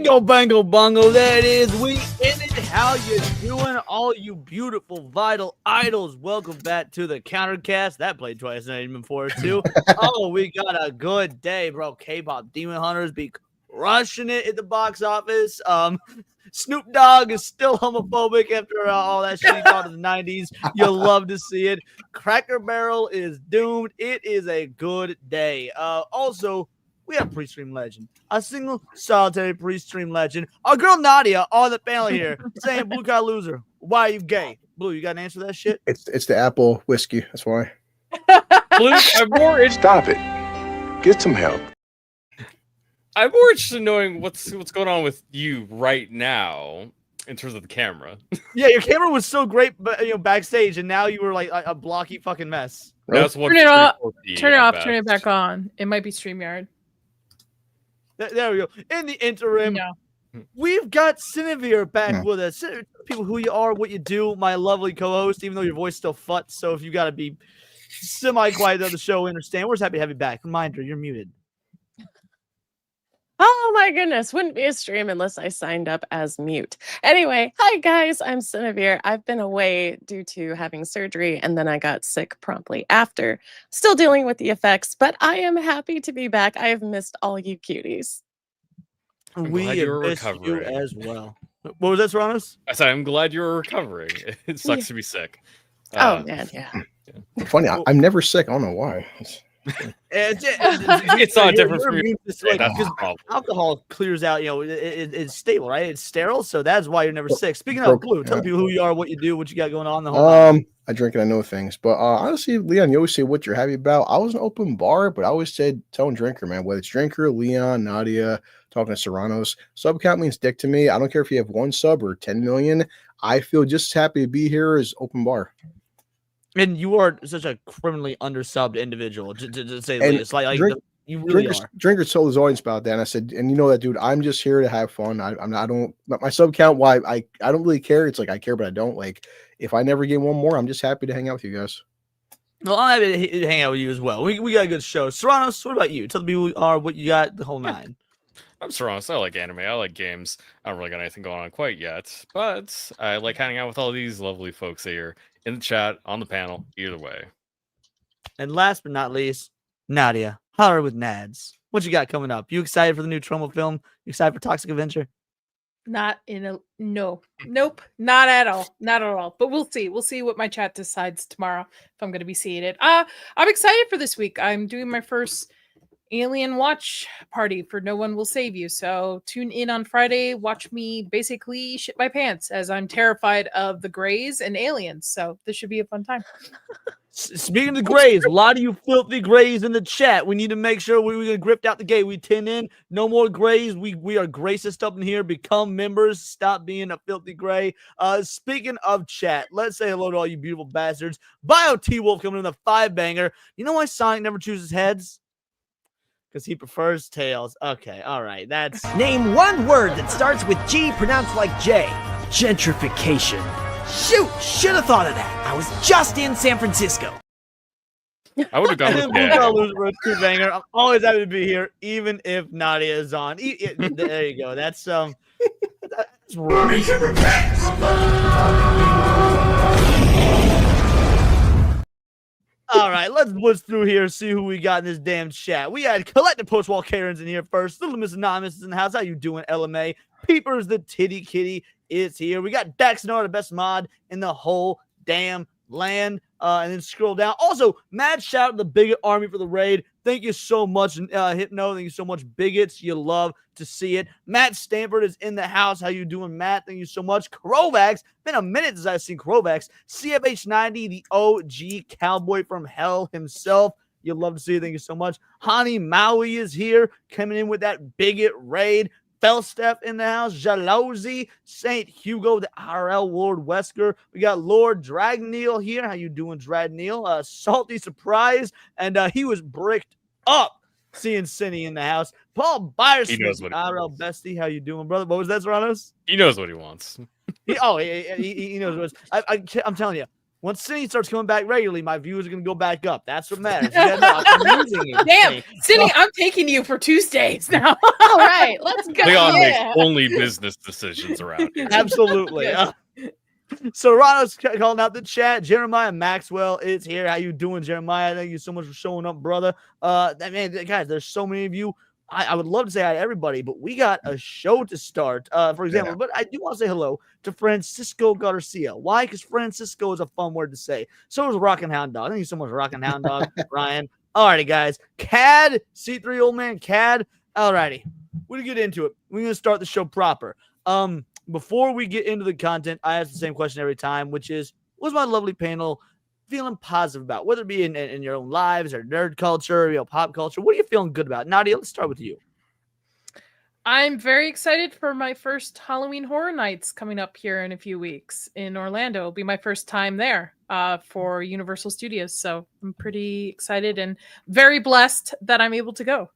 Bingo, bango, bongo, there it is. We in it. How you doing, all you beautiful, vital idols? Welcome back to the Countercast. That played twice, not even before, too. Oh, we got a good day, bro. K-pop Demon Hunters be crushing it at the box office. Snoop Dogg is still homophobic after all that shit he taught in the 90s. You'll love to see it. Cracker Barrel is doomed. It is a good day. Also, we have pre-stream legend, a single solitary pre-stream legend. Our girl Nadia on the panel here saying, "Blue Car Loser, why are you gay?" Blue, you got an answer to that shit? It's the apple whiskey. That's why. Blue, Stop it. Get some help. I'm more interested in knowing what's going on with you right now in terms of the camera. Yeah, your camera was so great, but backstage, and now you were like a blocky fucking mess. That's Turn it off. Turn it off. Turn it back on. It might be StreamYard. There we go. In the interim, we've got Cinevere back with us. People, who you are, what you do, my lovely co-host, even though your voice still futs, so if you got to be semi-quiet on the show, we understand. We're just happy to have you back. Reminder, you're muted. Oh my goodness, wouldn't be a stream unless I signed up as mute. Anyway, hi guys, I'm Cinevere. I've been away due to having surgery and then I got sick promptly after. Still dealing with the effects, but I am happy to be back. I have missed all you cuties. We have missed you as well. What was that, Serranos? I said I'm glad you're recovering. It sucks to be sick. Oh man, yeah. Funny, I'm never sick. I don't know why. It's not different for you. Because alcohol clears out, it's stable, right? It's sterile, so that's why you're never sick. Speaking of Blue, tell people who you are, what you do, what you got going on the whole time. I drink and I know things, but honestly, Leon, you always say what you're happy about. I was an open bar, but I always said telling Drinker, man, whether it's Drinker, Leon, Nadia, talking to Serranos, sub count means dick to me. I don't care if you have 1 sub or 10 million. I feel just as happy to be here as open bar. And you are such a criminally undersubbed individual, to say the least. You really are. Drinker told his audience about that, and I said, and you know that, dude, I'm just here to have fun. I don't my sub count. Why I don't really care. It's like I care, but I don't. Like if I never get one more, I'm just happy to hang out with you guys. Well, I'm happy to hang out with you as well. We got a good show. Serranos, what about you? Tell the people who you are, what you got, the whole nine. I'm Serranos. I like anime. I like games. I don't really got anything going on quite yet, but I like hanging out with all these lovely folks here in the chat, on the panel, either way. And last but not least, Nadia, holler with Nads. What you got coming up? You excited for the new Troma film? You excited for Toxic Avenger? Nope, not at all. But we'll see. We'll see what my chat decides tomorrow if I'm going to be seeing it. I'm excited for this week. I'm doing my first Alien watch party for No One Will Save You. So tune in on Friday. Watch me basically shit my pants as I'm terrified of the Greys and aliens. So this should be a fun time. Speaking of the Greys, a lot of you filthy Greys in the chat. We need to make sure we're going to grip out the gate. We tin in. No more Greys. We are gracist up in here. Become members. Stop being a filthy Grey. Speaking of chat, let's say hello to all you beautiful bastards. Bio T-Wolf coming in the 5-banger. You know why Sonic never chooses heads? Because he prefers tails. Okay, all right. That's Name one word that starts with G pronounced like J. Gentrification. Shoot, should have thought of that. I was just in San Francisco. I would have gone with Blue banger. I'm always happy to be here, even if Nadia is on. There you go. That's All right, let's blitz through here, see who we got in this damn chat. We had Collective Post-Wall Karens in here first. Little Miss Anonymous is in the house. How you doing, LMA? Peepers the Titty Kitty is here. We got Daxnor, the best mod in the whole damn land. And then scroll down. Also, mad shout out to the Bigot Army for the raid. Thank you so much, Hypno. Thank you so much, Bigots. You love to see it. Matt Stanford is in the house. How you doing, Matt? Thank you so much. Krovax. Been a minute since I've seen Krovax. CFH90, the OG cowboy from hell himself. You love to see it. Thank you so much. Hani Maui is here, coming in with that Bigot raid. Felsteph in the house, Jalousy, St. Hugo, the RL Lord Wesker. We got Lord Dragneel here. How you doing, Dragneel? Salty Surprise, and he was bricked up seeing Cinny in the house. Paul Byersmith, RL Bestie. How you doing, brother? What was that, Serranos? He knows what he wants. He knows what I'm telling you. Once Cindy starts coming back regularly, my views are going to go back up. That's what matters. You gotta know, I'm losing you. Damn, Cindy, I'm taking you for Tuesdays now. All right, let's go. Leon makes Yeah. only business decisions around here. Absolutely. Yes. So Rano's calling out the chat. Jeremiah Maxwell is here. How you doing, Jeremiah? Thank you so much for showing up, brother. Man, guys, there's so many of you. I would love to say hi to everybody, but we got a show to start. For example, but I do want to say hello to Francisco Garcia. Why? Because Francisco is a fun word to say. So is Rockin' Hound Dog. Thank you so much, Rockin' Hound Dog, Ryan. Alrighty, guys. Cad, C3 old man, Cad. Alrighty. We're gonna get into it. We're gonna start the show proper. Before we get into the content, I ask the same question every time, which is, what's my lovely panel feeling positive about? Whether it be in your own lives or nerd culture, pop culture, what are you feeling good about? Nadia, let's start with you. I'm very excited for my first Halloween Horror Nights coming up here in a few weeks in Orlando. It'll be my first time there for Universal Studios. So I'm pretty excited and very blessed that I'm able to go.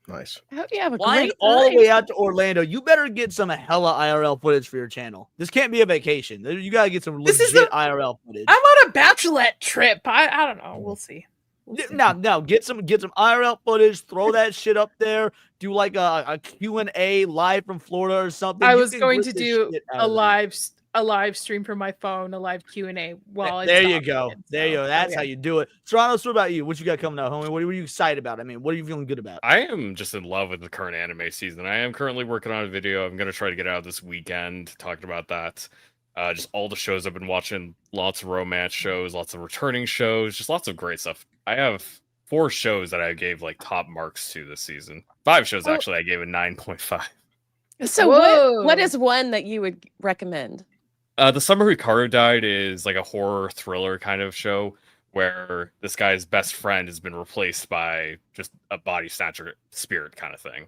Nice. I hope you have a Flying great all the time. way out to Orlando, you better get some hella IRL footage for your channel. This can't be a vacation. You got to get some This is legit IRL footage. I'm on a bachelorette trip. I don't know. We'll see. Now, get some IRL footage. Throw that shit up there. Do like a Q&A live from Florida or something. I You was can going rip to this do shit out a of there. live stream from my phone, a live Q&A while There you it's go. happening, There you so, go. That's yeah. how you do it. Serranos, what about you? What you got coming out, homie? What are you excited about? I mean, what are you feeling good about? I am just in love with the current anime season. I am currently working on a video. I'm going to try to get out this weekend talking about that. Just all the shows I've been watching, lots of romance shows, lots of returning shows, just lots of great stuff. I have 4 shows that I gave like top marks to this season. 5 shows Oh. actually I gave a 9.5. So Whoa. what is one that you would recommend? The Summer Hikaru Died is like a horror thriller kind of show where this guy's best friend has been replaced by just a body snatcher spirit kind of thing.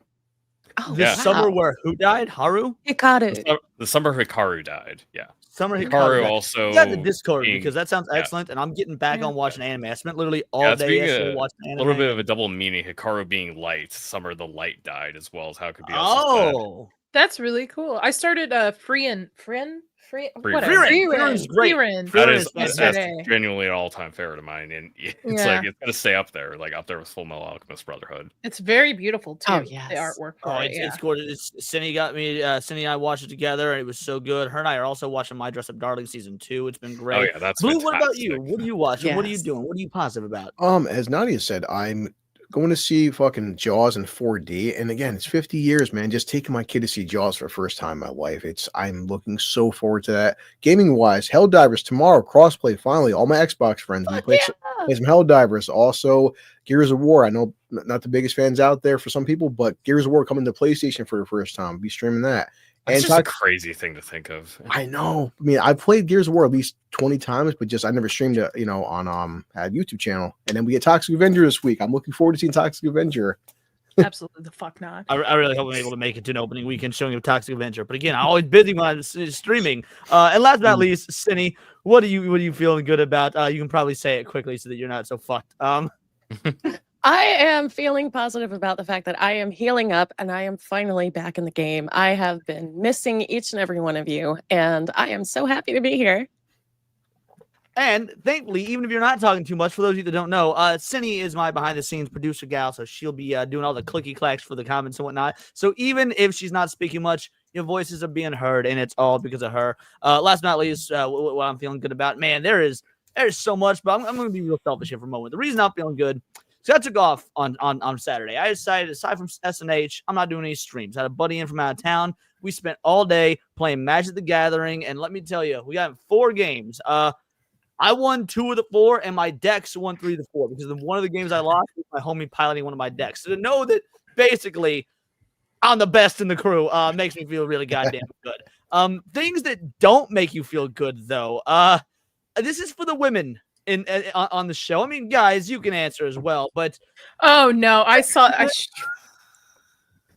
Oh, This Yeah. summer where who died? Haru? Hikaru. The Summer Hikaru Died. Yeah. Summer Hikaru Hikaru died. also You got the Discord being- because that sounds yeah. excellent, and I'm getting back Yeah. on watching anime. I spent literally all Yeah, it's day being yesterday a watching anime. little bit of a double meaning. Hikaru being light, Summer the Light died as well as how it could be also sad. Oh, That's really cool. I started Frieren, whatever. Frieren's great. Frieren That Frieren is is that's yesterday. genuinely an all-time favorite of mine, and it's Yeah. like it's gonna stay up there with Full Metal Alchemist Brotherhood. It's very beautiful too. Oh, The yes. artwork. For Oh, it, it's gorgeous. Cindy got me. Cindy and I watched it together, and it was so good. Her and I are also watching My Dress Up Darling season 2. It's been great. Oh yeah, that's Blue, what about fantastic. you? What are you watching? What are you Yes. doing? What are you positive about? As Nadia said, I'm going to see fucking Jaws in 4D. And again, it's 50 years, man. Just taking my kid to see Jaws for the first time in my life. I'm looking so forward to that. Gaming wise, Helldivers tomorrow, crossplay finally. All my Xbox friends Fuck play yeah. some Helldivers. Also, Gears of War. I know not the biggest fans out there for some people, but Gears of War coming to PlayStation for the first time. Be streaming that. That's And just a talk- crazy thing to think of. I know. I mean, I've played Gears of War at least 20 times, but just I never streamed it, on a YouTube channel. And then we get Toxic Avenger this week. I'm looking forward to seeing Toxic Avenger. Absolutely the fuck not. I really hope I'm able to make it to an opening weekend showing of Toxic Avenger. But again, I'm always busy when I'm streaming. And last but not least, Cindy, what are you feeling good about? You can probably say it quickly so that you're not so fucked. I am feeling positive about the fact that I am healing up and I am finally back in the game. I have been missing each and every one of you, and I am so happy to be here. And thankfully, even if you're not talking too much, for those of you that don't know, Cindy is my behind-the-scenes producer gal, so she'll be doing all the clicky clacks for the comments and whatnot. So even if she's not speaking much, your voices are being heard, and it's all because of her. Last but not least, what I'm feeling good about, man, there's so much, but I'm going to be real selfish here for a moment. The reason I'm feeling good, so I took off on Saturday. I decided, aside from SNH, I'm not doing any streams. I had a buddy in from out of town. We spent all day playing Magic the Gathering, and let me tell you, we got 4 games. I won 2 of the 4, and my decks won 3 of the 4 because in one of the games I lost, my homie piloting one of my decks. So to know that basically I'm the best in the crew makes me feel really goddamn good. Things that don't make you feel good, though. This is for the women on the show. I mean, guys, you can answer as well, but Oh no, I saw.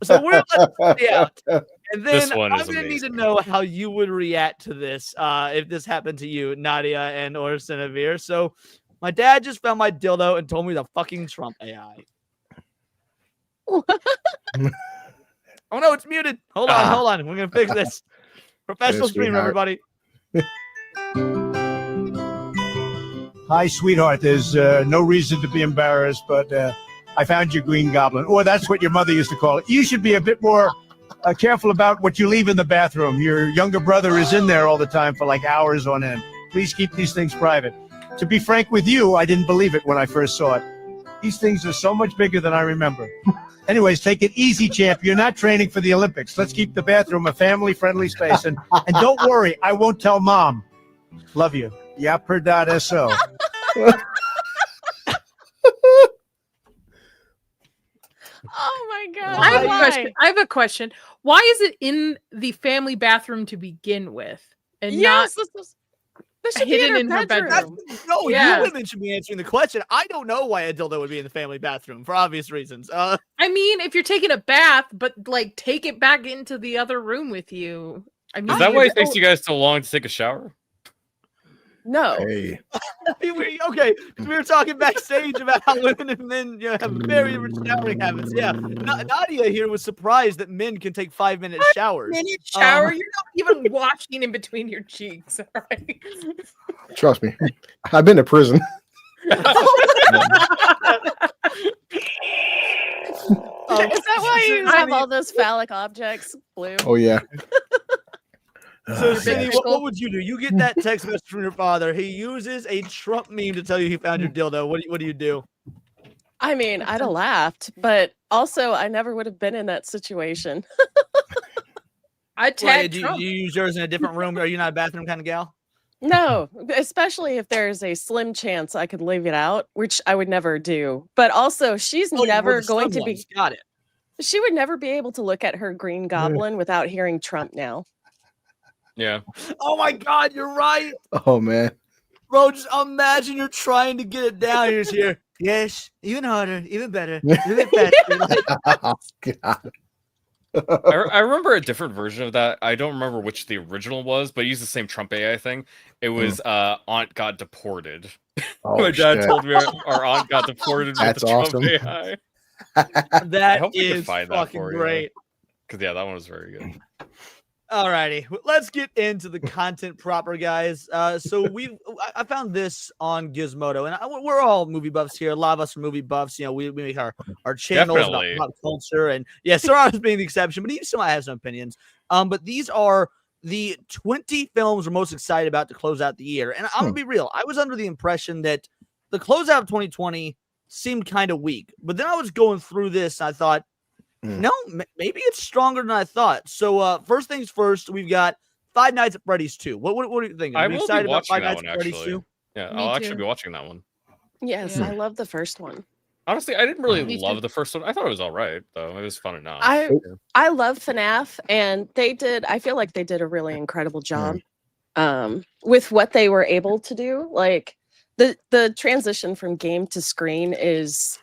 so we're letting it out. And This then one I'm is gonna need to amazing. know how you would react to this if this happened to you, Nadia and or Sinavir. So my dad just found my dildo and told me the fucking Trump AI. Oh no, it's muted. Hold on. We're gonna fix this. Professional Yes, we stream, have- everybody. Hi, sweetheart. There's no reason to be embarrassed, but I found your green goblin. Or that's what your mother used to call it. You should be a bit more careful about what you leave in the bathroom. Your younger brother is in there all the time for like hours on end. Please keep these things private. To be frank with you, I didn't believe it when I first saw it. These things are so much bigger than I remember. Anyways, take it easy, champ. You're not training for the Olympics. Let's keep the bathroom a family-friendly space. And don't worry, I won't tell Mom. Love you. Yapper.so. Oh my god! I have a Why? question. I have a question. Why is it in the family bathroom to begin with, and Yes, this should be hidden in her bedroom. No, Yeah. you women should be answering the question. I don't know why a dildo would be in the family bathroom for obvious reasons. I mean, if you're taking a bath, but like take it back into the other room with you. I mean, Is that why it takes you guys so long to take a shower? No. Hey, Okay, we were talking backstage about how women and men have very different showering habits. Yeah, Nadia here was surprised that men can take 5-minute showers. minute shower, you're not even washing in between your cheeks. All right. trust me, I've been to prison. Is that why you have all those phallic objects, Blue? Oh yeah. So, Cindy, what would you do? You get that text message from your father. He uses a Trump meme to tell you he found your dildo. What do you do? I mean, I'd have laughed, but also I never would have been in that situation. I Why, tag do Trump. you use yours in a different room? Are you not a bathroom kind of gal? No, especially if there's a slim chance I could leave it out, which I would never do. But also, she's Oh, you never were the going slim to be. ones. Got it. She would never be able to look at her green goblin without hearing Trump now. Yeah. Oh my God, you're right, Oh man. bro. Just imagine you're trying to get it down. You're just here. Yes, even harder, even better, even faster. Like, Oh, God. I remember a different version of that. I don't remember which the original was, but it used the same Trump AI thing. It was Aunt got deported. Oh, My dad shit. told me our aunt got deported with That's the Trump awesome. AI. that hope we can is find that fucking for you. great. Because yeah, that one was very good. Alrighty, let's get into the content proper, guys. So I found this on Gizmodo, and we're all movie buffs here. A lot of us are movie buffs. You know, we make our channels about Definitely. pop culture, and yeah, Sarah's being the exception, but he still might have some opinions. But these are the 20 films we're most excited about to close out the year. And I'm gonna be real, I was under the impression that the closeout of 2020 seemed kind of weak, but then I was going through this, and I thought, no, maybe it's stronger than I thought. So first things first, we've got Five Nights at Freddy's 2. What do you think? I Are you will be excited about watching Five that Nights one, at Freddy's actually. 2? Yeah, Me I'll too. actually be watching that one. Yes, Yeah. I love the first one. Honestly, I didn't really Me love too. the first one. I thought it was all right, though. It was fun enough. I love FNAF, and I feel like they did a really incredible job with what they were able to do. Like the transition from game to screen is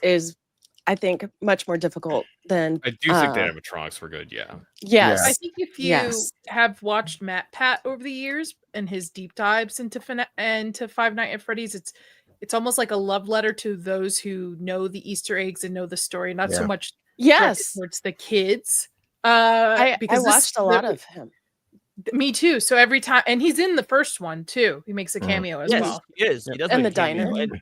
I think much more difficult than I do think the animatronics were good, yeah. yes. I think if you Yes. have watched Matt Pat over the years and his deep dives into Five Nights at Freddy's, it's almost like a love letter to those who know the Easter eggs and know the story, not so much directed Yes. towards the kids. I Because watched a lot of him. Me too. So every time, and he's in the first one too. He makes a cameo as Yes, well. he is. He does And make the a cameo. diner. And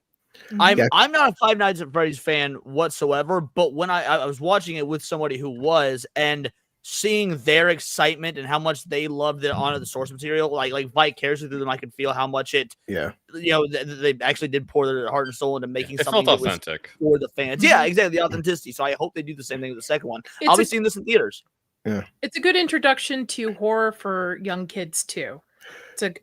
Yeah. I'm not a Five Nights at Freddy's fan whatsoever, but when I was watching it with somebody who was, and seeing their excitement and how much they loved it on the source material, like vicariously through them, I could feel how much it, they actually did pour their heart and soul into making It something felt that was authentic. for the fans. Yeah, exactly, the authenticity. So I hope they do the same thing with the second one. I'll be seeing this in theaters. It's a good introduction to horror for young kids too.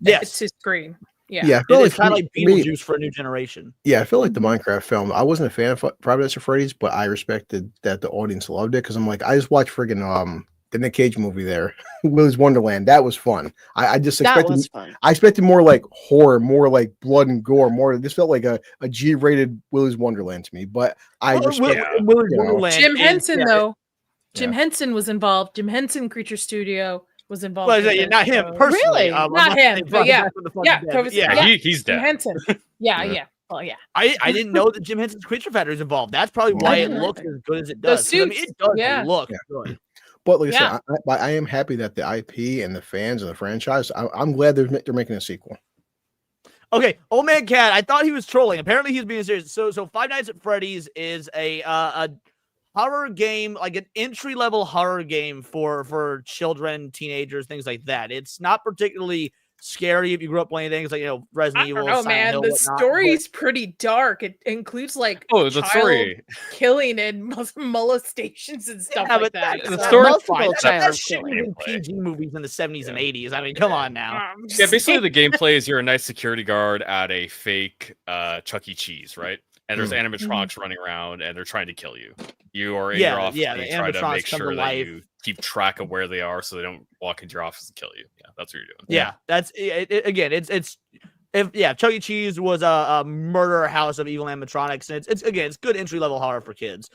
Yes. It's to screen. Yeah. Yeah, I It feel is kind of like for me- Beetlejuice for a new generation. Yeah, I feel like the Minecraft film. I wasn't a fan of Five Nights at Freddy's, but I respected that the audience loved it because I'm like, I just watched friggin' the Nick Cage movie there, Willy's Wonderland. That was fun. I just That expected was fun. I expected more like horror, more like blood and gore, more. This felt like a G-rated Willy's Wonderland to me, but I respect. Willy's you know. Wonderland Jim is- Henson, yeah, though. Jim Yeah. Henson was involved. Jim Henson Creature Studio was involved. Well, with yeah, it, not him so- personally. Really? I'm Not him, saying but Friday yeah. Night for the Funkin' Yeah, Dead, Covers- yeah. yeah. He's Jim dead. Henson. Yeah, Yeah. yeah. Well, yeah. I didn't know that Jim Henson's Creature Factory is involved. That's probably why it didn't looks either. as good as it Those does. 'Cause, I mean, suits, it does yeah. look Yeah. good. But like I Yeah. said, I am happy that the IP and the fans and the franchise. I'm glad they're making a sequel. Okay, Old Man Cat. I thought he was trolling. Apparently, he's being serious. So Five Nights at Freddy's is a horror game, like an entry-level horror game for children, teenagers, things like that. It's not particularly scary if you grew up playing things like Resident I Evil. don't know, Silent man. Hill, The whatnot, story's pretty dark. It includes like Oh, the child story. killing and molestations and stuff Yeah, like but that. the So- story's multiple fine. child that shit was killing. in PG movies in the 70s and Yeah. 80s. I mean, come on now. Yeah, basically the gameplay is you're a nice security guard at a fake Chuck E. Cheese, right? And there's animatronics running around and they're trying to kill you. You are in your office and the you try to animatronics make come to sure that life. you keep track of where they are so they don't walk into your office and kill you. Yeah, that's what you're doing. Yeah, that's again. If Chuck E. Cheese was a murder house of evil animatronics, and it's good entry level horror for kids.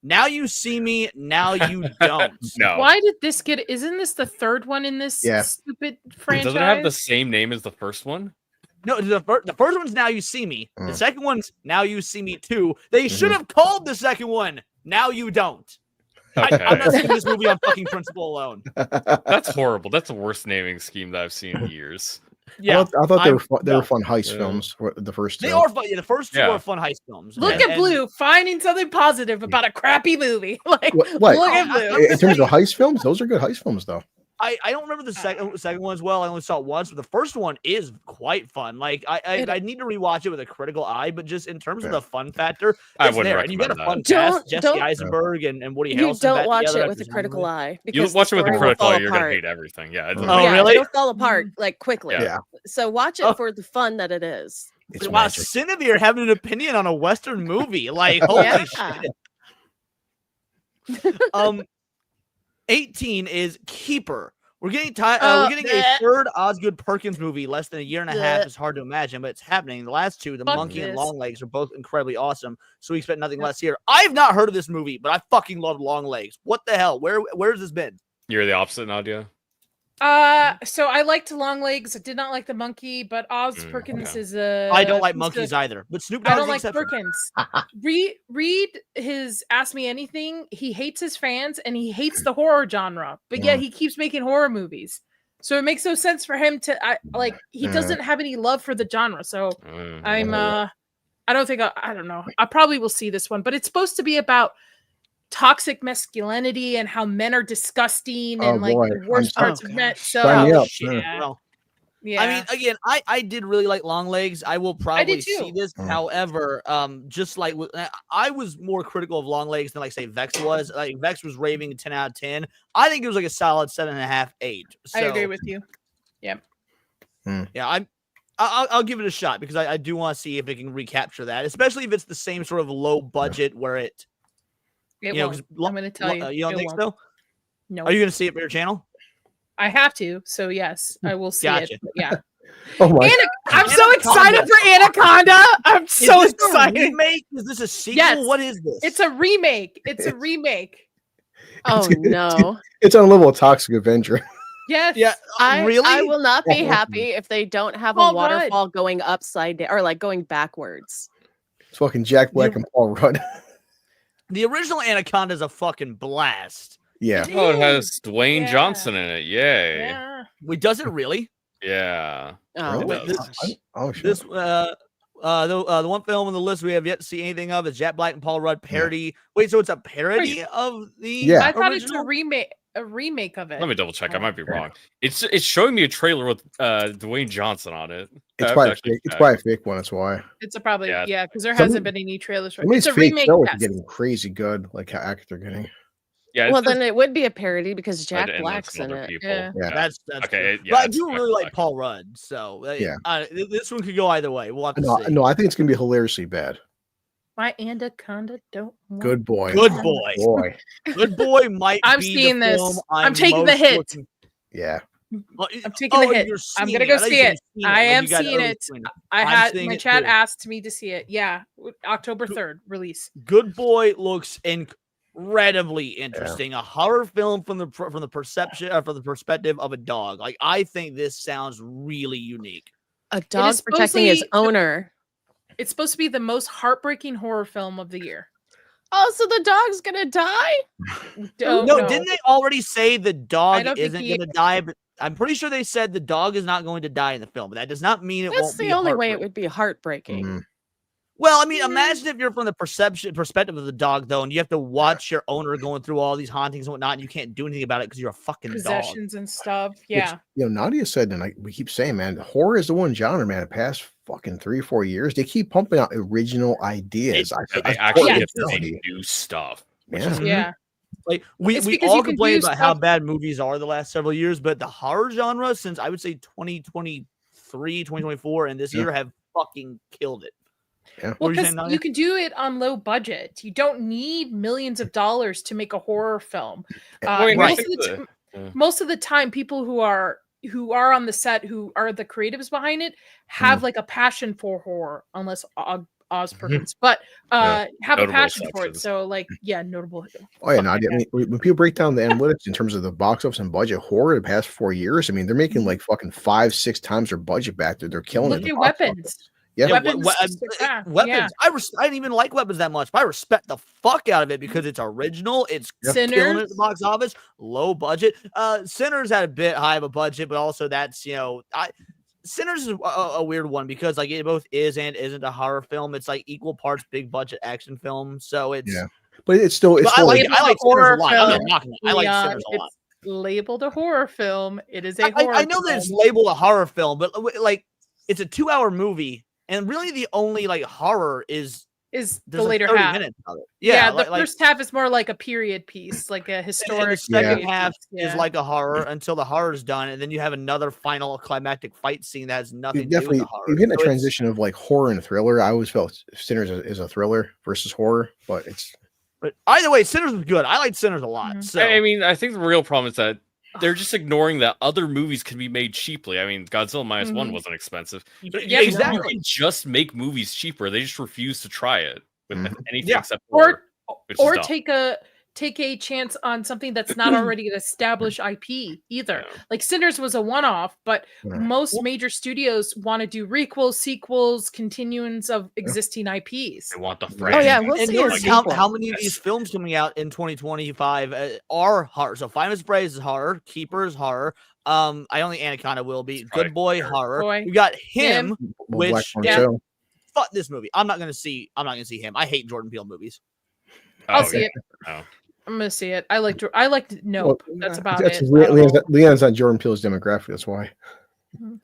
Now You See Me, Now You Don't. No. Why did this get? Isn't this the third one in this stupid franchise? Does it have the same name as the first one? No, the first one's Now You See Me. The second one's Now You See Me 2. They Mm-hmm. should have called the second one Now You Don't. Okay. I'm not seeing this movie on fucking principle alone. That's horrible. That's the worst naming scheme that I've seen in years. Yeah, I thought they were fun heist films. The first two. They are fun. Yeah, the first two Yeah. are fun heist films. Look And- at Blue finding something positive about a crappy movie. Like, What? look at Blue. In terms of heist films, those are good heist films, though. I don't remember the second one as well. I only saw it once, but the first one is quite fun. Like I need to rewatch it with a critical eye, but just in terms of the fun factor, I it's wouldn't there. And you got a recommend fun that. cast: Jesse Don't- Eisenberg and Woody You Harrelson. don't back watch together it with a after critical Zootopia. eye. You because watch it the with a story will critical fall eye, you're gonna apart. hate everything. Yeah. Oh, Yeah, really? It'll fall apart like quickly. Yeah. So watch it Oh. for the fun that it is. It's Wow, magic. Cinevere having an opinion on a Western movie. Like, holy Yeah. shit. 18 is Keeper. We're getting we're getting a bleh. third Osgood Perkins movie less than a year and a half. Bleh. It's hard to imagine, but it's happening. The last two, The Fuck Monkey and this. Longlegs, are both incredibly awesome. So we expect nothing less here. I've not heard of this movie, but I fucking love Longlegs. What the hell? Where's this been? You're the opposite, Nadia. So I liked Longlegs. I did not like the monkey, but Oz Perkins okay. is a. I don't like he's monkeys the- either, but Snoop Dogg I don't is like the exception. Perkins. Read his Ask Me Anything. He hates his fans and he hates the horror genre, but yet he keeps making horror movies. So it makes no sense for him to he doesn't have any love for the genre. So I'm I don't think I don't know. I probably will see this one, but it's supposed to be about toxic masculinity and how men are disgusting and Oh, boy. the worst I'm parts of men. So Sign me up. yeah. Well, Yeah. I mean, again, I did really like Longlegs. I will probably see too. this. However, just like I was more critical of Longlegs than like say Vex was. Like Vex was raving 10 out of 10. I think it was like a solid 7.5, 8. So, I agree with you. Yeah, I'll give it a shot because I do want to see if it can recapture that, especially if it's the same sort of low budget where it. It You know, won't. 'cause I'm going to tell you. You don't it think won't. so? No. Are you going to see it for your channel? I have to. So yes, I will see Gotcha. it. but yeah. Oh my! I'm so Anaconda. excited for Anaconda. I'm so Is this a excited. remake? Is this a sequel? Yes. What is this? It's a remake. It's a remake. Oh no. It's on a level of Toxic Avenger. Yes. Yeah. I Really? will not be happy if they don't have a Paul Rudd. waterfall going upside down or like going backwards. It's fucking Jack Black and Paul Rudd. The original Anaconda is a fucking blast. Yeah. Oh, it has Dwayne Yeah. Johnson in it. Yay. Yeah. Wait, does it really? Yeah. Oh, Really? it this- does. Oh shit. This the one film on the list we have yet to see anything of is Jack Black and Paul Rudd parody. Wait, so it's a parody of the Yeah. I thought it's original? a remake of it. Let me double check. I might be wrong. It's showing me a trailer with Dwayne Johnson on it. It's I probably have to actually it's check. probably a fake one. That's why. It's a probably Yeah. because there Some- hasn't been any trailers for Some it. of It's these a fake remake. shows are Yes. getting crazy good, like how actors are getting. Yeah. well, it's then it would be a parody because Jack and Black's some in other it. people. Yeah. Yeah. That's Okay, cool. yeah, but I it's do Jack really like Black. Paul Rudd. So Yeah. this one could go either way. We'll have to No, see. no, I think it's gonna be hilariously bad. My Anaconda don't want Good boy. Good boy. Boy. Good boy might I'm be seeing the this. film I'm taking the most hit. looking- Yeah. I'm taking the hit. You're I'm seeing gonna it. go I thought you see said it. you've seen I Like, am you got seeing early it. screening. I I'm had seeing my it chat too. asked me to see it. Yeah, October 3rd release. Good Boy looks incredibly interesting. A horror film from the perspective of a dog. Like I think this sounds really unique. A dog is protecting his supposedly- owner. It's supposed to be the most heartbreaking horror film of the year. Oh, so the dog's gonna die? Don't No, know. didn't they already say the dog don't think isn't he- going to die? But I'm pretty sure they said the dog is not going to die in the film, but that does not mean it That's won't be the only way it heartbreaking. would be heartbreaking. Mhm. Well, I mean, imagine if you're from the perspective of the dog, though, and you have to watch your owner going through all these hauntings and whatnot, and you can't do anything about it because you're a fucking dog. Possessions and stuff. Which, Yeah. Nadia said, and we keep saying, man, horror is the one genre, man. The past fucking 3-4 years, they keep pumping out original ideas. They actually Yeah. get to make new stuff. Yeah. Yeah. Like It's we because all you can complain do about how stuff- bad movies are the last several years, but the horror genre since I would say 2023, 2024, and this Yeah. year have fucking killed it. Yeah. What Well, were you because saying, Nadia? you can do it on low budget. You don't need millions of dollars to make a horror film. Wait, right. Most of the time, people who are on the set, who are the creatives behind it, have like a passion for horror, unless Oz Perkins, but have Notable a passion for it. exceptions. So, like, yeah, notable. Oh yeah, Fuck Nadia. yeah. I mean, when people break down the analytics in terms of the box office and budget, horror the past 4 years, I mean, they're making like fucking 5-6 times their budget back. They're killing Look it. in at the box Weapons. office. Yeah. Weapons. Weapons. Yeah. I didn't even like Weapons that much, but I respect the fuck out of it because it's original. It's killing it at Sinners. the box office, low budget. Sinners had a bit high of a budget, but also that's Sinners is a weird one because like it both is and isn't a horror film. It's like equal parts big budget action film. So it's Yeah. But it's still But I like labeled Sinners a horror lot. I'm not film. knocking it. I like Yeah, Sinners a lot. it's labeled a horror film. It is a horror I know that it's film. labeled a horror film, but like it's a 2-hour movie, and really the only like horror is Is the there's like later 30 half. minutes of it. Yeah, the like, first half is more like a period piece, like a and the historic. second period half piece, is yeah. like a horror until the horror is done, and then you have another final climactic fight scene that has nothing You to do with definitely the horror. you're getting a So it's- transition of like horror and thriller. I always felt Sinners is a thriller versus horror, but it's But either way, Sinners was good. I liked Sinners a lot. Mhm. So I mean, I think the real problem is that they're just ignoring that other movies can be made cheaply. I mean, Godzilla minus one Mhm. wasn't expensive. Yeah, You exactly. can just make movies cheaper. They just refuse to try it with Mhm. anything Yeah. except horror. Which is Or dumb. take a chance on something that's not already an established IP either. Yeah. Like Sinners was a one-off, but Yeah. most major studios want to do requels, sequels, continuance of existing IPs. They want the Oh, franchise. yeah, we'll and see a notice how sequel. many of these films coming out in 2025 are horror. So Five Nights at Freddy's is horror, Keeper is horror. I only Anaconda will be It's probably Good Boy fair. horror. Boy. You got him. Black Which- Phone yeah. too. Fuck this movie. I'm not gonna see him. I hate Jordan Peele movies. I'll Oh, see yeah. it. Oh. I'm gonna see it. I liked Nope. That's about That's it. I don't know. Leon's not Jordan Peele's demographic. That's why.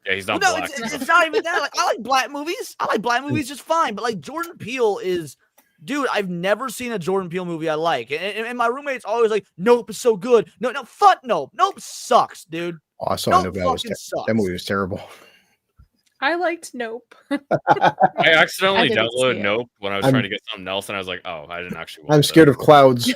Yeah, he's Well, not no, black. it's not even that. Like I like black movies. I like black movies just fine. But like Jordan Peele is, dude. I've never seen a Jordan Peele movie I like, and my roommate's always like, "Nope, it's so good." No, fuck Nope. Nope sucks, dude. Oh, I saw Nope Nope. That was fucking sucks. that movie was terrible. I liked Nope. I accidentally didn't see downloaded it. Nope when I was I'm- trying to get something else, and I was like, "Oh, I didn't actually." I'm scared of clouds.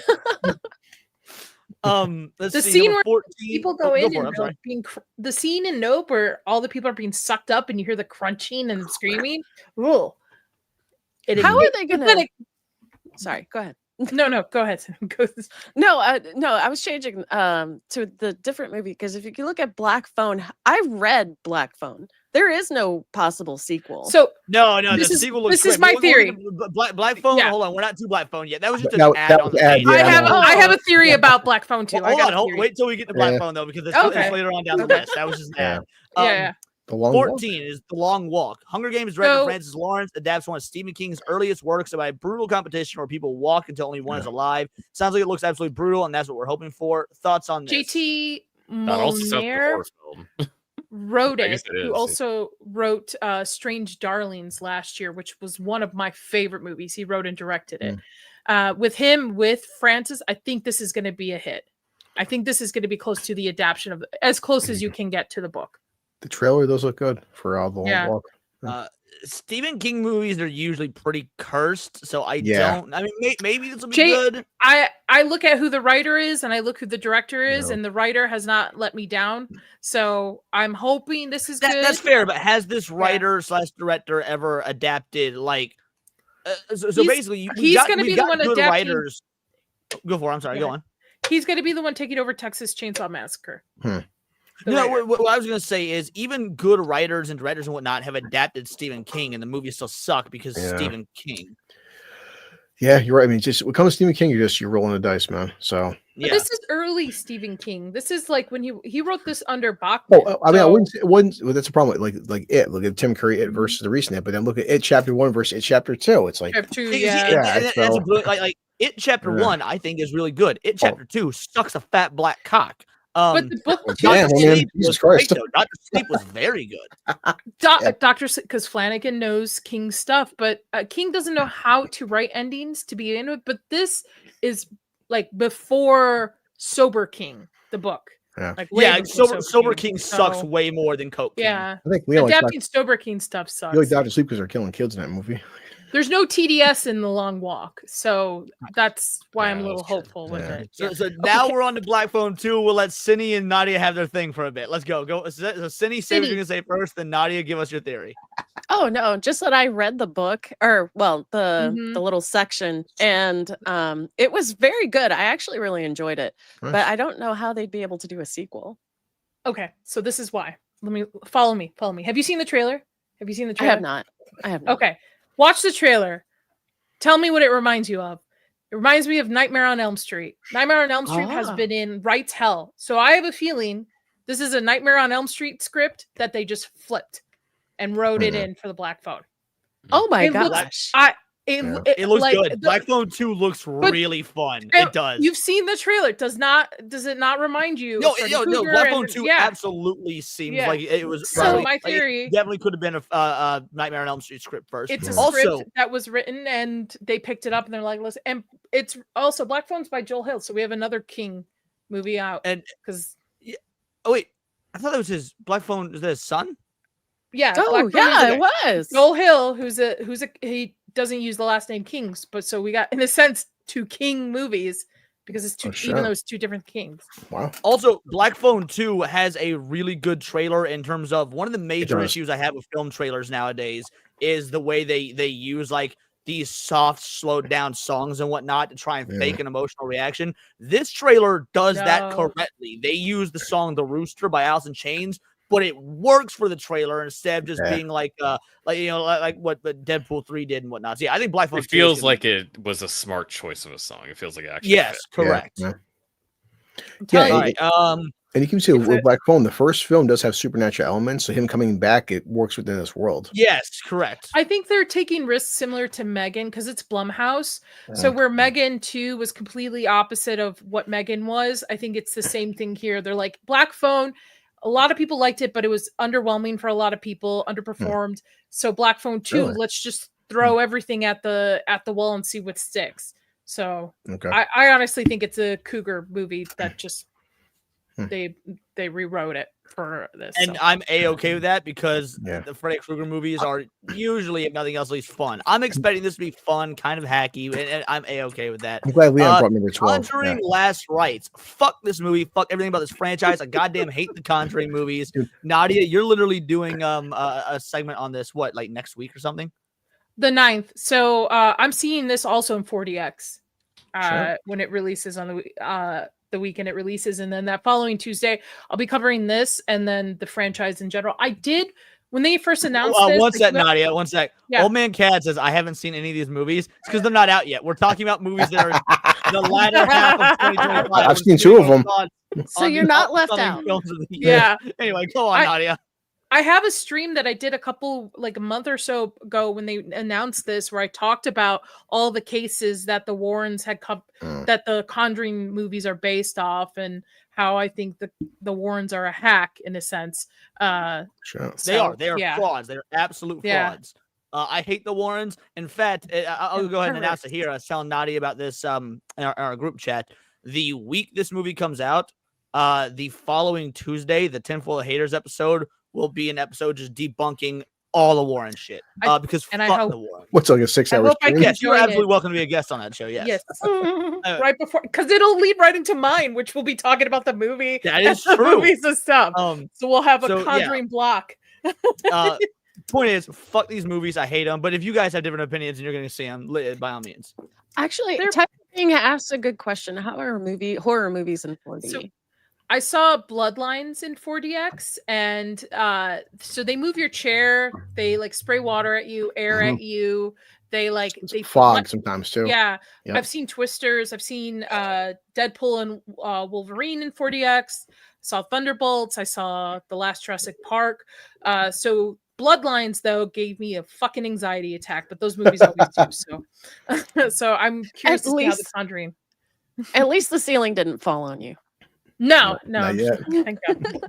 Let's The see, scene number where 14. People Oh, go in for it, and I'm they're sorry. the scene in Nope where all the people are being sucked up and you hear the crunching and screaming. Ooh. How are they gonna? pathetic. Sorry, go ahead. No, go ahead. Go. No, I was changing to the different movie because if you can look at Black Phone, I read Black Phone. There is no possible sequel. So No, This the is- sequel looks this is great. my But we're theory. gonna- Black Phone. Yeah. Hold on, we're not to Black Phone yet. That was just That- an that ad on was the ad, page. yeah. I have a theory about Black Phone too. Hold I got on, a theory. wait till we get to Black Yeah. Phone though, because it's Okay. later on down the Okay. list. That was just an Yeah. ad. Yeah. The Long Walk. 14 is The Long Walk. Hunger Games director So- Francis Lawrence adapts one of Stephen King's earliest works about a brutal competition where people walk until only one is alive. Sounds like it looks absolutely brutal, and that's what we're hoping for. Thoughts on this? JT That also sounds like a Molnare horror film. wrote I it, guess it who is. also wrote Strange Darlings last year, which was one of my favorite movies. He wrote and directed it. With Francis, I think this is going to be a hit. I think this is going to be close to the adaptation of as close as you can get to the book. The trailer does look good for The Long Yeah. Walk. Stephen King movies are usually pretty cursed, so I Yeah. don't. I mean, maybe this will be Jay- good. I look at who the writer is and I look who the director is, No. and the writer has not let me down. So I'm hoping this is good. That's fair, but has this writer / director ever adapted like? So He's- basically, he's gonna be we've the got one good adapting- writers. Go for it. I'm sorry. Go Yeah. on. He's going to be the one taking over Texas Chainsaw Massacre. Hmm. The No, writer. what I was gonna say is even good writers and directors and whatnot have adapted Stephen King, and the movies still suck because Yeah. Stephen King. Yeah, you're right. I mean, just when it comes to Stephen King, you're rolling the dice, man. So Yeah. This is early Stephen King. This is like when he wrote this under Bachman. Oh, I mean, I wouldn't. It wouldn't. Well, that's a problem. Like it. Look at Tim Curry it versus the recent it, but then look at it chapter 1 versus it chapter 2. It's like Chapter 2, See, yeah. that's a brilliant, like it chapter 1, I think is really good. It chapter 2 sucks a fat black cock. But the book, damn, man, Jesus Christ. Dr. Sleep was very good. Dr. because Flanagan knows King's stuff, but King doesn't know how to write endings to begin with. But this is like before Sober King, the book. Yeah, like Sober King sucks way more than Coke King. Yeah, I think Leo adapting Sober King stuff sucks. You like Dr. Sleep because they're killing kids in that movie. There's no TDS in The Long Walk, so that's why I'm a little hopeful with it. So now we're on to Black Phone 2. We'll let Cindy and Nadia have their thing for a bit. Let's go. So Cindy, say what you're gonna say first, then Nadia, give us your theory. Oh no, just that I read the book, or well, the little section, and it was very good. I actually really enjoyed it, but I don't know how they'd be able to do a sequel. Okay, so this is why. Follow me. Have you seen the trailer? Have you seen the I trailer? have not. Okay. Watch the trailer. Tell me what it reminds you of. It reminds me of Nightmare on Elm Street. Nightmare on Elm Street has been in Wright's Hell. So I have a feeling this is a Nightmare on Elm Street script that they just flipped and wrote it in for the Black Phone. Oh my gosh. It looks like, good. Black Phone 2 looks really fun. It does. You've seen the trailer. Does it not remind you? No. Black Phone 2 absolutely seems like it was. So my theory definitely could have been a Nightmare on Elm Street script first. It's a script that was written and they picked it up and they're like, listen. And it's also Black Phone's by Joel Hill, so we have another King movie out. And because oh wait, I thought that was his Black Phone. Is that his son? Yeah. Oh yeah, it was Joel Hill, he doesn't use the last name Kings, but so we got in a sense 2 King movies because it's two, even though it's 2 different Kings. Wow. Also, Black Phone 2 has a really good trailer in terms of one of the major issues I have with film trailers nowadays is the way they use like these soft, slowed down songs and whatnot to try and fake an emotional reaction. This trailer does that correctly. They use the song "The Rooster" by Alice in Chains, but it works for the trailer instead of just being like what Deadpool 3 did and whatnot. So yeah, I think Black Phone 2 feels like it was a smart choice of a song. It feels like it actually fit. Correct. And you can see with Black Phone, the first film does have supernatural elements, so him coming back, it works within this world. Yes, correct. I think they're taking risks similar to Megan because it's Blumhouse. So where Megan 2 was completely opposite of what Megan was, I think it's the same thing here. They're like Black Phone. A lot of people liked it, but it was underwhelming for a lot of people, underperformed. So Black Phone 2, let's just throw everything at the wall and see what sticks. So I honestly think it's a Cougar movie that just they rewrote it for this. And I'm A-okay with that because the Freddy Krueger movies are usually, if nothing else, at least fun. I'm expecting this to be fun, kind of hacky, and I'm A-okay with that. I'm glad Leon brought me to 12. Conjuring Last Rites. Fuck this movie. Fuck everything about this franchise. I goddamn hate the Conjuring movies. Nadia, you're literally doing a segment on this, what, like next week or something? The 9th. So I'm seeing this also in 4DX when it releases on the weekend it releases, and then that following Tuesday I'll be covering this and then the franchise in general. I did when they first announced this. One sec, Nadia. One sec. Yeah. Old Man Cad says I haven't seen any of these movies. It's because they're not out yet. We're talking about movies that are the latter half of 2025. I've seen 2 of them. So you're not left out. Yeah. Anyway, go on, Nadia. I have a stream that I did a month or so ago when they announced this, where I talked about all the cases that the Warrens had that the Conjuring movies are based off, and how I think the Warrens are a hack in a sense. Sure. They are frauds. They're absolute frauds. I hate the Warrens. In fact, I'll go ahead and announce it here. I was telling Nadia about this in our group chat. The week this movie comes out, the following Tuesday, the Tinfoil Haters episode will be an episode just debunking all the Warren shit. Because fuck the Warren. What's like a 6-hour stream? Yes, you're absolutely welcome to be a guest on that show. Yes. Right before, because it'll lead right into mine, which we'll be talking about the movie. That is true. Movies and stuff. So we'll have a Conjuring block. Point is, fuck these movies. I hate them. But if you guys have different opinions and you're going to see them, by all means. Actually, Typing asked a good question. How are horror movies in 4D? So, I saw Bloodlines in 4DX, and so they move your chair, they like spray water at you, air at you, They they fog sometimes too. Yeah, Yep. I've seen Twisters. I've seen Deadpool and Wolverine in 4DX. Saw Thunderbolts. I saw The Last Jurassic Park. So Bloodlines though gave me a fucking anxiety attack, but those movies always do. So, so I'm curious to see how The Conjuring. At least the ceiling didn't fall on you. No, Not yet. Thank God.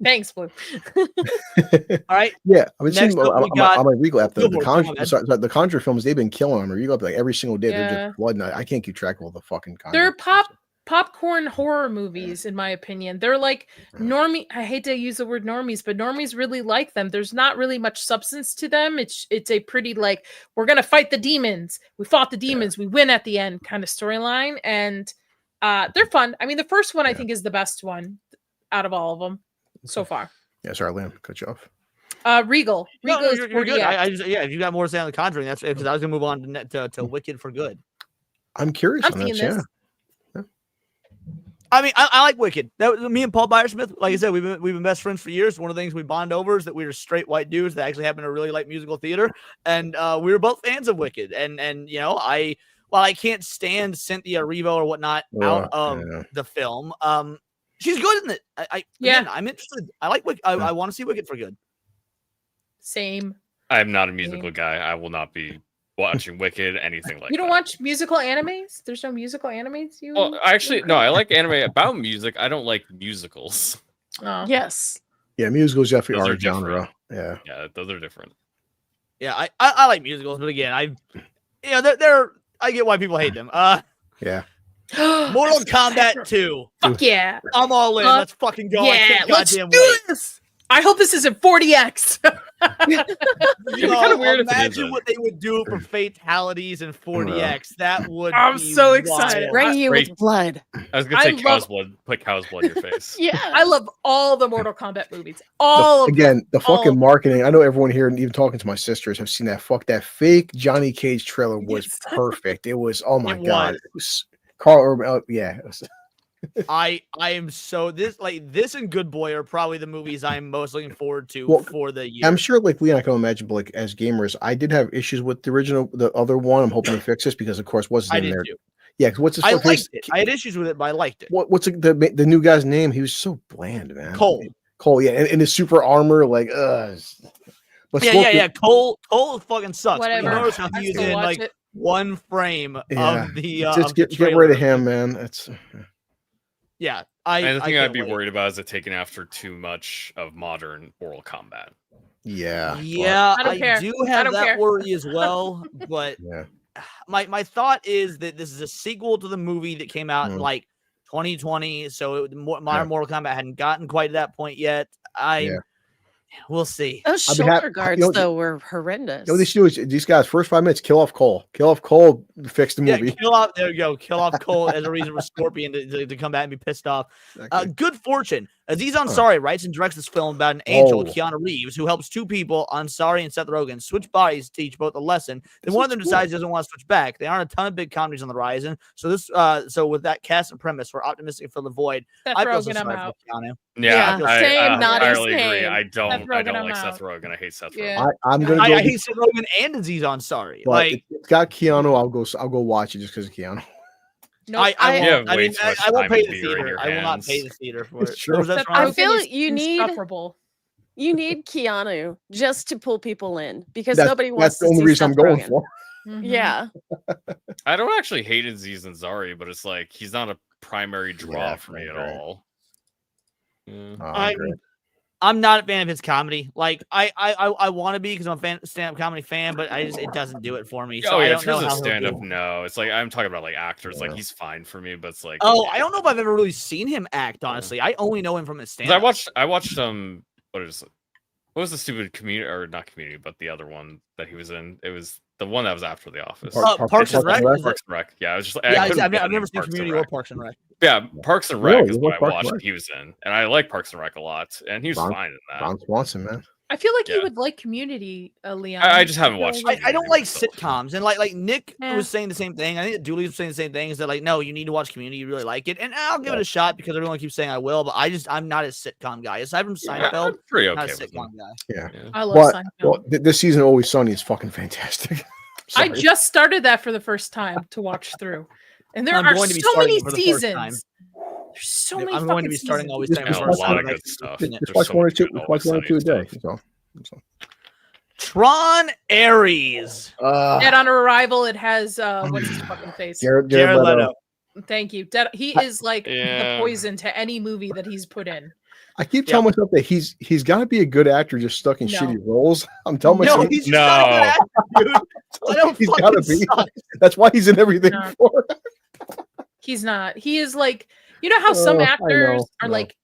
Thanks, Blue. All right. Yeah, I've been seeing Next up, we got- on my Regal app. Go for it, The Conjuring films, they've been killing them. Regal app like every single day. They're Yeah. just blood. I can't keep track of all the fucking. They're Conjuring popcorn horror movies, in my opinion. They're like normie. I hate to use the word normies, but normies really like them. There's not really much substance to them. It's a pretty like, we're gonna fight the demons. We fought the demons. We win at the end kind of storyline, and they're fun. I mean, the first one I think is the best one out of all of them so far. Yeah, sorry, Liam, cut you off. Regal. No, Regal is you're good. 4DX. I just, if you got more to say on The Conjuring, that's because I was gonna move on to Wicked for Good. I'm curious I'm on seeing this. this. Yeah. I mean, I like Wicked. That was me and Paul Byersmith. Like I said, we've been best friends for years. One of the things we bond over is that we are straight white dudes that actually happen to really like musical theater, and we were both fans of Wicked. And you know, while I can't stand Cynthia Erivo or whatnot out of the film, she's good in it. Again, I'm interested. I like Wicked. I want to see Wicked for Good. Same. I'm not a musical guy. I will not be watching Wicked, anything like that. You don't watch musical animes? There's no musical animes you Well, actually, no, I like anime about music. I don't like musicals. Oh. Yes. Yeah, musicals definitely Those are are a genre. different. Yeah. Yeah, those are different. Yeah, I like musicals, but again, they're I get why people hate them. Yeah. Mortal Kombat 2. Fuck yeah. I'm all in. Let's fucking go. I Yeah, can't let's goddamn do wait. this. I hope this isn't 40x. It'd be kind of weird if it Imagine isn't. what they would do for fatalities and 40x. That would I'm be so wild. excited. Spray you Great. with blood. I was gonna say I cow's love- blood. Put cow's blood in your face. Yeah. I love all the Mortal Kombat movies. All of them. Again, the all fucking of marketing. I know everyone here, and even talking to my sisters, have seen that. That fake Johnny Cage trailer was Yes. perfect. It was. Oh my It god. was. It was Carl Urban. Yeah. It was, I am so this and Good Boy are probably the movies I'm most looking forward to Well, for the year. I'm sure, like Leon, I can imagine, but like as gamers, I did have issues with the other one. I'm hoping to fix this because, of course, what's his I name did there? too. Yeah, what's his I fucking liked it. I had issues with it, but I liked it. what's the new guy's name? He was so bland, man. Cole, yeah, and his super armor, like, but yeah. Cole fucking sucks. But Whatever. you notice how I he was still in watch like it. one frame Yeah. of the Just of the get rid of trailer. him, man. That's Yeah, And the thing I'd can't be wait. worried about is it taking after too much of modern Mortal Kombat. yeah. Yeah, I don't care. do I have don't that care. worry as well. But Yeah. my thought is that this is a sequel to the movie that came out in Mm. like 2020. So modern Yeah. Mortal Kombat hadn't gotten quite to that point yet. We'll see. Those I'd be shoulder happy- guards, you know, though, were horrendous. You know what they should do is these guys first 5 minutes kill off Cole. Kill off Cole, fix the Yeah, movie. kill off. There you go. Kill off Cole as a reason for Scorpion to come back and be pissed off. Exactly. Good fortune. Aziz Ansari writes and directs this film about an angel, Oh. Keanu Reeves, who helps two people, Ansari and Seth Rogen, switch bodies to teach both a lesson. Then one of them decides he doesn't want to switch back. There aren't a ton of big comedies on the horizon. So with that cast and premise, we're optimistic for the void. Seth I feel so Rogen, I'm sorry out. for Keanu. Yeah, I, same, not his entirely agree. name. I don't Rogen, I'm like out. Seth Rogen. I hate Seth Yeah. Rogen. I'm gonna go. I hate Seth Rogen and Aziz Ansari. but Like it's got Keanu. I'll go watch it just because of Keanu. Nope. I You have won't. I way mean, too much I won't time pay and the beer in theater. your I will not hands. pay the theater for It's it. true. What was that, Seth Ron? I feel Rogen is you need insufferable. Keanu just to pull people in because That's, nobody wants that's the to only see reason I'm Seth going Rogen. for. Mhm. Yeah. I don't actually hate Aziz Ansari, but it's like he's not a primary draw Yeah, for me at right. all. Yeah. I'm not a fan of his comedy. Like I want to be because I'm a stand-up comedy fan, but it doesn't do it for me. So Oh I yeah, in don't know terms of how he'll stand up, do. no. It's like I'm talking about like actors. Like Yeah. he's fine for me, but it's like Oh, I don't know if I've ever really seen him act. Honestly, I only know him from his 'Cause stand. I watched what was the stupid community or not community, but the other one that he was in? It was the one that was after The Office. Parks and Rec. Is it? Parks and Rec. Yeah, I was just Yeah, I couldn't I've get never into seen Parks and Community or Rec. Parks and Rec. Yeah, Parks and Rec Really? is You what love I Parks and watched. Rec? He was in, and I like Parks and Rec a lot, and he was Ron- fine in that. Ron Swanson, man. I feel like Yeah. you would like Community, Leon. I just haven't watched feel it. I don't like sitcoms, and like Nick Yeah. was saying the same thing. I think that Dooley was saying the same thing. Is that like, no, you need to watch Community. You really like it, and I'll give it a shot because everyone keeps saying I will, but I'm not a sitcom guy. Aside from Yeah, Seinfeld, I'm pretty not okay a with sitcom him. guy. Yeah. Yeah. I love But Seinfeld. well, this season, Always Sunny is fucking fantastic. I Sorry. just started that for the first time to watch through, and there I'm are going to be so starting many it for the first time. seasons. There's so many. I'm going to be starting seasons. always Just- saying just Yeah, a watch lot one- of good stuff. Just There's watch so one or much two. good Watch one or two a day. stuff. So. Tron Ares. Dead on Arrival. It has what's his fucking face? Jared Jared Leto. Leto. Thank you. He is like Yeah. the poison to any movie that he's put in. I keep telling myself that he's got to be a good actor just stuck in No. shitty roles. I'm telling No, myself he's just not a good actor, dude. I don't he's fucking got to be. suck. That's why he's in everything. No. For. He's not. He is like, you know how some I actors know, are no. like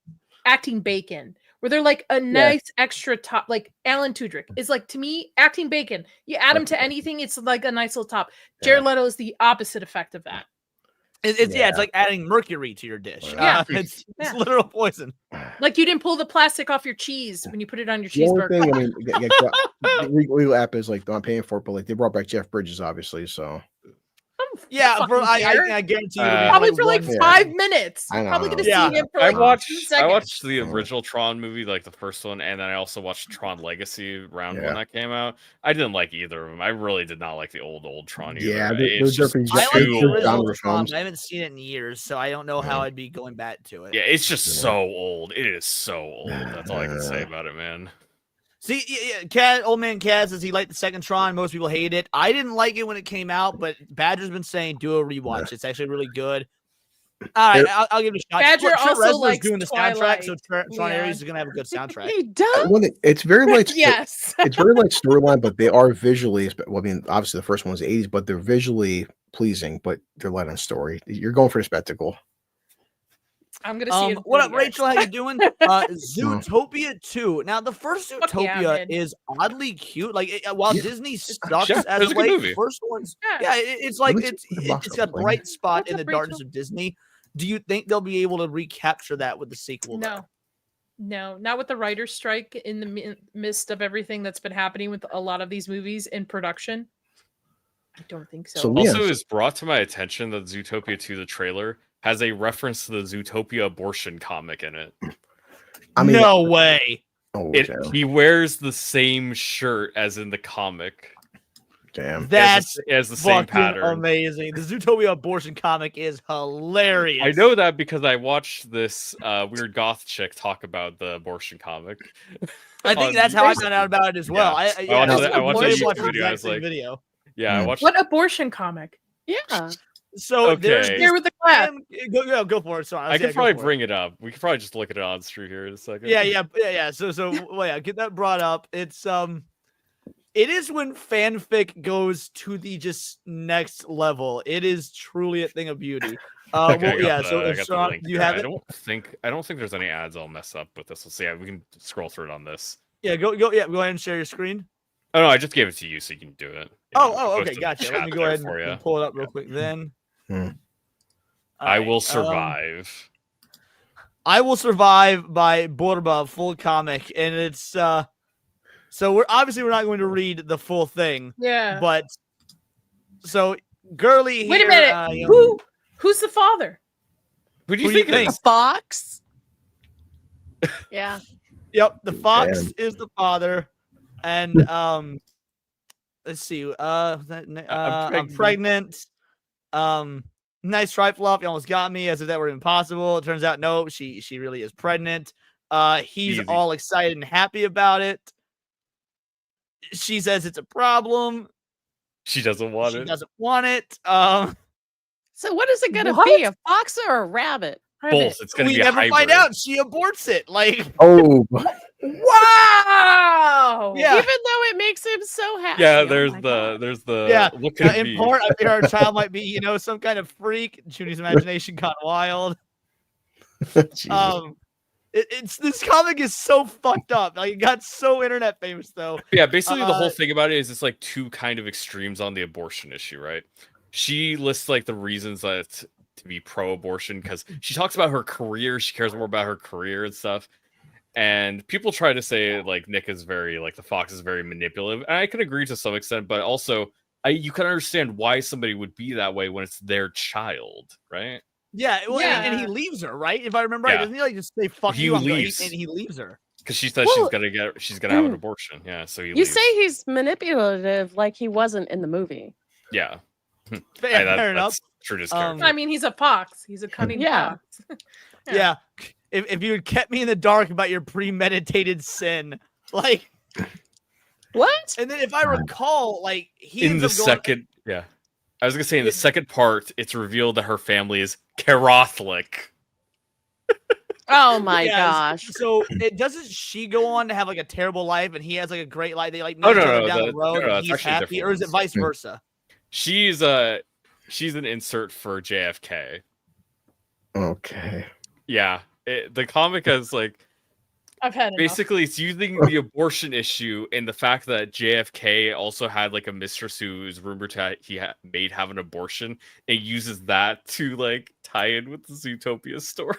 acting bacon, where they're like a nice extra top. Like Alan Tudyk is like, to me, acting bacon. You add him to anything, it's like a nice little top. Jared Leto is the opposite effect of that. It's like adding mercury to your dish. Yeah. It's Yeah. literal poison. Like you didn't pull the plastic off your cheese when you put it on your The only cheeseburger. thing, I mean, legal app is like I'm paying for it, but like they brought back Jeff Bridges, obviously. So Yeah, fucking I care. guarantee you. Probably for like one- 5 minutes. I know. Probably gonna Yeah. see him for I like 2 watched seconds. the original Tron movie, like the first one, and then I also watched Tron Legacy around when that came out. I didn't like either of them. I really did not like the old Tron either. Yeah, It's just different. I like too the old. original Tron. I haven't seen it in years, so I don't know how I'd be going back to it. Yeah, it's just so old. It is so old. That's all I can say about it, man. See, old man Kaz says he liked the second Tron. Most people hate it. I didn't like it when it came out, but Badger's been saying do a rewatch. It's actually really good. All right, I'll give it a shot. Badger Look, Trent also Reznor's likes doing the Twilight. soundtrack, so Tron Yeah. Ares is gonna have a good soundtrack. He does. It's very light. Yes. It's very light storyline, but they are visually. Well, I mean, obviously the first one was the '80s, but they're visually pleasing. But they're light on story. You're going for a spectacle. I'm gonna see it. What up, in 30 Rachel? How you doing? Zootopia 2. Now, the first Fuck yeah, Zootopia man. is oddly cute. Like, while Disney sucks Yeah, as it's a of good late, movie. the first one's Yeah. it's like Let me see the box it's got a office. bright spot What's in the up, darkness Rachel? of Disney. Do you think they'll be able to recapture that with the sequel? though? No, not with the writer's strike in the midst of everything that's been happening with a lot of these movies in production. I don't think so. So, Also, Yeah. it's brought to my attention that Zootopia 2, the trailer, has a reference to the Zootopia abortion comic in it. I mean, no way. oh damn, He wears the same shirt as in the comic. damn. That's as the same fucking pattern. amazing. The Zootopia abortion comic is hilarious. I know that because I watched this weird goth chick talk about the abortion comic. I think on that's how I YouTube. found out about it as well. Yeah. I watched that's that- I watched the that YouTube exact video. I was same like- video. Yeah, I watched. What abortion comic? Yeah. So there's Okay. this Here with the clap. go for it. Sorry, I can probably bring it up. We can probably just look at it on stream here in a second. Yeah. So well, yeah, get that brought up. It's it is when fanfic goes to the just next level. It is truly a thing of beauty. Okay, I Well, got yeah. the- So I if got the Sean, link do you here. have I it? don't think there's any ads I'll mess up with this. Let's see. We can scroll through it on this. Yeah, go ahead and share your screen. Oh no, I just gave it to you so you can do it. Oh, Post okay, it in gotcha. the Let chat me go there ahead for and you. pull it up real quick then. Hmm. I will Alright, survive. I Will Survive by Borba, full comic, and it's so we're not going to read the full thing, Yeah. but so girly. Wait a here, minute. Who's the father? Who do Who you do you think? it think? is? Fox. Yeah. Yep, the fox Damn. is the father, and let's see. I'm pregnant. Nice try, Fluff. You almost got me, as if that were impossible. It turns out, no, she really is pregnant. He's Easy. all excited and happy about it. She says it's a problem. She doesn't want She it. doesn't want it. So what is it gonna What? be? A fox or a rabbit? Both. It's gonna We be a never hybrid. find out. She aborts it. Like, Oh, Wow. Yeah. Even though it makes him so happy. Yeah, Oh there's my the God. yeah. What could it in be? part, I think our child might be, some kind of freak. Judy's imagination gone wild. Jesus. It's this comic is so fucked up. Like, it got so internet famous though. Yeah, basically the whole Uh, thing about it is it's like two kind of extremes on the abortion issue, right? She lists like the reasons that to be pro-abortion because she talks about her career. She cares more about her career and stuff. And people try to say like Nick is very like the fox is very manipulative, and I can agree to some extent, but also you can understand why somebody would be that way when it's their child, right? Yeah, well, Yeah. And he leaves her, right? If I remember right, Yeah. doesn't he like just say "fuck He you"? I'm going- leaves. and he leaves her. Because she said Well, she's gonna have an abortion. Yeah, so You say he's manipulative like he wasn't in the movie. yeah. Fair enough. That's true to his character. I mean, he's a fox. He's a cunning Yeah. fox. Yeah. If you had kept me in the dark about your premeditated sin, like What? and then if I recall, like he In the ends up going- second, yeah. I was gonna say in the second part, it's revealed that her family is Catholic. Oh my Yes. gosh. So it doesn't she go on to have like a terrible life and he has like a great life? They like meet Oh, each no, other no, down no, the road no, and it's he's actually happy, different or is it vice versa? She's an insert for JFK. Okay. Yeah, the comic has like I've had enough. basically it's using the abortion issue and the fact that JFK also had like a mistress who is rumored to made have an abortion, and uses that to like tie in with the Zootopia story.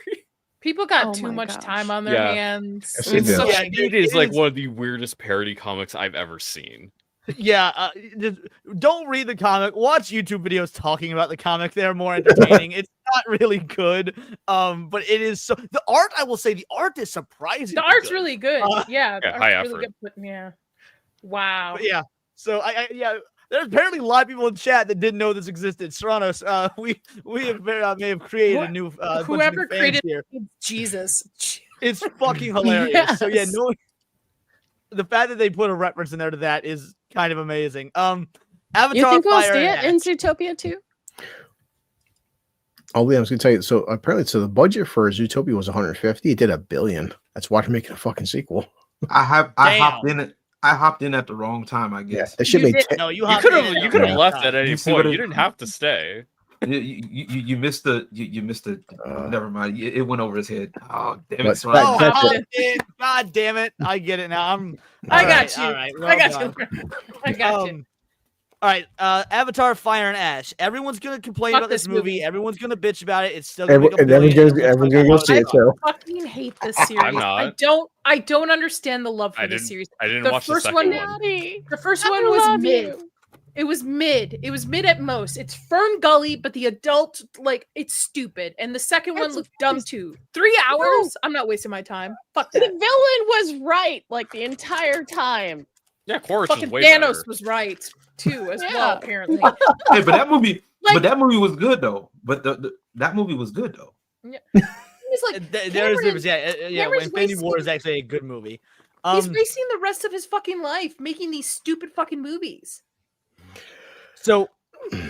People got Oh too my much gosh. time on their Yeah. hands. Yes, It's Yeah. so, Yeah, it is like one of the weirdest parody comics I've ever seen. Yeah, just don't read the comic. Watch YouTube videos talking about the comic. They're more entertaining. It's not really good, but it is so. The art, I will say, the art is surprising. The art's really good. Yeah, the Yeah, art's high really effort. good. But yeah. Wow. Yeah. So yeah. There's apparently a lot of people in chat that didn't know this existed. Serranos, we may have created a new bunch of Whoever new fans created here. Jesus. It's fucking hilarious. So yeah, Yes. no, the fact that they put a reference in there to that is kind of amazing. Avatar You think we'll Fire see and it in Ash. Zootopia too? Oh, yeah, I was gonna tell you. So apparently, the budget for Zootopia was 150. It did $1 billion. That's why they're making a fucking sequel. I hopped Damn. in it. I hopped in at the wrong time, I Yeah, guess. they should You make. did- No, you You hopped could in have at you the could have right left time. at any You see point. what You didn't have to stay. You missed the. You missed the. Never mind. It went over his head. Oh damn it! But Sorry. Oh, That's I it. did. God damn it! I get it now. I All got right, you. All right, I well got done. you. I got you. All right, Avatar: Fire and Ash. Everyone's gonna complain Fuck about this this movie. movie. Everyone's gonna bitch about it. It's still gonna make a Everyone's billion. gonna go see it too. I fucking hate this series. not. I don't understand the love for I this didn't. series. I didn't The watch the first second one- one. Daddy, The first I one was love mid. you. It was mid. It was mid at most. It's Fern Gully, but the adult, like, it's stupid. And the second one It's- looked dumb too. 3 hours? I'm not wasting my time. Fuck The that. villain was right like the entire time. Yeah, Chorus Fucking is way Thanos better. was right too, as well, Yeah. apparently. Hey, but that movie. Like- but that movie was good though. But that movie was good though. He's like, There is Cameron- difference. Yeah. Cameron's Infinity War is wasting- actually a good movie. he's wasting the rest of his fucking life making these stupid fucking movies. So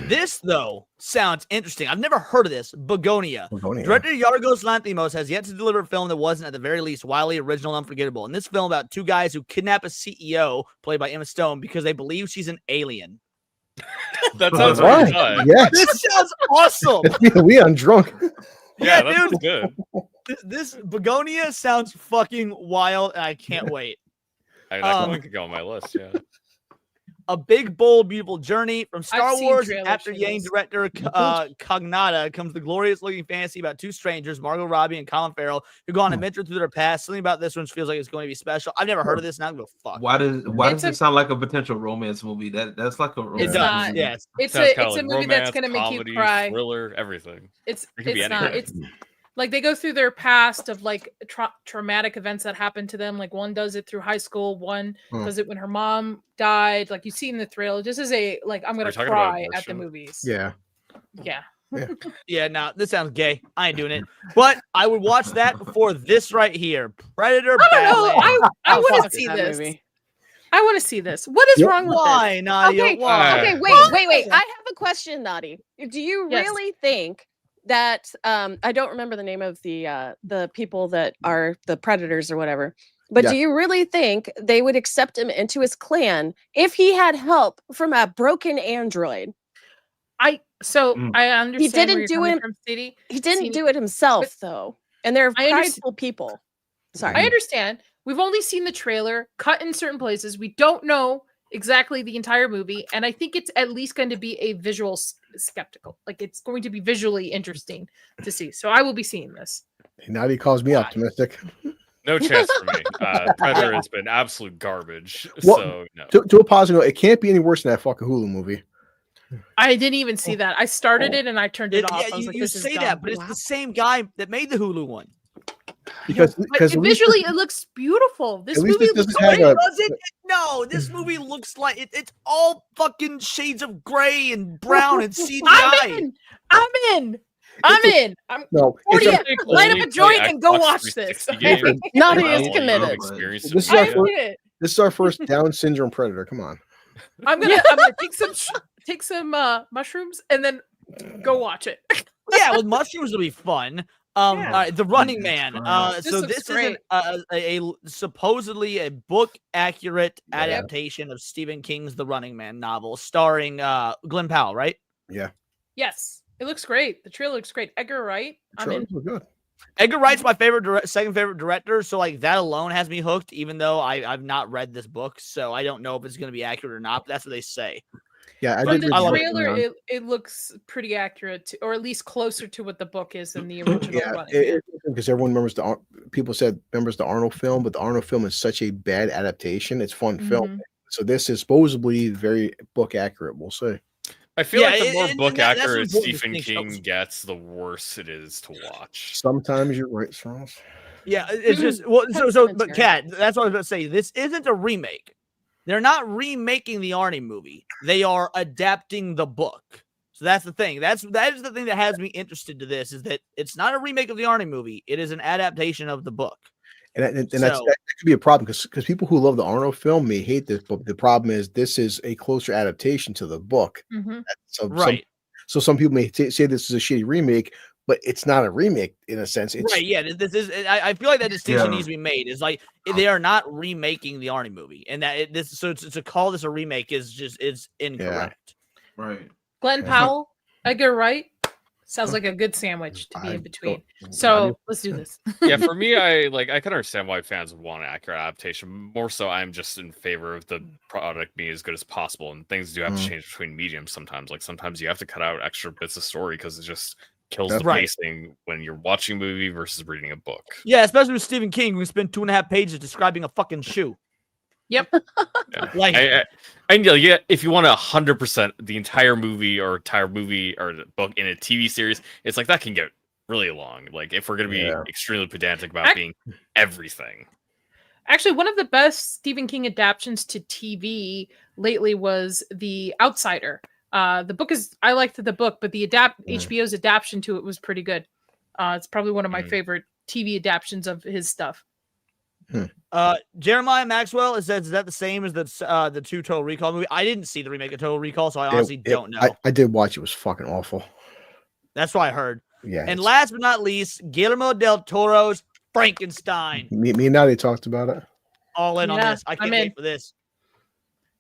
this though sounds interesting. I've never heard of this. Begonia. Begonia. Director Yorgos Lanthimos has yet to deliver a film that wasn't, at the very least, wildly original and unforgettable. In this film about two guys who kidnap a CEO, played by Emma Stone, because they believe she's an alien. That sounds Why? really fun. Yes. This sounds awesome. It's me and Leon drunk. Yeah, Yeah, that sounds good. This Begonia sounds fucking wild, and I can't wait. That could go on my list. Yeah. A Big, Bold, Beautiful Journey from Star I've seen Wars. trailers After for Yang this. director Cognata comes the glorious-looking fantasy about two strangers, Margot Robbie and Colin Farrell, who go on a adventure through their past. Something about this one feels like it's going to be special. I've never heard of this, and I don't give a fuck. Why It's does it sound like a potential romance movie? That's like a It romance does. not. movie. Yes. It's Sounds a kinda it's a like movie that's romance, gonna make comedy, you cry. thriller, everything. It's It could be not. anything. It's like they go through their past of like traumatic events that happened to them. Like one does it through high school, one does it when her mom died. Like you see in the trailer, this is a like I'm gonna talking about cry at the abortion? movies. Yeah. Yeah. Yeah, no, this sounds gay. I ain't doing it. But I would watch that before this right here. Predator I don't know. Badlands. I Oh, want fuck to see that this. movie. I want to see this. What is Yep. wrong with Why, Nadia? Okay, Why? okay, Why? wait. I have a question, Nadi. Do you Yes. really think that I don't remember the name of the people that are the predators or whatever, but Yeah. do you really think they would accept him into his clan if he had help from a broken android? I understand. didn't where you're do coming it- from, City. He didn't See, do it himself though, and they're I underst- prideful people. Sorry. I understand. We've only seen the trailer cut in certain places. We don't know exactly the entire movie, and I think it's at least going to be a visual skeptical. Like it's going to be visually interesting to see. So I will be seeing this. Now he calls me optimistic. No chance for me. Predator has been absolute garbage. Well, So no. To a positive note, it can't be any worse than that fucking Hulu movie. I didn't even see that. I started it and I turned it off. I was Yeah, like, you this is say dumb. that, but it's the same guy that made the Hulu one. because But at least visually, it looks beautiful. This at least movie this looks doesn't have great. a- Does it? No, this movie looks like it's all fucking shades of gray and brown and I'm CGI. in. I'm in. I'm in. I'm no. 40 It's Like, light up only a joint play and go Xbox watch this. 360 games. Listen, Nadia Right. is Well, committed. experience This some is our I'm shit. first- in it. This is our first Down syndrome predator. Come on. I'm gonna take some mushrooms and then go watch it. Yeah, with mushrooms will be fun. Yeah. All right, The Running That's Man. right. This So looks this is great. a supposedly a book accurate Yeah. adaptation of Stephen King's The Running Man novel, starring Glenn Powell, right? Yeah. Yes, it looks great. The trailer looks great. Edgar Wright. I'm in. Trailers look good. Edgar Wright's my second favorite director, so like that alone has me hooked. Even though I've not read this book, so I don't know if it's going to be accurate or not. But that's what they say. Yeah, I From did. the read I love book, trailer, man. it looks pretty accurate, or at least closer to what the book is than the original Yeah, Running Man. because everyone remembers people said remembers the Arnold film, but the Arnold film is such a bad adaptation. It's fun film. Mhm. So this is supposedly very book accurate. We'll see. I feel Yeah, like the more and book that's an accurate important Stephen distinction. King gets, the worse it is to watch. Sometimes you're right, Charles. Yeah, it's just well, Pet but Sematary. Kat, that's what I was about to say. This isn't a remake. They're not remaking the Arnie movie. They are adapting the book. So that's the thing. That is the thing that has me interested to this, is that it's not a remake of the Arnie movie. It is an adaptation of the book. And So- that could be a problem because people who love the Arnold film may hate this, but the problem is this is a closer adaptation to the book. Mhm. So Right. some people may say this is a shitty remake, but it's not a remake in a sense. It's Right, yeah. This is. I feel like that distinction Yeah. needs to be made. Is like they are not remaking the Arnie movie, and that to call this a remake is incorrect. Right. Glenn Yeah. Powell, Edgar Wright. Sounds like a good sandwich to be in between. don't- So let's do this. Yeah, for me, I can understand why fans would want an accurate adaptation. More so, I'm just in favor of the product being as good as possible, and things do have to change between mediums sometimes. Like sometimes you have to cut out extra bits of story because it just kills That's the right. pacing when you're watching a movie versus reading a book. Yeah, especially with Stephen King, we spent 2.5 pages describing a fucking shoe. Yep. Yeah. Like, And yeah, if you want 100% the entire movie or the book in a TV series, it's like that can get really long. Like if we're gonna be Yeah. extremely pedantic about being everything. Actually, one of the best Stephen King adaptations to TV lately was The Outsider. The book I liked the book, but the HBO's adaptation to it was pretty good. It's probably one of my favorite TV adaptations of his stuff. Jeremiah Maxwell is that the same as the two Total Recall movie? I didn't see the remake of Total Recall, so I honestly don't know. I did watch. It was fucking awful. That's what I heard. Yeah. And it's- last but not least, Guillermo del Toro's Frankenstein. me and Nadia talked about it. All in on Yeah, this. I I'm can't in. wait for this.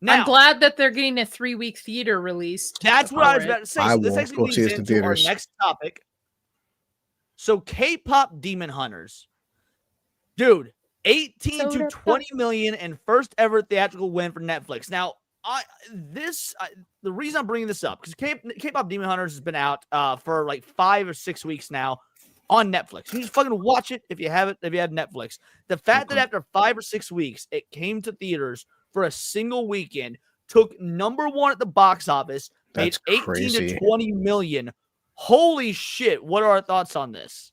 Now, I'm glad that they're getting a 3-week theater release. that's what I was for it. about to say. I So this won't actually go leads see this in into our theaters. next topic. So K-pop Demon Hunters. Dude, 18 to 20 million and first ever theatrical win for Netflix. Now, the reason I'm bringing this up, because K-pop Demon Hunters has been out for like 5 or 6 weeks now on Netflix. You just fucking watch it if you have it, if you have Netflix. The fact that after 5 or 6 weeks, it came to theaters for a single weekend, took #1 at the box office, made That's 18 crazy. to 20 million. Holy shit. What are our thoughts on this?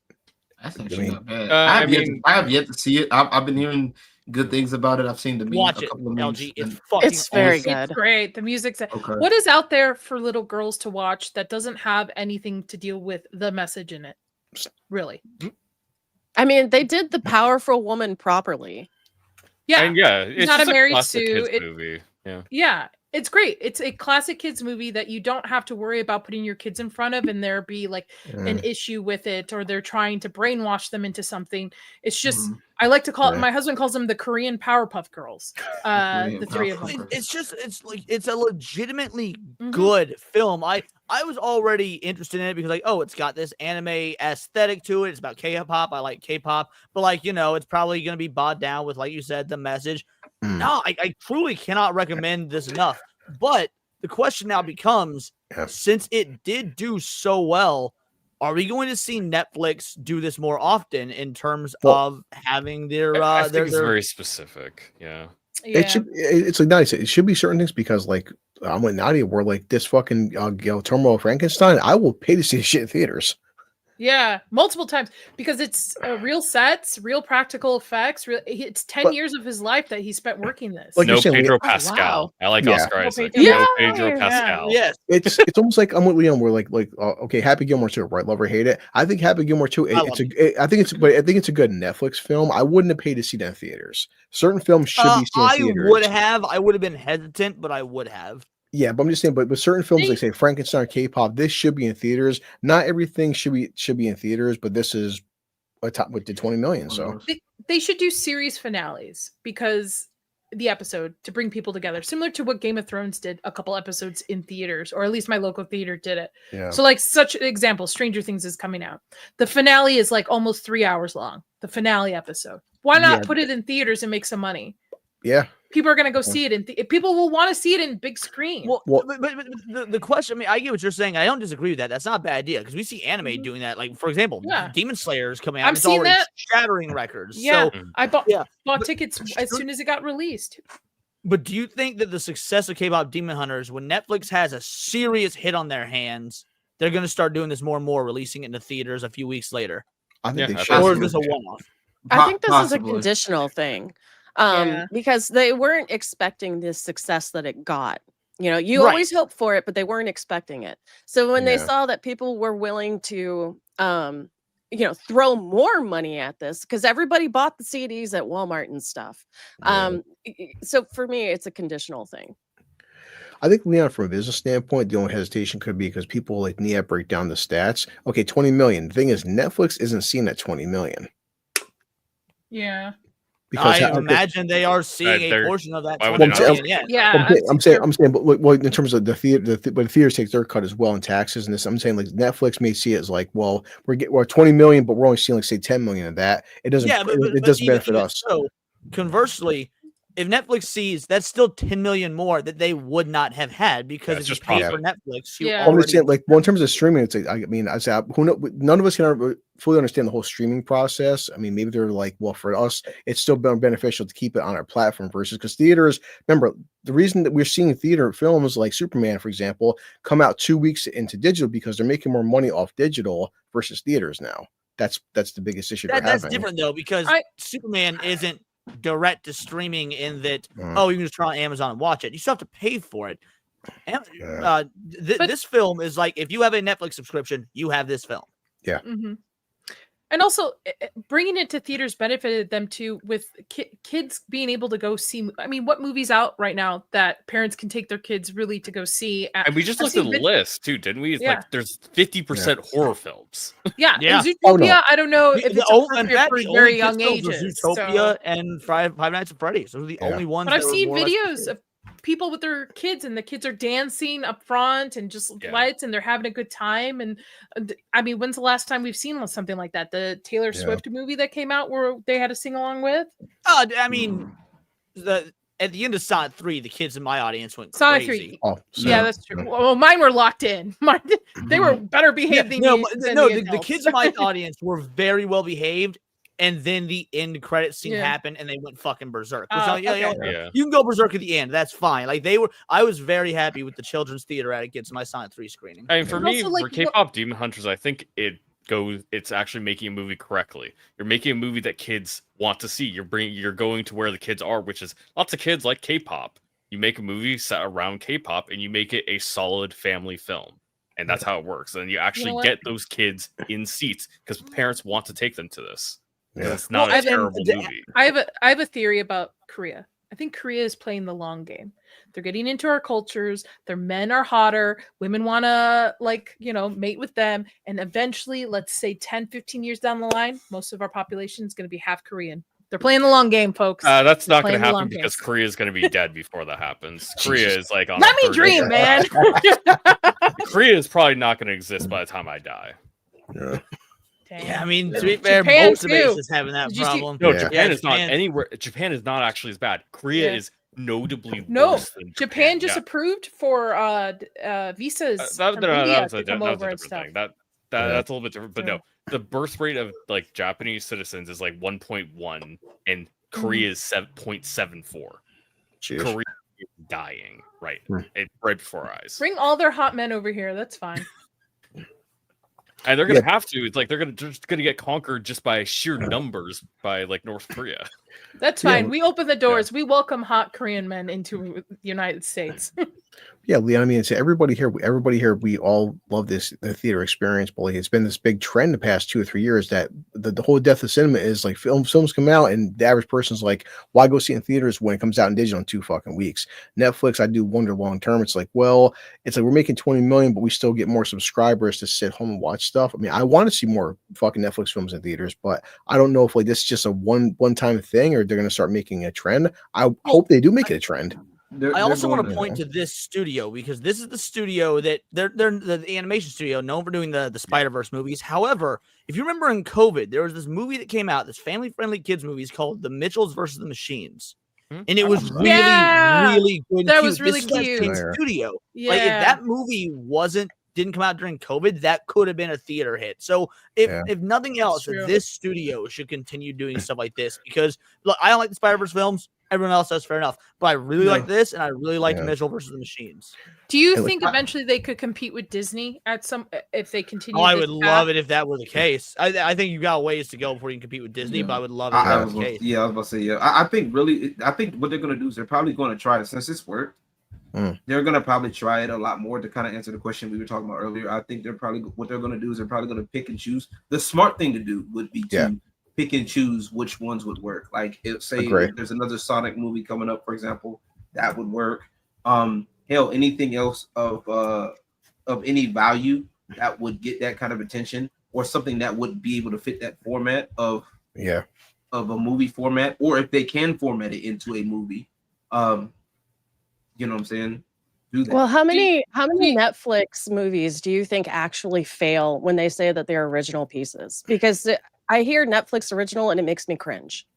That's actually not bad. I I have yet to see it. I've been hearing good things about it. I've seen the Watch a it, couple of memes. LG. It's and- fucking It's very awesome. good. It's great. The music's Okay. what is out there for little girls to watch that doesn't have anything to deal with the message in it? Really? I mean, they did the powerful woman properly. Yeah. And yeah, it's Not just a married classic Sue. kids movie. Yeah. Yeah, it's great. It's a classic kids movie that you don't have to worry about putting your kids in front of and there be like an issue with it or they're trying to brainwash them into something. It's just I like to call it, Yeah. my husband calls them the Korean Powerpuff Girls. The three of them. It's a legitimately Mhm. good film. I was already interested in it because like, oh, it's got this anime aesthetic to it. It's about K-pop. I like K-pop, but like, it's probably gonna be bogged down with, like you said, the message. No, I truly cannot recommend this enough. But the question now becomes, since it did do so well, are we going to see Netflix do this more often in terms of having their I think it's their very specific. Yeah. It's like Nadia said, it should be certain things because like I'm with Nadia, where like this fucking Turmoil Frankenstein, I will pay to see this shit in theaters. Yeah, multiple times because it's real sets, real practical effects. It's 10 years of his life that he spent working this. Like you're No saying, Pedro Oh, Pascal. wow. I like Yeah. Oscar No Isaac. Pedro No Pascal. Pedro Pascal. Yes. it's almost like I'm with Leon. We're like okay, Happy Gilmore 2, right? Love or hate it. I think Happy Gilmore 2. I think it's a good Netflix film. I wouldn't have paid to see that in theaters. Certain films should be seen in theaters. I would have been hesitant, but I would have. Yeah, but I'm just saying, but certain films like say Frankenstein or K-pop, this should be in theaters. Not everything should be in theaters, but this is a top with the 20 million. So They should do series finales because the episode to bring people together, similar to what Game of Thrones did a couple episodes in theaters, or at least my local theater did it. yeah. So like such an example, Stranger Things is coming out. The finale is like almost 3 hours long. The finale episode. Why not put it in theaters and make some money? Yeah. People are going to go see it people will want to see it in big screen. Well, but the question, I mean, I get what you're saying. I don't disagree with that. That's not a bad idea because we see anime doing that. Like, for example, Demon Slayer is coming out. I'm It's seeing already that. shattering records. Yeah, So, I bought tickets as soon as it got released. but do you think that the success of K-pop Demon Hunters, when Netflix has a serious hit on their hands, they're going to start doing this more and more, releasing it into theaters a few weeks later? I think they should. Or is this a one-off? I think this Possibly. is a conditional thing. Yeah. Because they weren't expecting the success that it got. You know, you Right. always hope for it, but they weren't expecting it. So when they Yeah. saw that people were willing to throw more money at this, because everybody bought the CDs at Walmart and stuff. So for me, it's a conditional thing. I think, Leon, from a business standpoint, the only hesitation could be because people like Nia break down the stats. Okay, 20 million. The thing is, Netflix isn't seeing that 20 million. Yeah. Because I imagine they are seeing a they're- portion of that. why would 20 they not? million, yeah. Yeah. I'm saying, but in terms of the theater, but the theaters take their cut as well in taxes and this. I'm saying like Netflix may see it as like, well, we're 20 million, but we're only seeing like say 10 million of that. It doesn't. Yeah, it doesn't benefit even us. So, conversely, if Netflix sees that's still 10 million more that they would not have had because it's if you just pay profit. for Netflix, you Yeah. I'm just already saying, like, well, in terms of streaming, it's like, I mean, I say, none of us can fully understand the whole streaming process. I mean, maybe they're like, well, for us, it's still been beneficial to keep it on our platform versus because theaters. Remember, the reason that we're seeing theater films like Superman, for example, come out 2 weeks into digital because they're making more money off digital versus theaters now. That's the biggest issue. that's different though because Superman isn't direct to streaming in that you can just try on Amazon and watch it. You still have to pay for it. This film is like if you have a Netflix subscription, you have this film. Yeah. Mm-hmm. And also bringing it to theaters benefited them too with kids being able to go see. I mean, what movies out right now that parents can take their kids really to go see? And we just looked at the list too, didn't we? It's like there's 50% horror films. Yeah. Yeah. And Zootopia, Oh, no. I don't know if it's appropriate for the very only young kids films are ages. Zootopia and Five Nights at Freddy's. Those are the only ones. But I've that were seen more or less videos of people with their kids and the kids are dancing up front and just lights and they're having a good time. And I mean, when's the last time we've seen something like that? The Taylor Swift movie that came out where they had to sing along with? I mean, at the end of Sonic 3, the kids in my audience went Sonic crazy. 3. Oh, Yeah, that's true. Well, mine were locked in. They were better behaved than the adults. kids in my audience were very well behaved. And then the end credit scene happened, and they went fucking berserk. You can go berserk at the end. That's fine. Like I was very happy with the children's theater at it gets my Sonic 3 screening. I mean, for me, for K-pop Demon Hunters, I think it's actually making a movie correctly. You're making a movie that kids want to see. You're going to where the kids are, which is lots of kids like K-pop. You make a movie set around K-pop, and you make it a solid family film. And that's how it works. And you actually get those kids in seats because parents want to take them to this. Yeah. It's not a terrible movie. I have a theory about Korea. I think Korea is playing the long game. They're getting into our cultures. Their men are hotter. Women want to mate with them. And eventually, let's say 10, 15 years down the line, most of our population is going to be half Korean. They're playing the long game, folks. That's not going to happen because Korea is going to be dead before that happens. Korea is like on. Let me dream, man. Korea is probably not going to exist by the time I die. Yeah. Yeah, I mean, to be fair, Japan most of it is having that problem. No, Japan is not anywhere. Japan is not actually as bad. Korea is notably worse than Japan just approved for visas from India to come over and stuff. That's a little bit different. But no, the birth rate of like Japanese citizens is like 1.1, and Korea is 7.74. Korea is dying right before our eyes. Bring all their hot men over here. That's fine. And they're gonna have to. It's like they're just gonna get conquered just by sheer numbers by like North Korea. That's fine. We open the doors. We welcome hot Korean men into the United States. Yeah, Leon, I mean, it's everybody here, we all love the theater experience, but like, it's been this big trend the past 2 or 3 years that the whole death of cinema is like films come out and the average person's like, why go see it in theaters when it comes out in digital in 2 fucking weeks? Netflix, I do wonder long term. It's like, well, it's like we're making 20 million, but we still get more subscribers to sit home and watch stuff. I mean, I want to see more fucking Netflix films in theaters, but I don't know if like this is just a one-time thing or they're going to start making a trend. I hope they do make it a trend. I also want to point to this studio because this is the studio that they're the animation studio known for doing the Spider-Verse movies. However, if you remember in COVID, there was this movie that came out, this family-friendly kids movie called The Mitchells versus the Machines. And it was really good. That was really cute. Studio. Yeah. Like if that movie didn't come out during COVID, that could have been a theater hit. So if nothing else, this studio should continue doing stuff like this because look, I don't like the Spider-Verse films. Everyone else does, fair enough. But I really like this, and I really like Mitchell versus the Machines. Do you think eventually they could compete with Disney at some if they continue? Oh, I would love it if that were the case. I think you got ways to go before you can compete with Disney, but I would love it if that was the case. Yeah, I was about to say, I think what they're going to do is they're probably going to try it since this worked. They're going to probably try it a lot more to kind of answer the question we were talking about earlier. I think what they're going to do is they're probably going to pick and choose. The smart thing to do would be to pick and choose which ones would work. Like if there's another Sonic movie coming up, for example, that would work. Hell, anything else of any value that would get that kind of attention or something that would be able to fit that format of a movie format, or if they can format it into a movie, you know what I'm saying? Do that. Well, how many Netflix movies do you think actually fail when they say that they're original pieces? Because I hear Netflix original and it makes me cringe.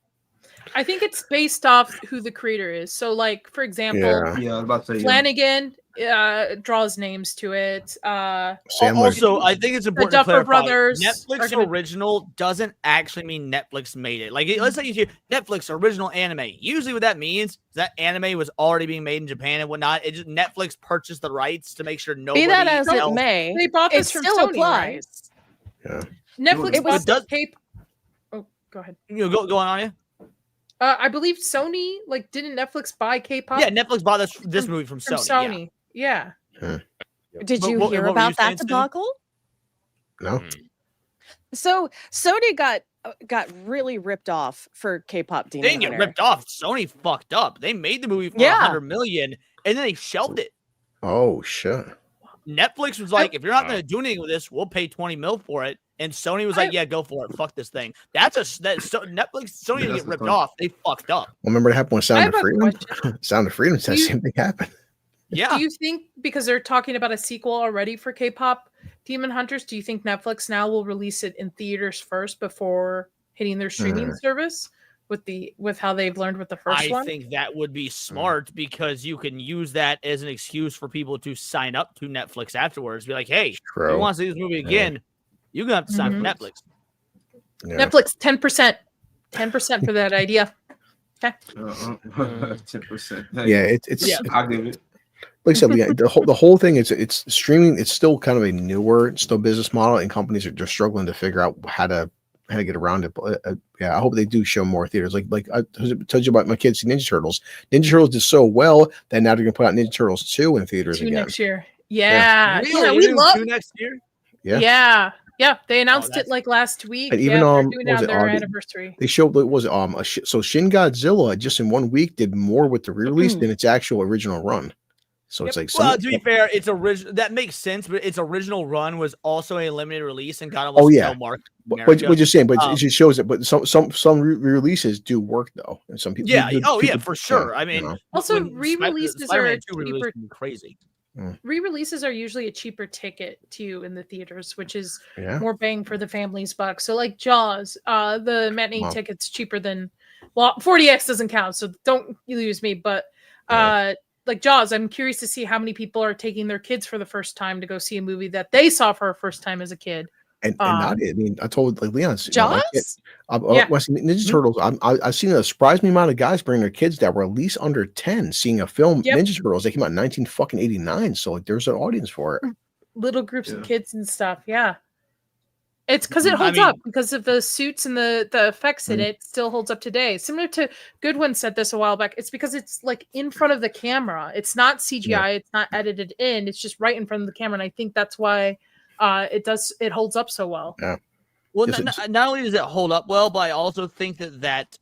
I think it's based off who the creator is. So, like for example, I was about to say, Flanagan draws names to it. Also, I think it's important the to Duffer clarify, Brothers Netflix original doesn't actually mean Netflix made it. Like, let's say you hear Netflix original anime. Usually what that means is that anime was already being made in Japan and whatnot. It just Netflix purchased the rights to make sure nobody Be that as else. it may, they bought this it from still Sony, applies. right? Netflix bought does. Cape. Oh, go ahead. You know, go on, you. I believe Sony, like, didn't Netflix buy K-pop? Yeah, Netflix bought this movie from Sony. Yeah. Did you hear what about that debacle? No. So Sony got really ripped off for K-pop Demon They didn't get Hunter. ripped off. Sony fucked up. They made the movie for $100 million and then they shelved it. Oh shit. Netflix was like, if you're not going to do anything with this, we'll pay 20 mil for it. And Sony was like, yeah, go for it. Fuck this thing. Netflix, Sony didn't get ripped off. They fucked up. Well, remember what happened with Sound of Freedom? Sound of Freedom said the same thing happened. Yeah. Do you think, because they're talking about a sequel already for K-pop Demon Hunters, do you think Netflix now will release it in theaters first before hitting their streaming service with how they've learned with the first one? I think that would be smart because you can use that as an excuse for people to sign up to Netflix afterwards. Be like, hey, if you want to see this movie again, you're going to have to sign for Netflix. Yeah. Netflix, 10% for that idea. Okay. 10%. Yeah, it's I'll give it. Like I said, the whole thing is it's streaming. It's still kind of a newer, still business model, and companies are just struggling to figure out how to get around it. But yeah, I hope they do show more theaters. Like I told you about my kids see Ninja Turtles. Ninja Turtles did so well that now they're gonna put out Ninja Turtles 2 in theaters 2 again next year. Yeah, Really? we love 2 next year. Yeah. Yeah. They announced it like last week. And even they're doing it on their anniversary. They showed so Shin Godzilla just in 1 week did more with the re-release than its actual original run. So it's like, well, to be fair, it's original. That makes sense, but its original run was also a limited release and got almost no mark. But what you're saying, but it just shows it. But some re-releases do work though, and some people. Yeah, for sure. I mean, also re-releases are cheaper. Crazy. Re-releases are usually a cheaper ticket too in the theaters, which is more bang for the family's buck. So like Jaws, the matinee ticket's cheaper than 40X doesn't count, so don't lose me. But like Jaws, I'm curious to see how many people are taking their kids for the first time to go see a movie that they saw for a first time as a kid. And Nadia, I mean, I told like Leon, Jaws. Ninja Turtles. I've seen a surprising amount of guys bring their kids that were at least under 10 seeing a film. Ninja Turtles. They came out in 1989, so like there's an audience for it. Little groups of kids and stuff. Yeah. It's because it I holds mean- up because of the suits and the effects in it still holds up today. Similar to Goodwin said this a while back. It's because it's like in front of the camera. It's not CGI. It's not edited in. It's just right in front of the camera. And I think that's why it holds up so well. Yeah. Well, Yes, not only does it hold up well, but I also think that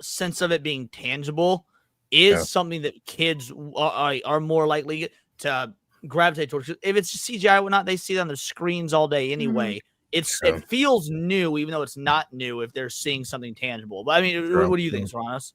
sense of it being tangible is something that kids are more likely to gravitate towards. If it's CGI or whatnot, they see it on the screens all day anyway. It feels new, even though it's not new if they're seeing something tangible. But I mean, what do you think, Serranos?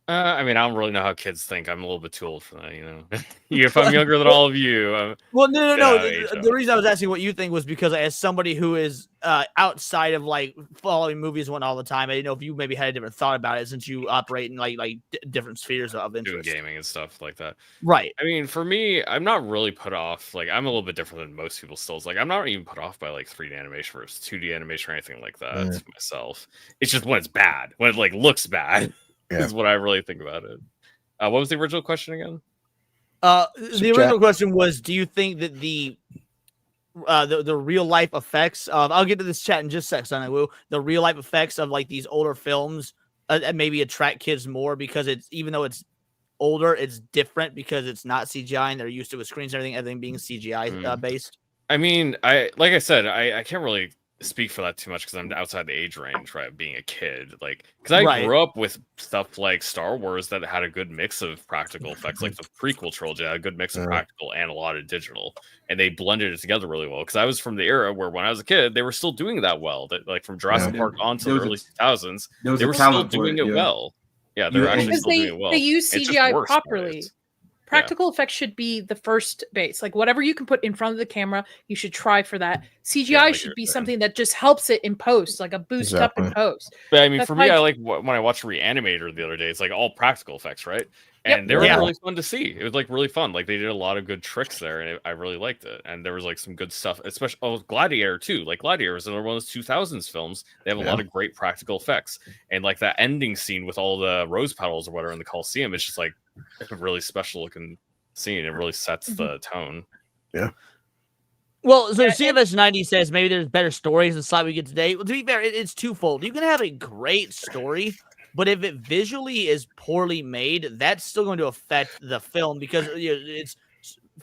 I mean, I don't really know how kids think. I'm a little bit too old for that, you know. If I'm younger than all of you, well, no. The reason I was asking what you think was because as somebody who is outside of like following movies and whatnot all the time, I didn't know if you maybe had a different thought about it since you operate in like different spheres of interest, doing gaming and stuff like that. Right. I mean, for me, I'm not really put off. Like, I'm a little bit different than most people still. It's like I'm not even put off by like 3D animation versus 2D animation or anything like that myself. It's just when it's bad, when it like looks bad. Is what I really think about it. What was the original question again? The original question was, do you think that the real life effects of, I'll get to this chat in just a second, the real life effects of like these older films maybe attract kids more because it's, even though it's older, it's different because it's not CGI and they're used to with screens and everything being CGI based? I mean, like I said, I can't really speak for that too much because I'm outside the age range, right? Being a kid, like, because I grew up with stuff like Star Wars that had a good mix of practical effects, like the prequel trilogy had a good mix of practical and a lot of digital, and they blended it together really well. Because I was from the era where when I was a kid, they were still doing that well. That like from Jurassic Park on to the early 2000s, they were still doing it well. Yeah, they're actually still doing it well. They use CGI properly. Practical effects should be the first base. Like whatever you can put in front of the camera, you should try for that. CGI should be something that just helps it in post, like a boost up in post. But I mean, for me, I like when I watched Reanimator the other day, it's like all practical effects, right? And they were really fun to see. It was like really fun. Like they did a lot of good tricks there, and I really liked it. And there was like some good stuff, especially Gladiator too. Like Gladiator was another one of those 2000s films. They have a lot of great practical effects, and like that ending scene with all the rose petals or whatever in the Coliseum, it's just like a really special looking scene. It really sets the tone. Yeah. Well, so CFS90 says maybe there's better stories in the slide we get today. Well, to be fair, it's twofold. You can have a great story, but if it visually is poorly made, that's still going to affect the film because it's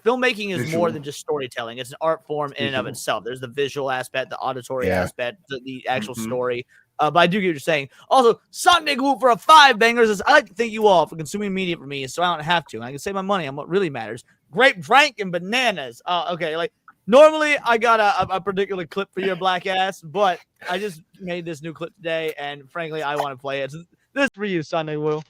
filmmaking is more than just storytelling. It's an art form in and of itself. There's the visual aspect, the auditory aspect, the actual story. But I do get what you're saying. Also, Sonic Woo for a 5 bangers says, I like to thank you all for consuming media for me so I don't have to. And I can save my money on what really matters. Grape Drank and bananas. Okay, like normally I got a particular clip for your black ass, but I just made this new clip today, and frankly, I want to play it. So this is for you, Sonic Woo.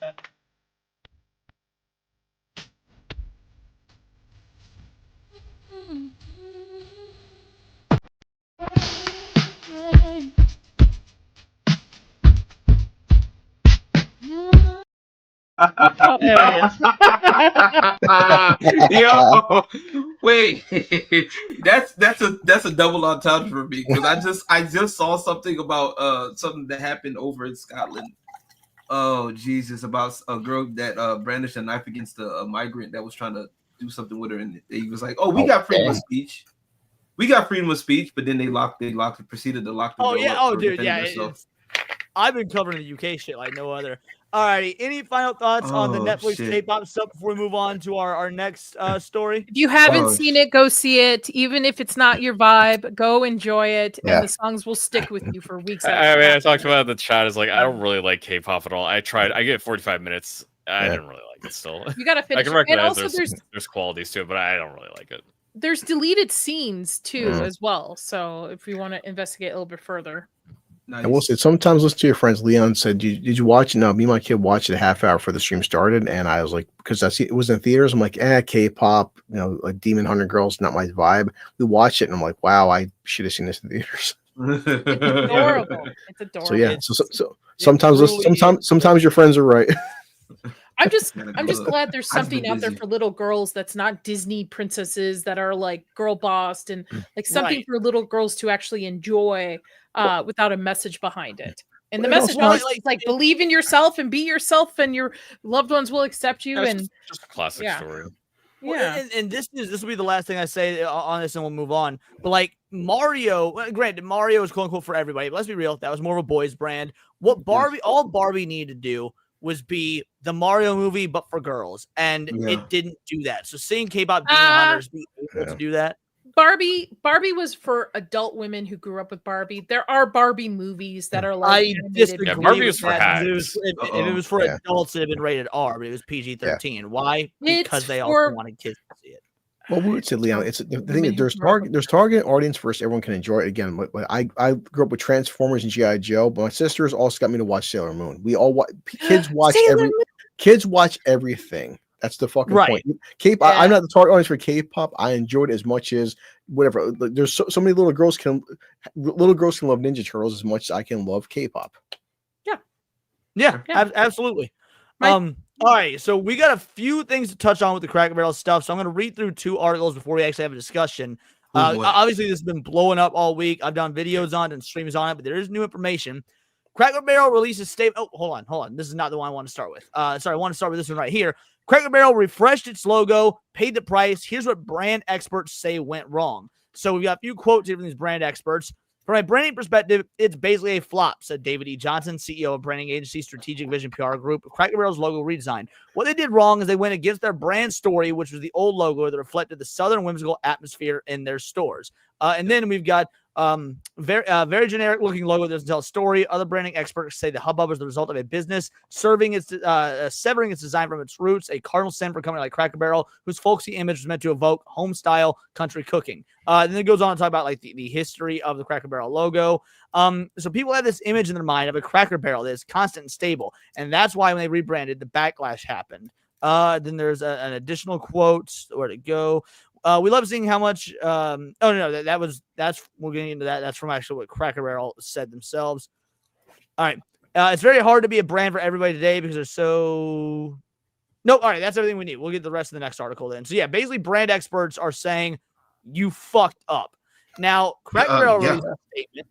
Yo, wait, that's a double entendre for me because I just saw something about something that happened over in Scotland. Oh Jesus, about a girl that brandished a knife against a migrant that was trying to do something with her, and he was like, "Oh, we got freedom of speech. We got freedom of speech," but then they proceeded to lock the girl up. Oh, dude, yeah. I've been covering the UK shit like no other. Alrighty, any final thoughts on the Netflix K-pop stuff before we move on to our next story? If you haven't seen it, go see it. Even if it's not your vibe, go enjoy it, and the songs will stick with you for weeks. I mean, I talked about it in the chat. Is like I don't really like K-pop at all. I tried. I get 45 minutes. I didn't really like it. Still, you gotta finish. I can recognize and also there's qualities to it, but I don't really like it. There's deleted scenes too as well. So if we want to investigate a little bit further. Nice. I will say sometimes listen to your friends. Leon said, "Did you watch it?" No, me and my kid watched it a half hour before the stream started, and I was like, because I see it was in theaters. I'm like, K-pop, like Demon Hunter Girls, not my vibe. We watched it, and I'm like, wow, I should have seen this in theaters. It's adorable. It's adorable. So yeah, so sometimes your friends are right. I'm just glad there's something out there for little girls that's not Disney princesses that are like girl bossed and like something for little girls to actually enjoy without a message behind it. And the message is like believe in yourself and be yourself, and your loved ones will accept you. That's and just a classic story. Well, and this will be the last thing I say on this, and we'll move on. But like, Mario, granted, Mario is quote unquote for everybody, but let's be real, that was more of a boys brand. What all Barbie needed to do was be the Mario movie, but for girls, and it didn't do that. So seeing K-pop Demon Hunters be able to do that. Barbie was for adult women who grew up with Barbie. There are Barbie movies that are like I disagree. Yeah, Barbie was with for that. hags. If it was for adults, it had been rated R, but it was PG-13. Why? Because they also wanted kids to see it. Well, we would say, Leon, it's the thing that there's target audience first. Everyone can enjoy it. Again, but I grew up with Transformers and G.I. Joe, but my sisters also got me to watch Sailor Moon. We all kids watch everything. That's the fucking point. K-pop. I'm not the target audience for K-pop. I enjoyed it as much as whatever. There's so many little girls can love Ninja Turtles as much as I can love K-pop. Yeah. Absolutely. All right, so we got a few things to touch on with the Cracker Barrel stuff. So I'm going to read through 2 articles before we actually have a discussion. Obviously, this has been blowing up all week. I've done videos on it and streams on it, but there is new information. Cracker Barrel releases statement. Oh, hold on. This is not the one I want to start with. Sorry, I want to start with this one right here. Cracker Barrel refreshed its logo, paid the price. Here's what brand experts say went wrong. So we've got a few quotes here from these brand experts. From a branding perspective, it's basically a flop, said David E. Johnson, CEO of branding agency Strategic Vision PR Group. Cracker Barrel's logo redesign. What they did wrong is they went against their brand story, which was the old logo that reflected the southern whimsical atmosphere in their stores. And then we've got very generic looking logo that doesn't tell a story. Other branding experts say the hubbub is the result of a business severing its design from its roots, a cardinal sin for a company like Cracker Barrel, whose folksy image was meant to evoke home style country cooking. And then it goes on to talk about like the history of the Cracker Barrel logo. So people have this image in their mind of a Cracker Barrel that is constant and stable, and that's why when they rebranded, the backlash happened. Then there's an additional quote. Where'd it go? We love seeing how much. That's we're getting into that. That's from actually what Cracker Barrel said themselves. All right, it's very hard to be a brand for everybody today because there's so. Nope. All right, that's everything we need. We'll get the rest of the next article then. So yeah, basically, brand experts are saying you fucked up. Now, Cracker Barrel released a statement.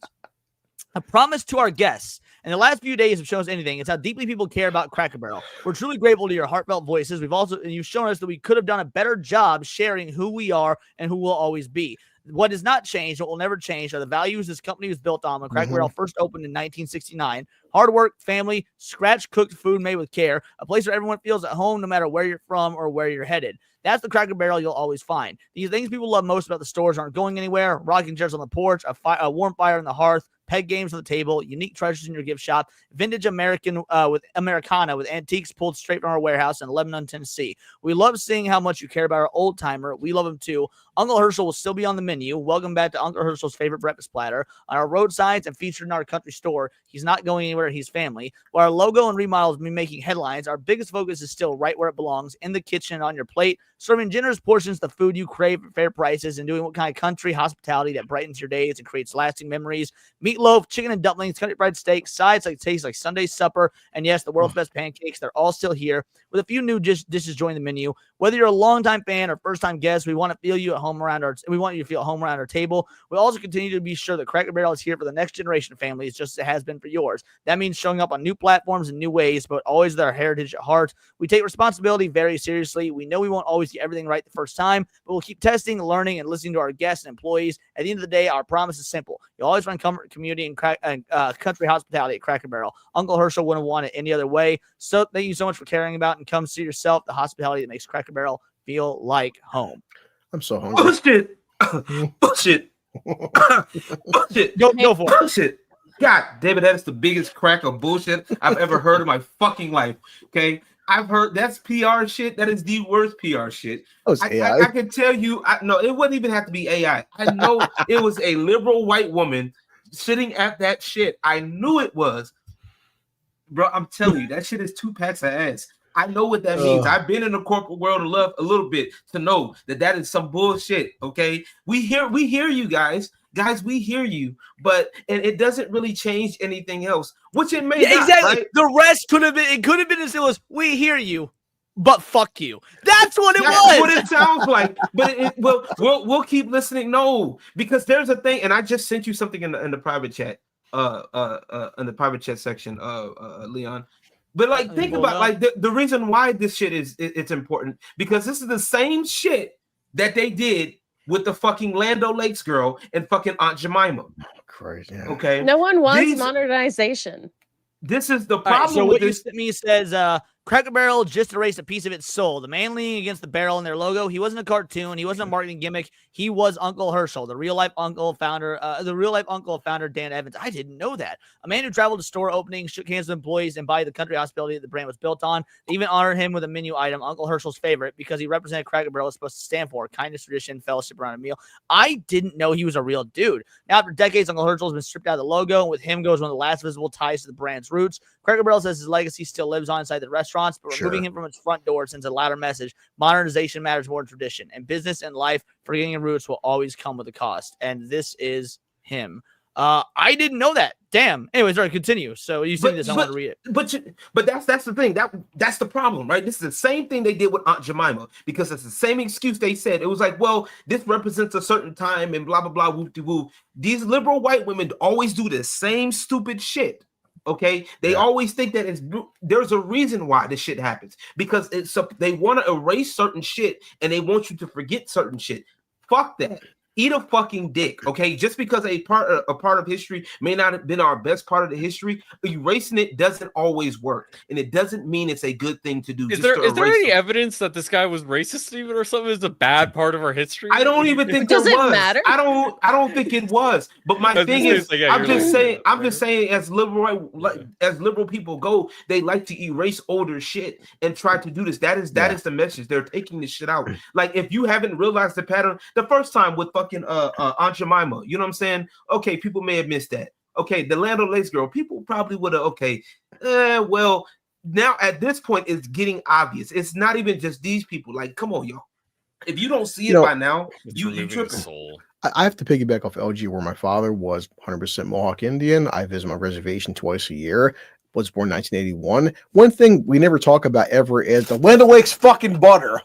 A promise to our guests. And the last few days have shown us anything. It's how deeply people care about Cracker Barrel. We're truly grateful to your heartfelt voices. You've shown us that we could have done a better job sharing who we are and who we'll always be. What has not changed, what will never change, are the values this company was built on when Cracker Barrel first opened in 1969. Hard work, family, scratch-cooked food made with care, a place where everyone feels at home no matter where you're from or where you're headed. That's the Cracker Barrel you'll always find. These things people love most about the stores aren't going anywhere. Rocking chairs on the porch, a warm fire on the hearth, peg games on the table, unique treasures in your gift shop, vintage Americana with antiques pulled straight from our warehouse in Lebanon, Tennessee. We love seeing how much you care about our old timer. We love him too. Uncle Herschel will still be on the menu. Welcome back to Uncle Herschel's favorite breakfast platter. On our road signs and featured in our country store, he's not going anywhere. He's family. While our logo and remodels be making headlines, our biggest focus is still right where it belongs, in the kitchen and on your plate, serving generous portions of the food you crave at fair prices and doing what kind of country hospitality that brightens your days and creates lasting memories. Meatloaf, chicken and dumplings, country fried steak, sides like taste like Sunday supper, and yes, the world's best pancakes. They're all still here with a few new dishes joining the menu. Whether you're a longtime fan or first-time guest, we want to feel you at home we want you to feel at home around our table. We also continue to be sure that Cracker Barrel is here for the next generation of families, just as it has been for yours. That means showing up on new platforms and new ways, but always with our heritage at heart. We take responsibility very seriously. We know we won't always get everything right the first time, but we'll keep testing, learning, and listening to our guests and employees. At the end of the day, our promise is simple. You'll always find comfort, community, and country hospitality at Cracker Barrel. Uncle Herschel wouldn't want it any other way. So thank you so much for caring about and come see yourself the hospitality that makes Cracker Barrel feel like home. I'm so hungry. Bullshit. Bullshit. Bullshit. Go for it. Bullshit. God damn it, that is the biggest crack of bullshit I've ever heard in my fucking life. Okay. I've heard that's PR shit. That is the worst PR shit. I can tell you, no, it wouldn't even have to be AI. I know it was a liberal white woman sitting at that shit. I knew it was. Bro, I'm telling you, that shit is 2 packs of ass. I know what that means. I've been in the corporate world enough a little bit to know that is some bullshit. Okay, we hear you guys. We hear you, but it doesn't really change anything else. Which it may not, exactly. Right? The rest could have been. It could have been as simple as "We hear you, but fuck you." That's what it was. What it sounds like. But we'll keep listening. No, because there's a thing, and I just sent you something in the private chat. In the private chat section, Leon. But like, think about like the reason why this shit it's important, because this is the same shit that they did with the fucking Lando Lakes girl and fucking Aunt Jemima. Crazy. Yeah. Okay. No one wants modernization. This is the All right, problem so with what you this. sent me says, Cracker Barrel just erased a piece of its soul. The man leaning against the barrel in their logo. He wasn't a cartoon. He wasn't a marketing gimmick. He was Uncle Herschel, the real life uncle of founder Dan Evans. I didn't know that. A man who traveled to store openings, shook hands with employees, and by the country hospitality that the brand was built on. They even honored him with a menu item, Uncle Herschel's favorite, because he represented Cracker Barrel. Is supposed to stand for kindness, tradition, fellowship around a meal. I didn't know he was a real dude. Now, after decades, Uncle Herschel has been stripped out of the logo, and with him goes one of the last visible ties to the brand's roots. Cracker Barrel says his legacy still lives on inside the restaurants, but removing him from its front door sends a louder message. Modernization matters more than tradition. And business and life, forgetting your roots will always come with a cost. And this is him. I didn't know that. Damn. Anyways, sorry, continue. So you seen this, I want to read it. But that's the thing. That's the problem, right? This is the same thing they did with Aunt Jemima, because it's the same excuse they said. It was like, well, this represents a certain time and blah, blah, blah, whoop-de-woo. These liberal white women always do the same stupid shit. Okay, they always think that there's a reason why this shit happens, because they want to erase certain shit and they want you to forget certain shit. Fuck that. Eat a fucking dick, okay? Just because a part of history may not have been our best part of the history, erasing it doesn't always work, and it doesn't mean it's a good thing to do. Is there any evidence that this guy was racist even, or something is a bad part of our history? I don't even think there was. Does it matter? I don't think it was. But my thing is, I'm just saying, as liberal people go, they like to erase older shit and try to do this. That is the message. They're taking this shit out. Like, if you haven't realized the pattern the first time with fucking Aunt Jemima, you know what I'm saying? Okay, people may have missed that. Okay, the Land O'Lakes girl, people probably would have. Okay, well, now at this point, it's getting obvious. It's not even just these people. Like, come on, y'all. If you don't see it by now, you tripping. I have to piggyback off LG, where my father was 100% Mohawk Indian. I visit my reservation twice a year. Was born 1981. One thing we never talk about ever is the Land O'Lakes fucking butter.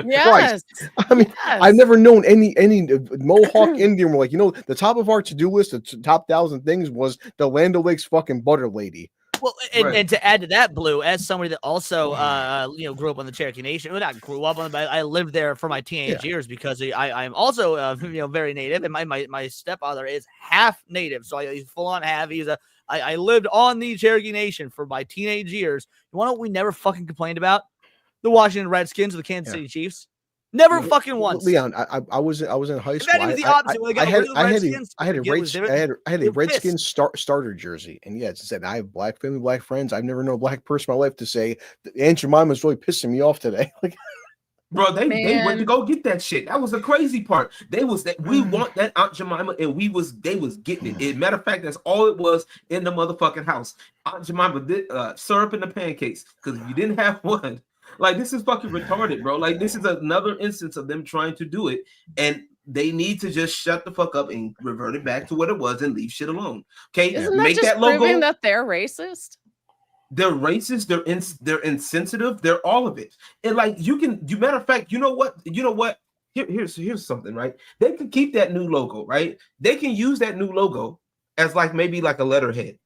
Yes. I mean, I've never known any Mohawk Indian were like, the top of our to-do list, the top 1,000 things was the Land O'Lakes fucking butter lady. Well, and to add to that, Blue, as somebody that also grew up on the Cherokee Nation, well, not grew up on it, but I lived there for my teenage years, because I'm also very Native, and my stepfather is half Native, so he's full on half. I lived on the Cherokee Nation for my teenage years. You want to know what we never fucking complained about? The Washington Redskins or the Kansas City Chiefs. Never fucking once. Leon, I was in high school. That was the opposite. I had a Redskins starter jersey, and it said I have black family, black friends. I've never known a black person in my life to say Aunt Jemima's really pissing me off today. Like, bro, they went to go get that shit. That was the crazy part. We want that Aunt Jemima, and they was getting it. Matter of fact, that's all it was in the motherfucking house. Aunt Jemima did syrup in the pancakes, because if you didn't have one. Like, this is fucking retarded, bro. Like, this is another instance of them trying to do it, and they need to just shut the fuck up and revert it back to what it was and leave shit alone. Okay, isn't that just proving that they're racist? They're racist. They're insensitive. They're all of it. And like, matter of fact, you know what? Here's something, right? They can keep that new logo, right? They can use that new logo as maybe a letterhead.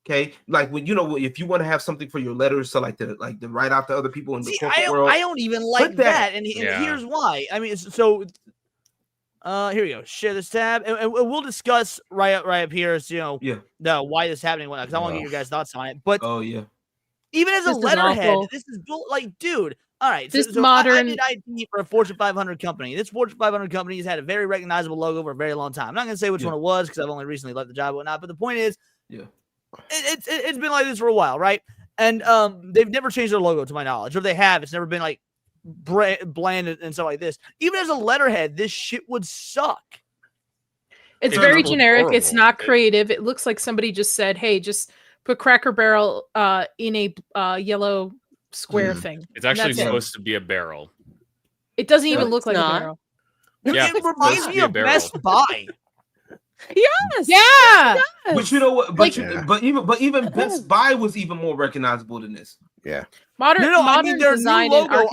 Okay, like when if you want to have something for your letters, so to write out to other people in the corporate world. I don't even like that, and here's why. I mean, so here we go. Share this tab, and we'll discuss right up here. As why this is happening, because I want to get your guys' thoughts on it. But even as a letterhead, this is dude. All right, so modern. I did IT for a Fortune 500 company. This Fortune 500 company has had a very recognizable logo for a very long time. I'm not going to say which one it was, because I've only recently left the job and whatnot. But the point is, it's been like this for a while, right? And they've never changed their logo, to my knowledge. Or if they have, it's never been bland and stuff like this. Even as a letterhead, this shit would suck. It's very generic. Horrible. It's not creative. It looks like somebody just said, "Hey, just put Cracker Barrel in a yellow square thing." It's actually supposed to be a barrel. It doesn't even look like a barrel. Yeah, it reminds me of Best Buy. Yes. Yeah. But you know what? But even Best Buy was even more recognizable than this. Yeah. Modern their design new logo.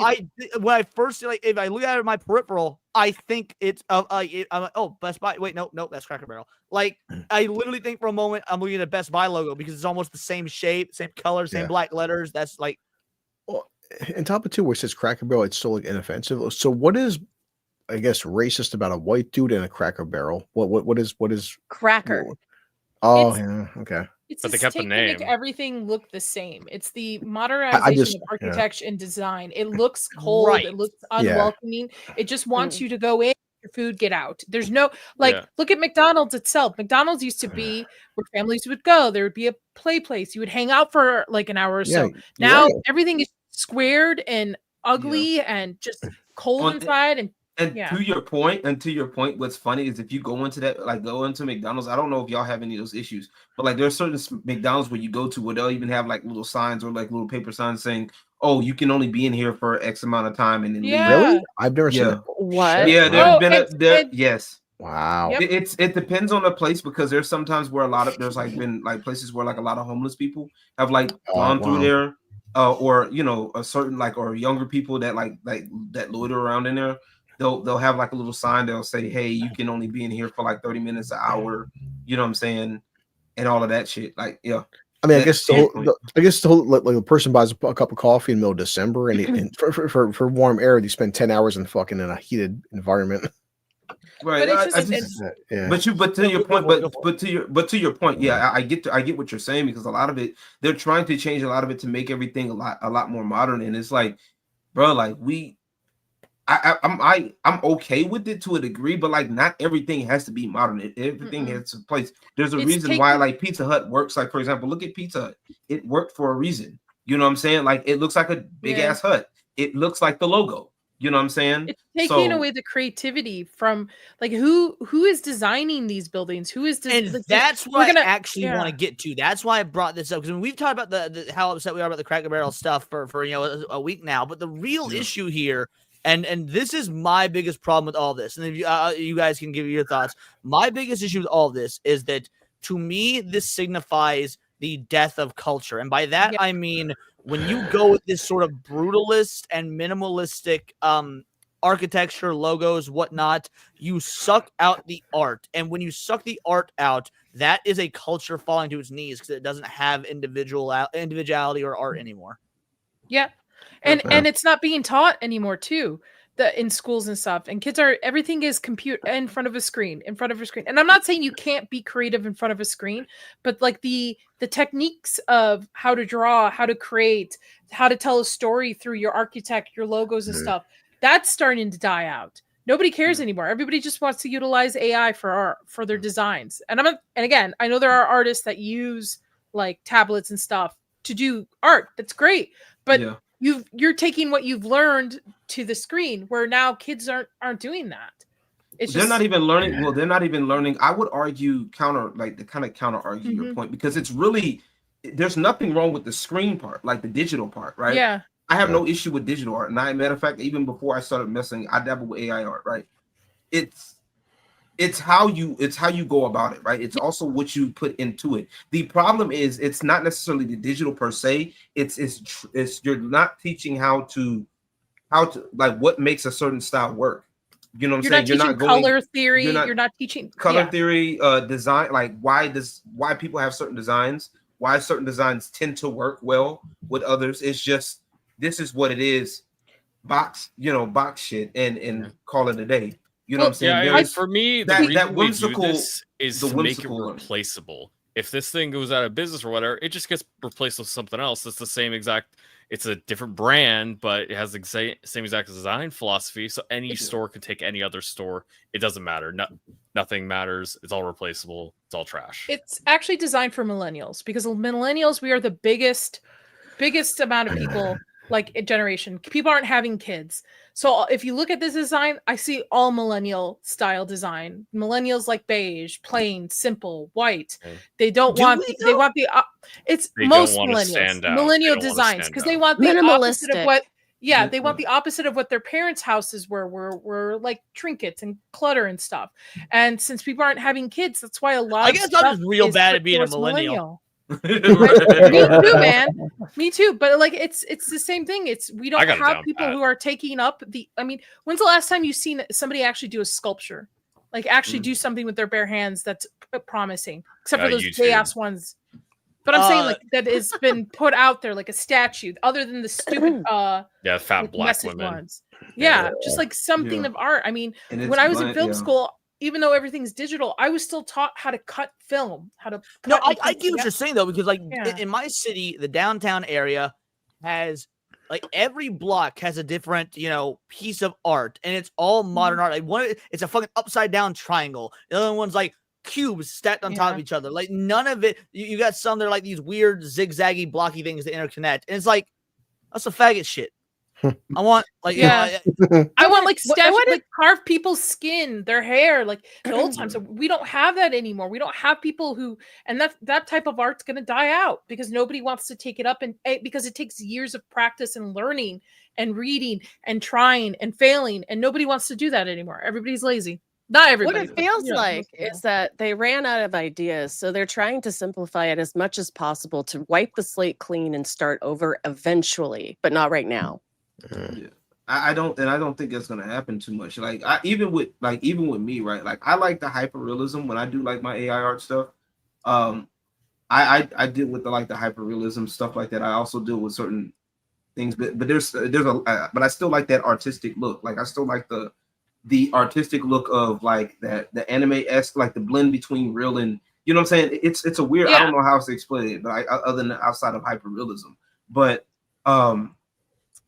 When I first if I look at it in my peripheral, I think it's Best Buy. Wait, no, that's Cracker Barrel. Like, I literally think for a moment I'm looking at a Best Buy logo, because it's almost the same shape, same color, same black letters. That's like, well, in top of two where it says Cracker Barrel, it's still inoffensive. So what is I guess, racist about a white dude and a Cracker Barrel? What is Cracker. Oh, It's- yeah, okay. It's But they just kept the taking to make name. everything look the same. It's the modernization of architecture and design. It looks cold. Right. It looks Yeah. unwelcoming. It just wants you to go in, your food, get out. There's no Yeah. look at McDonald's itself. McDonald's used to be where families would go. There would be a play place. You would hang out for like an hour or Yeah, so. you're Now right. everything is squared and ugly and just cold inside. And yeah. to your point, what's funny is if you go into that, like go into McDonald's, I don't know if y'all have any of those issues, but like there's certain McDonald's where you go to where they'll even have like little signs or like little paper signs saying, "Oh, you can only be in here for X amount of time," and then leave. Really? I've never seen that. What? Yeah, there's been yes. Wow. It depends on the place because there's sometimes where there's like been like places where like a lot of homeless people have like gone through there, or you know a certain like or younger people that like that loiter around in there. They'll have like a little sign. They'll say, "Hey, you can only be in here for like 30 minutes, an hour." You know what I'm saying, and all of that shit. Like, yeah. I mean, I guess the whole like a person buys a cup of coffee in the middle of December, and for warm air, they spend 10 hours in a heated environment. Right. But to your point, yeah, I get what you're saying because a lot of it they're trying to change a lot of it to make everything a lot more modern, and it's like, bro, like I'm okay with it to a degree, but like not everything has to be modern. Everything has a place. There's a reason why like Pizza Hut works. Like for example, look at Pizza Hut. It worked for a reason. You know what I'm saying? Like it looks like a big ass hut. It looks like the logo. You know what I'm saying? It's taking away the creativity from like who is designing these buildings? Who is and that's what I actually want to get to. That's why I brought this up because we've talked about the how upset we are about the Cracker Barrel stuff for you know a week now. But the real issue here. And this is my biggest problem with all this. And if you guys can give your thoughts. My biggest issue with all this is that to me, this signifies the death of culture. And by that, I mean, when you go with this sort of brutalist and minimalistic architecture, logos, whatnot, you suck out the art. And when you suck the art out, that is a culture falling to its knees because it doesn't have individuality or art anymore. Yeah. And it's not being taught anymore too, in schools and stuff. And kids everything is in front of a screen. And I'm not saying you can't be creative in front of a screen, but like the techniques of how to draw, how to create, how to tell a story through your architect, your logos and stuff, that's starting to die out. Nobody cares anymore. Everybody just wants to utilize AI for their designs. And again, I know there are artists that use like tablets and stuff to do art. That's great. But you're taking what you've learned to the screen where now kids aren't doing that. They're not even learning. Well, they're not even learning. I would argue counter argue your point because it's really there's nothing wrong with the screen part, like the digital part, right? Yeah. I have no issue with digital art. And matter of fact, even before I started I dabbled with AI art, right? It's how you go about it, right? It's also what you put into it. The problem is it's not necessarily the digital per se. It's you're not teaching how to like what makes a certain style work. You know what I'm saying? You're not teaching color theory. You're not teaching color theory, design, like why people have certain designs, why certain designs tend to work well with others. It's just this is what it is. Box shit and call it a day. You know what I'm saying? Yeah, for me, that whimsical is to make it replaceable. If this thing goes out of business or whatever, it just gets replaced with something else. It's the same exact. It's a different brand, but it has the same exact design philosophy. So any store could take any other store. It doesn't matter. Nothing matters. It's all replaceable. It's all trash. It's actually designed for millennials because millennials, we are the biggest amount of people. Like a generation, people aren't having kids. So if you look at this design, I see all millennial style design. Millennials like beige, plain, simple, white. They don't want. They want the. It's most millennials. Millennial designs because they want the opposite of what. Yeah, they want the opposite of what their parents' houses were like trinkets and clutter and stuff. And since people aren't having kids, that's why a lot. I guess I'm just real bad at being a millennial. Me too, man. Me too. But like, it's the same thing. We don't have people who are taking up the. I mean, when's the last time you've seen somebody actually do a sculpture, like actually do something with their bare hands that's promising? Except for those gay ass ones. But I'm saying like that has been put out there like a statue, other than the stupid yeah, fat like, black message women. ones. Yeah, just like something of art. I mean, And when it's I was in bland, film school, even though everything's digital, I was still taught how to cut film, how to No, cut and I piece get what together. you're saying though, because like Yeah. in my city, the downtown area has like every block has a different, piece of art, and it's all modern art. Like one, it's a fucking upside down triangle. The other one's like cubes stacked on top of each other. Like none of it. You got some that are like these weird zigzaggy blocky things that interconnect, and it's like that's a faggot shit. I want like I want like statues, wanted- like carve people's skin, their hair, like the old times. So we don't have that anymore. We don't have people who, and that type of art's going to die out because nobody wants to take it up, and because it takes years of practice and learning and reading and trying and failing, and nobody wants to do that anymore. Everybody's lazy. Not everybody. What it feels but, like most people. is that they ran out of ideas, so they're trying to simplify it as much as possible to wipe the slate clean and start over eventually, but not right now. Yeah. I don't think it's gonna happen too much. Like even with me, right? Like I like the hyper realism when I do like my AI art stuff. I deal with the hyper realism stuff like that. I also deal with certain things, but there's but I still like that artistic look. Like I still like the artistic look of like that the anime-esque, like the blend between real and, you know what I'm saying? It's a weird, I don't know how else to explain it, but other than outside of hyper realism.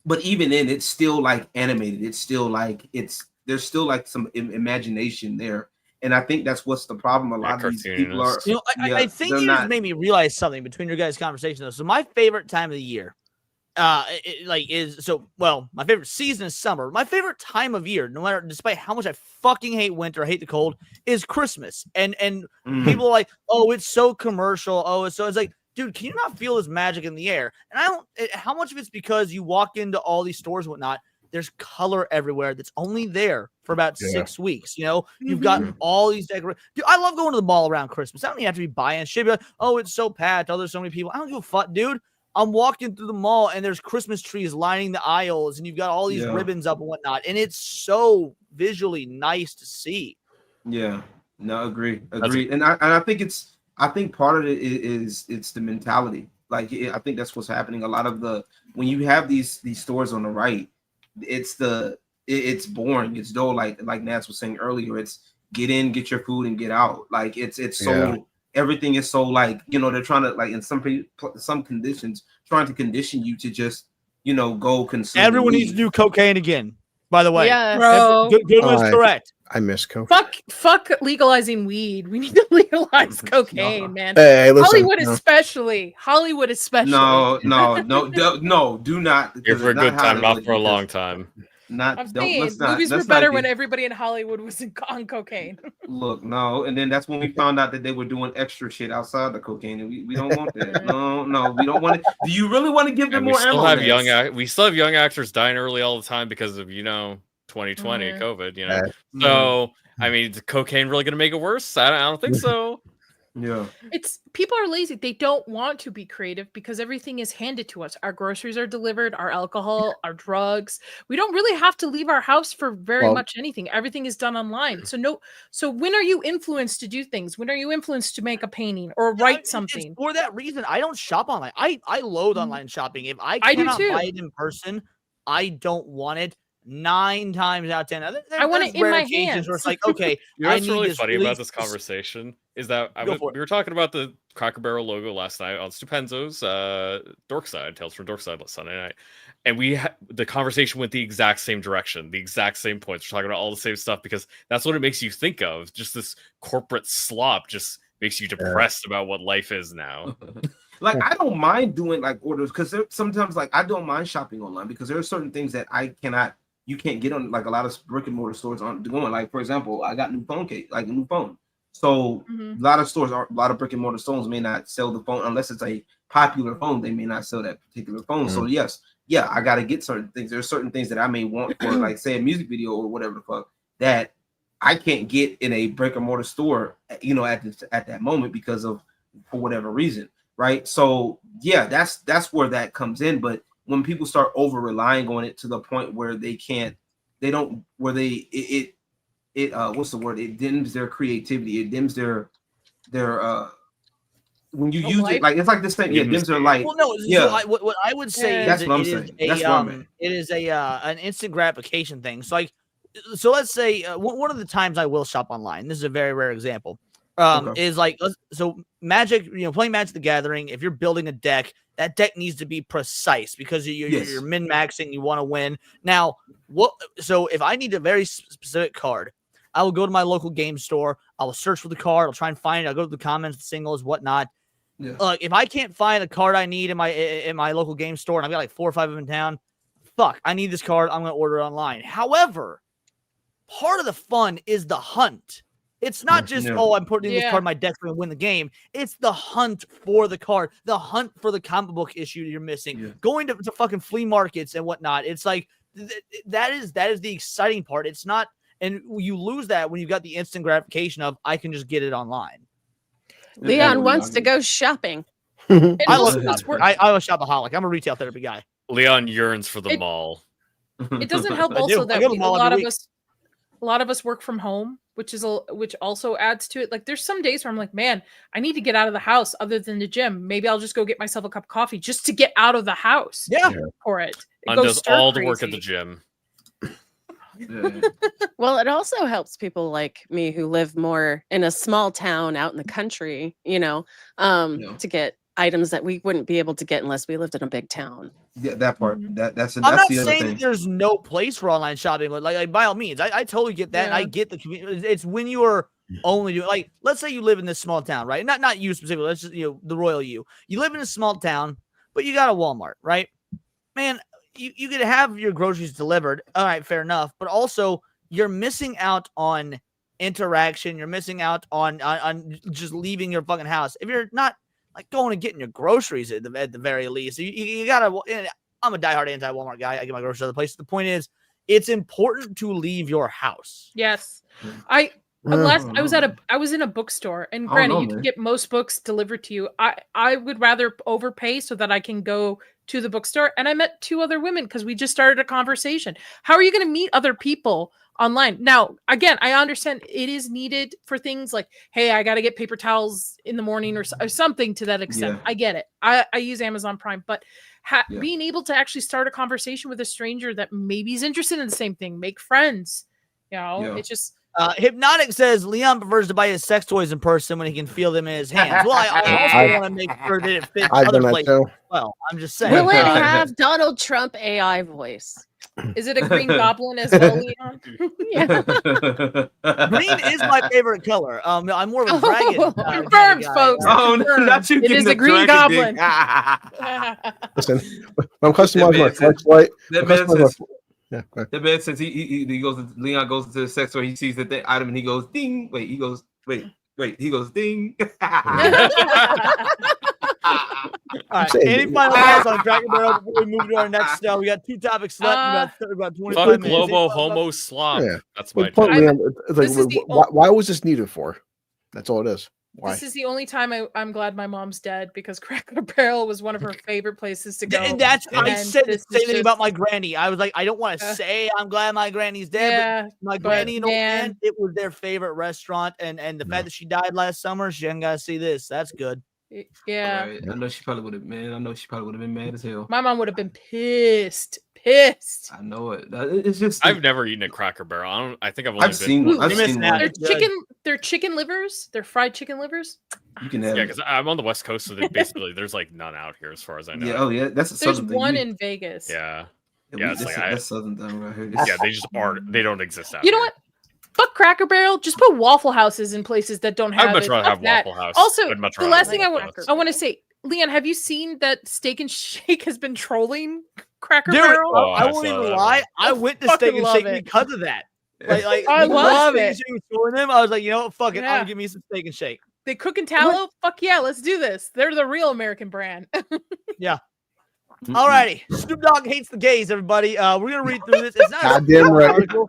But even then it's still like animated. It's still like there's still like some imagination there. And I think that's what's the problem. A lot of these people are, I think you just made me realize something between your guys' conversation though. So my favorite time of the year, my favorite season is summer. My favorite time of year, no matter, despite how much I fucking hate winter, hate the cold, is Christmas. And people are like, oh, it's so commercial. Oh, it's like, dude, can you not feel this magic in the air? And I don't. How much of it's because you walk into all these stores and whatnot. There's color everywhere that's only there for about 6 weeks. You've got all these decorations. Dude, I love going to the mall around Christmas. I don't even have to be buying shit. Be like, oh, it's so packed. Oh, there's so many people. I don't give a fuck, dude. I'm walking through the mall and there's Christmas trees lining the aisles, and you've got all these ribbons up and whatnot, and it's so visually nice to see. Yeah, no, agree. And I think part of it is it's the mentality. Like I think that's what's happening. A lot of when you have these stores on the right, it's boring. It's dull. Like Nats was saying earlier, it's get in, get your food, and get out. Like it's so. Everything is so like, they're trying to like in some conditions trying to condition you to just, go consume. Everyone needs to do cocaine again, by the way. Yeah, bro. Goodman's correct. I miss coke. Fuck legalizing weed. We need to legalize cocaine, man. Hey, listen, Hollywood especially. No, do not. Here for a good time, not for a long time. I'm saying movies were better when everybody in Hollywood was on cocaine. Look, no, and then that's when we found out that they were doing extra shit outside the cocaine, and we don't want that. No, we don't want it. Do you really want to give them more ammo? We still have young actors dying early all the time because of 2020 COVID. So I mean, is cocaine really going to make it worse? I don't think so. Yeah, it's people are lazy. They don't want to be creative because everything is handed to us. Our groceries are delivered, our alcohol, our drugs. We don't really have to leave our house for very much anything. Everything is done online. So when are you influenced to do things? When are you influenced to make a painting or write something? For that reason, I don't shop online. I loathe online shopping. If I cannot buy it in person, I don't want it. 9 times out of 10, I want it in my hands. Where it's like, okay, what's really funny about this conversation is that we were talking about the Cracker Barrel logo last night on Stupenzo's Dorkside, Tales from Dorkside last Sunday night, and the conversation went the exact same direction, the exact same points. We're talking about all the same stuff because that's what it makes you think of. Just this corporate slop just makes you depressed about what life is now. Like I don't mind doing like orders because sometimes like I don't mind shopping online because there are certain things that you can't get on like a lot of brick and mortar stores aren't doing. Like for example, I got a new phone. So a lot of brick and mortar stores may not sell the phone unless it's a popular phone. They may not sell that particular phone. So I got to get certain things. There's certain things that I may want for like say a music video or whatever the fuck that I can't get in a brick and mortar store, at that moment because of for whatever reason, right? So that's where that comes in. But when people start over relying on it to the point where it dims their creativity, it dims their when you The use light? it, like it's like this thing. Yeah, dims are light. Well, no. Yeah. So what I would say is That's it, what I'm it is saying. a That's what I meant. it is a an instant gratification thing. So like, so let's say one of the times I will shop online. This is a very rare example. Okay. Is like so Magic. Playing Magic the Gathering. If you're building a deck, that deck needs to be precise because you're min maxing. You want to win. Now, so if I need a very specific card, I will go to my local game store. I will search for the card. I'll try and find it. I'll go to the comments, the singles, whatnot. Yeah. If I can't find a card I need in my local game store, and I've got like 4 or 5 of them in town, fuck, I need this card. I'm gonna order it online. However, part of the fun is the hunt. It's not just I'm putting this card in my deck to win the game. It's the hunt for the card, the hunt for the comic book issue you're missing. Going to fucking flea markets and whatnot. It's like that is the exciting part. It's not. And you lose that when you've got the instant gratification of I can just get it online. Leon wants to go shopping. I love shopping. I'm a shopaholic. I'm a retail therapy guy. Leon yearns for the mall. It doesn't help also that a lot of us work from home, which also adds to it. Like there's some days where I'm like, man, I need to get out of the house other than the gym. Maybe I'll just go get myself a cup of coffee just to get out of the house. For it. It does all the work at the gym. Well, it also helps people like me who live more in a small town out in the country, to get items that we wouldn't be able to get unless we lived in a big town. Yeah, that part. That's I'm not the other saying thing. that there's no place for online shopping, but like by all means, I totally get that. And I get the community. It's when you are only doing, like, let's say you live in this small town, right? Not you specifically. Let's just the royal you. You live in a small town, but you got a Walmart, right? Man, you could have your groceries delivered. All right, fair enough. But also, you're missing out on interaction. You're missing out on just leaving your fucking house. If you're not like going and getting your groceries at the very least, you gotta. I'm a diehard anti-Walmart guy. I get my groceries other places. The point is, it's important to leave your house. Yes, I was in a bookstore, and granted, you can get most books delivered to you. I would rather overpay so that I can go to the bookstore. And I met 2 other women because we just started a conversation. How are you going to meet other people online? Now, again, I understand it is needed for things like, hey, I got to get paper towels in the morning or something to that extent. I get it. I use Amazon Prime, but being able to actually start a conversation with a stranger that maybe is interested in the same thing, make friends, it's just. Hypnotic says Leon prefers to buy his sex toys in person when he can feel them in his hands. Well, I also want to make sure that it fits other places. Well, I'm just saying. Will it have Donald Trump AI voice? Is it a green goblin as well, Leon? Yeah. Green is my favorite color. I'm more of a dragon. Confirmed, folks. Oh, no, not you. It is a green goblin. Listen, I'm customizing my flashlight. That man says he goes. Leon goes into the sex store. He sees the item and he goes ding. Wait, he goes wait. He goes ding. All right. Any final thoughts on Cracker Barrel before we move to our next? We got 2 topics left. About 25 minutes. Globo Homo Slop. Yeah. That's my point. It's like, why was this needed for? That's all it is. Why? This is the only time I'm glad my mom's dead, because Cracker Barrel was one of her favorite places to go. And I said the same thing about my granny. I was like, I don't want to say I'm glad my granny's dead, but my granny and old man, it was their favorite restaurant. And the fact that she died last summer, she ain't got to see this. That's good. Yeah. Right. I know she probably would have been mad as hell. My mom would have been pissed. I know it. It's just I've never eaten a Cracker Barrel. I think I've only seen one. I've seen one. Their chicken livers, their fried chicken livers. You can have because I'm on the West Coast, so there's like none out here as far as I know. Yeah, oh yeah, that's a southern There's one in Vegas. Yeah, that's southern thing right here. Yeah, they just aren't. They don't exist out You know here. what? Fuck Cracker Barrel. Just put Waffle Houses in places that don't have. I'd much rather have Waffle House. Also, the last thing I want to say, Leon, have you seen that Steak and Shake has been trolling Cracker Barrel? I won't even lie. I went to Steak and Shake because of that. Like I love it. Them. I was like, fuck it. I'm gonna give me some Steak and Shake. They cook in tallow. Fuck yeah, let's do this. They're the real American brand. Yeah. Alrighty. Snoop Dogg hates the gays. Everybody. We're gonna read through this. It's not goddamn right. article.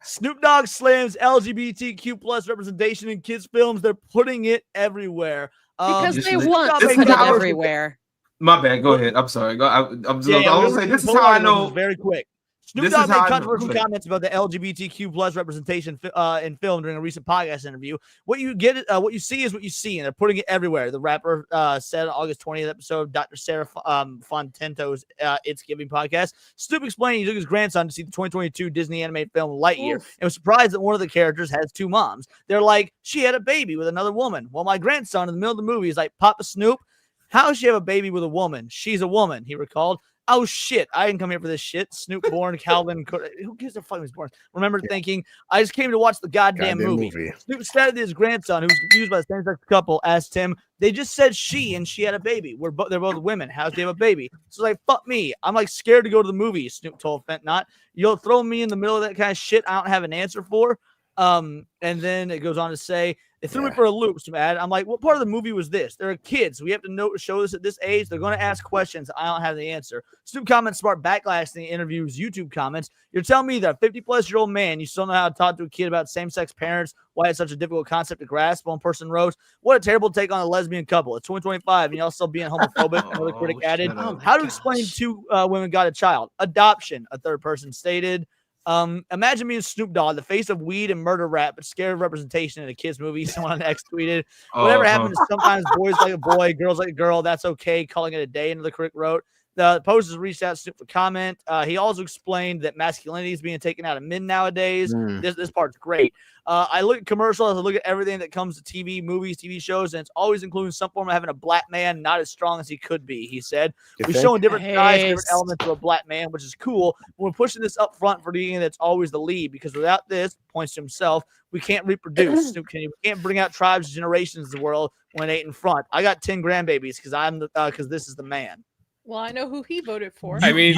Snoop Dogg slams LGBTQ plus representation in kids' films. They're putting it everywhere. Because they want to put it everywhere. My bad. Go ahead. I'm sorry. I'm just saying this is how I know. Very quick. Snoop Dogg made controversial comments about the LGBTQ plus representation in film during a recent podcast interview. What you see is what you see, and they're putting it everywhere. The rapper said on August 20th episode of Dr. Sarah Fontento's It's Giving podcast. Snoop explained he took his grandson to see the 2022 Disney animated film Lightyear and was surprised that one of the characters has two moms. They're like, she had a baby with another woman. Well, my grandson in the middle of the movie is like, Papa Snoop, how does she have a baby with a woman? She's a woman, he recalled. Oh shit, I didn't come here for this shit. Snoop born, Calvin, who gives a fuck who's born? Remember thinking, I just came to watch the goddamn movie. Snoop said that his grandson, who was confused by the same-sex couple, asked him, they just said she and she had a baby. They're both women. How do they have a baby? So like, fuck me. I'm like scared to go to the movie, Snoop told Fentnot. You'll throw me in the middle of that kind of shit I don't have an answer for. And then it goes on to say, it threw me for a loop, Smad. I'm like, what part of the movie was this? There are kids. We have to show this at this age. They're going to ask questions. I don't have the answer. Snoop comments sparked backlash in the interview's YouTube comments. You're telling me that a 50-plus-year-old man, you still know how to talk to a kid about same-sex parents, why it's such a difficult concept to grasp? One person wrote, what a terrible take on a lesbian couple. It's 2025, and you're still being homophobic. Another critic added, how to explain two women got a child? Adoption, a third person stated. Imagine being Snoop Dogg, the face of weed and murder rap, but scared of representation in a kid's movie. Someone on X tweeted, whatever happens, sometimes boys like a boy, girls like a girl. That's okay. Calling it a day. Another critic wrote. The posters reached out to Snoop for comment. He also explained that masculinity is being taken out of men nowadays. This part's great. I look at commercials, I look at everything that comes to TV, movies, TV shows, and it's always including some form of having a black man not as strong as he could be, he said. We're showing different sides, different elements of a black man, which is cool. We're pushing this up front for being that's always the lead, because without this, points to himself, we can't reproduce. Snoop, we can't bring out tribes, generations of the world when it ain't in front. I got 10 grandbabies because this is the man. Well, I know who he voted for. I mean,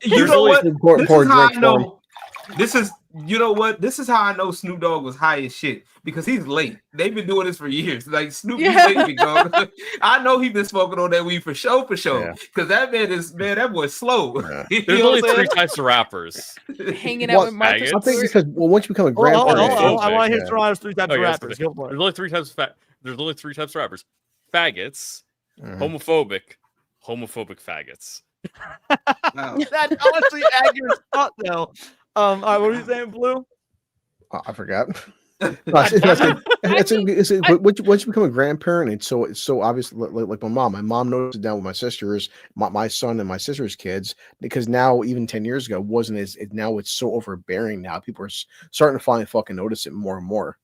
you know what? This is how I know. This is, you know what? This is how I know Snoop Dogg was high as shit, because he's late. They've been doing this for years. Like Snoop, late, I know he's been smoking on that weed for show. Because that that boy's slow. Yeah. There's only three types of rappers. Hanging out with Marcus. I think because once you become a grandparent, I want to hear Toronto's three types of rappers. There's only three types of rappers: faggots, homophobic faggots. That's honestly accurate as fuck, though. All right, what were you saying, Blue? I forgot. Once you become a grandparent, it's so obvious. Like my mom noticed it down with my sisters, my son and my sister's kids, because now even 10 years ago wasn't as now it's so overbearing. Now people are starting to finally fucking notice it more and more.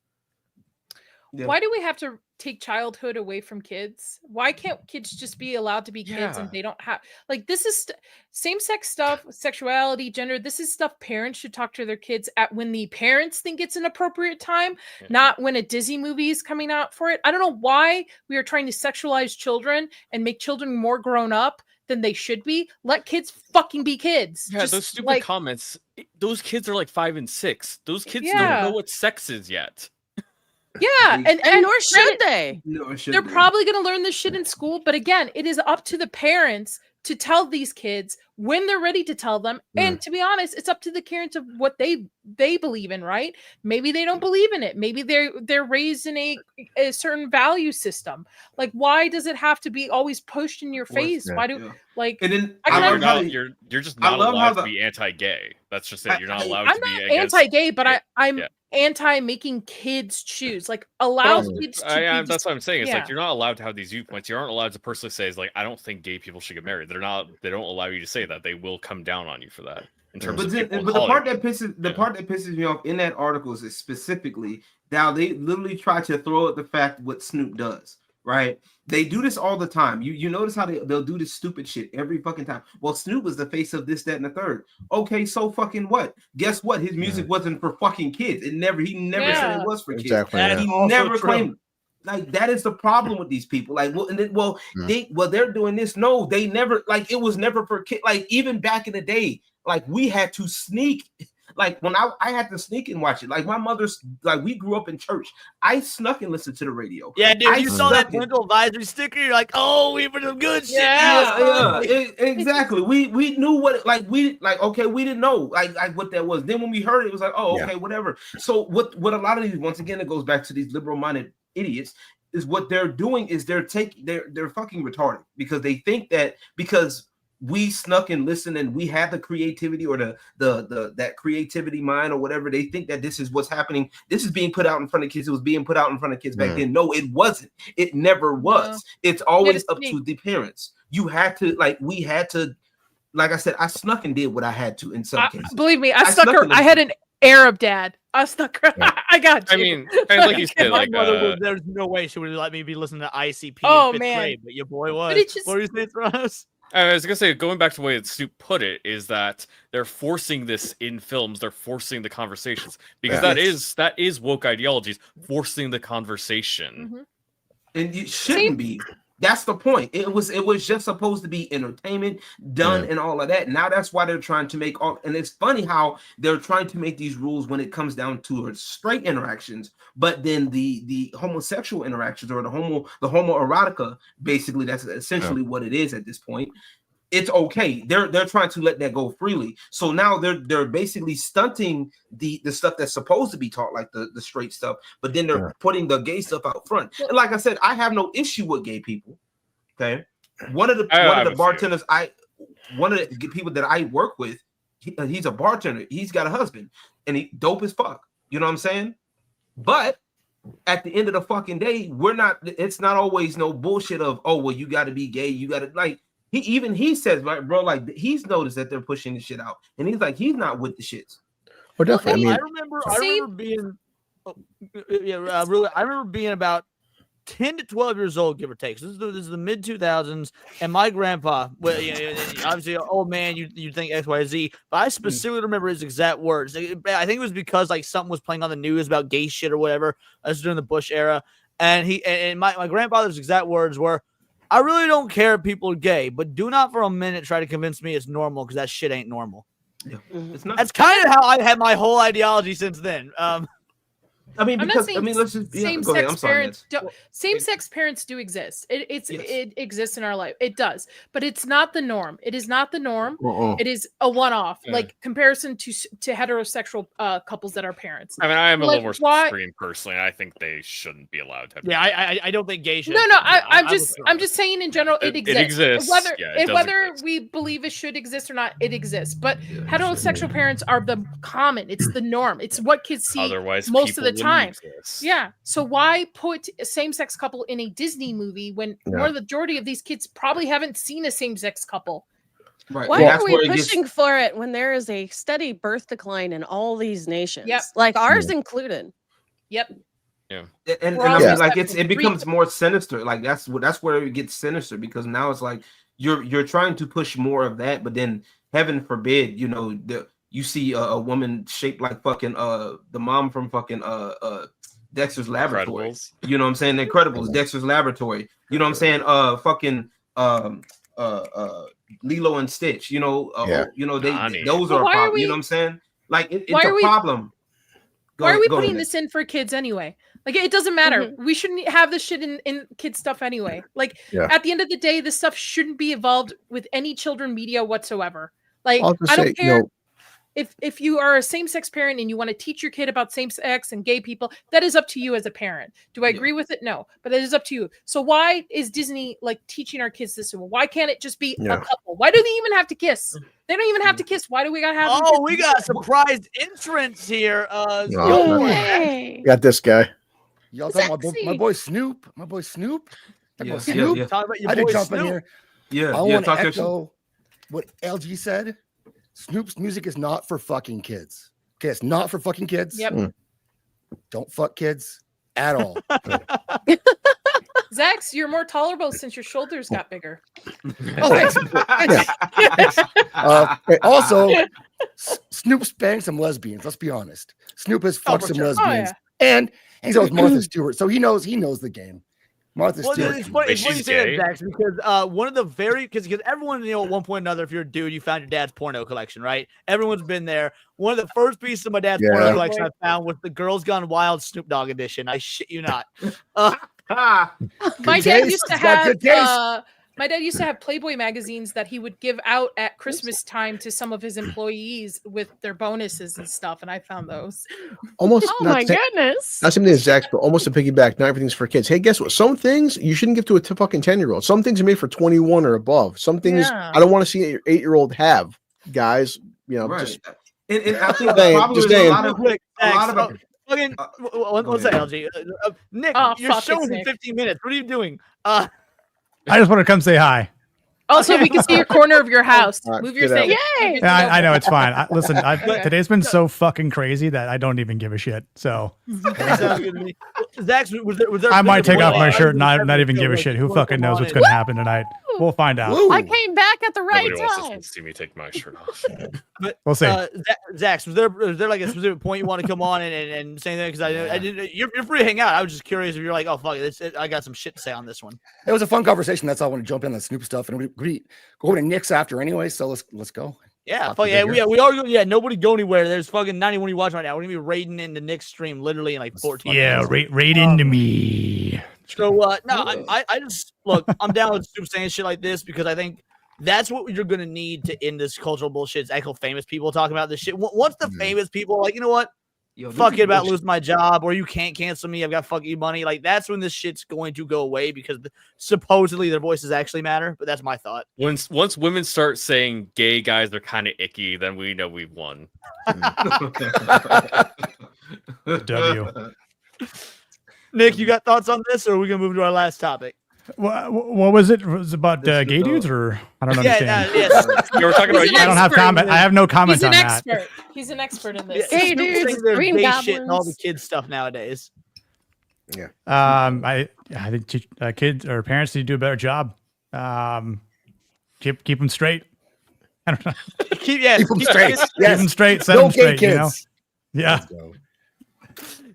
Yeah. Why do we have to take childhood away from kids? Why can't kids just be allowed to be kids and they don't have like this is same-sex stuff, sexuality, gender. This is stuff parents should talk to their kids at when the parents think it's an appropriate time, not when a Disney movie is coming out for it. I don't know why we are trying to sexualize children and make children more grown up than they should be. Let kids fucking be kids. Yeah, those stupid comments. Those kids are like 5 and 6. Those kids don't know what sex is yet. Yeah, and nor should they. They're probably going to learn this shit in school, but again, it is up to the parents to tell these kids when they're ready to tell them. And to be honest, it's up to the parents of what they believe in, right? Maybe they don't believe in it. Maybe they're raised in a certain value system. Like, why does it have to be always pushed in your face? Why do like? And then you're just not allowed to be anti-gay. That's just it. You're not allowed to be. I'm not anti-gay, but I'm anti making kids choose. Like, allow kids to. That's what I'm saying. It's like you're not allowed to have these viewpoints. You aren't allowed to personally say, "Is like I don't think gay people should get married." They don't allow you to say that. They will come down on you for that. In terms of the part that pisses me off in that article is specifically now they literally try to throw at the fact what Snoop does. Right? They do this all the time. You notice how they'll do this stupid shit every fucking time. Well, Snoop was the face of this, that, and the third. Okay, so fucking what? Guess what? His music wasn't for fucking kids. He never said it was for kids. Exactly. And he never claimed. Like, that is the problem with these people. Like, they're doing this. No, they never, like, it was never for kids. Like, even back in the day, like, we had to sneak. Like, when I had to sneak and watch it. Like, my mother's, like, we grew up in church. I snuck and listened to the radio. Yeah, dude, you saw that parental advisory sticker. You're like, oh, we were some good shit. Yeah, exactly. We knew what, okay, we didn't know, like what that was. Then when we heard it, it was like, oh, okay, whatever. So what a lot of these, once again, it goes back to these liberal-minded idiots, is what they're doing is they're fucking retarded, because they think that because we snuck and listened, and we had the creativity or the that creativity mind or whatever. They think that this is what's happening. This is being put out in front of kids. It was being put out in front of kids back then. No, it wasn't. It never was. It's always up to the parents. You had to, like, we had to, like I said, I snuck and did what I had to in some cases. Believe me, I snuck her. I had an Arab dad. I snuck her. I got you. I mean, like you said, like there's no way she would let me be listening to ICP. Oh, in fifth man. grade, but your boy was. But it just- What were you saying, Ross? I was gonna say, going back to the way that Snoop put it, is that they're forcing this in films. They're forcing the conversations because that is woke ideologies, forcing the conversation. And it shouldn't be. That's the point. It was just supposed to be entertainment done and all of that. Now that's why they're trying to make all, and it's funny how they're trying to make these rules when it comes down to straight interactions, but then the homosexual interactions or the homoerotica, basically that's essentially what it is at this point. It's okay. They're trying to let that go freely. So now they're basically stunting the stuff that's supposed to be taught, like the straight stuff, but then they're putting the gay stuff out front. And like I said, I have no issue with gay people. Okay. One of the bartenders, one of the people that I work with, he's a bartender. He's got a husband and he dope as fuck. You know what I'm saying? But at the end of the fucking day, it's not always no bullshit of, oh, well, you got to be gay. You got to, like, he says, right, bro, like, he's noticed that they're pushing the shit out, and he's like, he's not with the shits. Well, definitely. I remember being, I remember being about 10 to 12 years old, give or take. So this is the mid 2000s, and my grandpa, well, obviously, old man, you think X, Y, Z, but I specifically remember his exact words. I think it was because like something was playing on the news about gay shit or whatever. This was during the Bush era, and my grandfather's exact words were, I really don't care if people are gay, but do not for a minute try to convince me it's normal, because that shit ain't normal. Yeah. It's not. That's kind of how I've had my whole ideology since then. I mean, because let's just same-sex parents. Same-sex parents do exist. It exists in our life. It does, but it's not the norm. It is not the norm. It is a one-off, like comparison to heterosexual couples that are parents. I mean, I am a little more extreme personally. I think they shouldn't be allowed to. I don't think gay should. No. I'm just saying in general, it exists. It exists. Whether we believe it should exist or not, it exists. But heterosexual parents are the common. It's the norm. It's what kids see. Otherwise, most of the time. Yeah. So why put a same-sex couple in a Disney movie when more the majority of these kids probably haven't seen a same-sex couple? Right. Why are we pushing for it when there is a steady birth decline in all these nations? Like ours included. Yep. Yeah. And I mean, like it becomes more sinister. Like that's where it gets sinister, because now it's like you're trying to push more of that, but then heaven forbid, you see a woman shaped like fucking the mom from fucking Dexter's Laboratory. Incredibles. You know what I'm saying? Incredibles, Dexter's Laboratory. You know what I'm saying? Fucking Lilo and Stitch. Those are a problem. You know what I'm saying? Like it's a problem. Why are we putting this in for kids anyway? Like, it doesn't matter. We shouldn't have this shit in kids stuff anyway. Like, at the end of the day, this stuff shouldn't be involved with any children media whatsoever. Like, I don't care. If you are a same-sex parent and you want to teach your kid about same-sex and gay people, that is up to you as a parent. Do I agree with it? No, but it is up to you. So why is Disney like teaching our kids this? Why can't it just be a couple? Why do they even have to kiss? They don't even have to kiss. Why do we gotta have? Oh, we got a surprise entrance here. Got this guy. Y'all talking about my boy Snoop? My boy Snoop? Snoop? Talk about your I boy did jump Snoop. in here. Yeah, I want to echo what LG said. Snoop's music is not for fucking kids. Okay, it's not for fucking kids. Yep. Don't fuck kids at all. Zax, you're more tolerable since your shoulders got bigger. Oh, thanks. Also, Snoop spanked some lesbians. Let's be honest. Snoop has fucked some lesbians, and he's out with Martha Stewart, so he knows the game. Martha Stewart. It's funny you say that, Zax, because one of the because everyone, at one point or another, if you're a dude, you found your dad's porno collection, right? Everyone's been there. One of the first pieces of my dad's porno collection I found was the Girls Gone Wild Snoop Dogg edition. I shit you not. My dad used to have My dad used to have Playboy magazines that he would give out at Christmas time to some of his employees with their bonuses and stuff, and I found those. Almost. Oh my goodness. Not something exact, but almost a piggyback. Not everything's for kids. Hey, guess what? Some things you shouldn't give to a fucking 10-year-old. Some things are made for 21 or above. Some things I don't want to see your 8-year-old have. Guys, you know, Right. just And I think saying, probably just there's saying. a lot of Fucking, what's that, LG? Nick, Oh, your fuck, show it's is in Nick. 15 minutes. What are you doing? I just want to come say hi. Also, we can see your corner of your house. All right, Move your get out. thing. Yay! Yeah, I know it's fine. Listen, Okay. today's been so fucking crazy that I don't even give a shit. So Sounds good to me. Zach, was there I might take off my shirt and not not even give a shit. Who fucking knows what's going to happen tonight? We'll find out. I came back at the right Nobody wants time. to see me take my shirt off. But We'll see. Zach, was there like a specific point you want to come on and say that? Because I didn't. You're free to hang out. I was just curious if you're like, oh fuck it, I got some shit to say on this one. It was a fun conversation. That's all I want to jump in on the Snoop stuff, and we go to Nick's after anyway. So let's go. Yeah, Talk fuck to yeah, Bigger. we are. Yeah, nobody go anywhere. There's fucking 91 you watching right now. We're gonna be raiding into Nick's stream literally in like 14 Yeah, minutes. right into me. So no, I just look. I'm down with Snoop saying shit like this because I think that's what you're gonna need to end this cultural bullshit. It's actual famous people talking about this shit. Once the famous people are like, you know what, fuck it about losing my job, or you can't cancel me. I've got fucking money. Like that's when this shit's going to go away because supposedly their voices actually matter. But that's my thought. Once women start saying gay guys are kind of icky, then we know we've won. W. Nick, you got thoughts on this, or are we gonna move to our last topic? What was it? Was it about gay dudes, or I don't understand? Yes. You were talking about He's an I don't have expert. comment. I have no comment He's an on that. expert. He's an expert in this. Gay Snoop dudes, thinks there's green gay shit and all the goblins. kids stuff nowadays. I think kids or parents need to do a better job. Keep them straight. I don't know. Keep Keep them straight. Keep Yes. them straight. Set No them gay straight. You know. kids. Yeah. Let's go.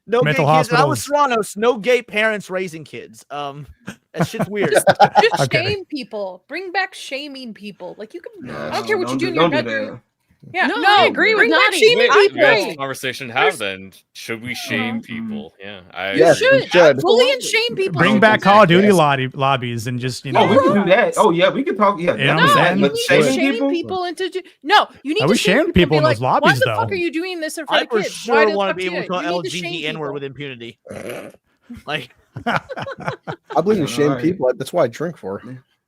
No Mental gay kids. And I was hospitals. Serranos. No gay parents raising kids. That shit's weird. Just Okay. shame people. Bring back shaming people. Like you can. No, I don't care what you do in your don't do bedroom. that. Yeah, No, I agree with bring back Nadi. shaming Wait, people. that's a conversation to have then. Should we shame people? Yeah, I Yes, You we should. should. Bully and shame people. Bring Oh, back Call of Duty yes. lobbies and just Oh, we can do that. Oh yeah, we can talk. Yeah, You know No, what I'm saying? you But need to shaming shame people into. No, you need I to was shame shaming people people and in be those like, lobbies, why the fuck though. are you doing this in I front of for kids? sure Why the want fuck to be do able to you? call You need to LG shame the N-word people. with impunity. Like, I believe in shame Alright. people. That's why I drink for.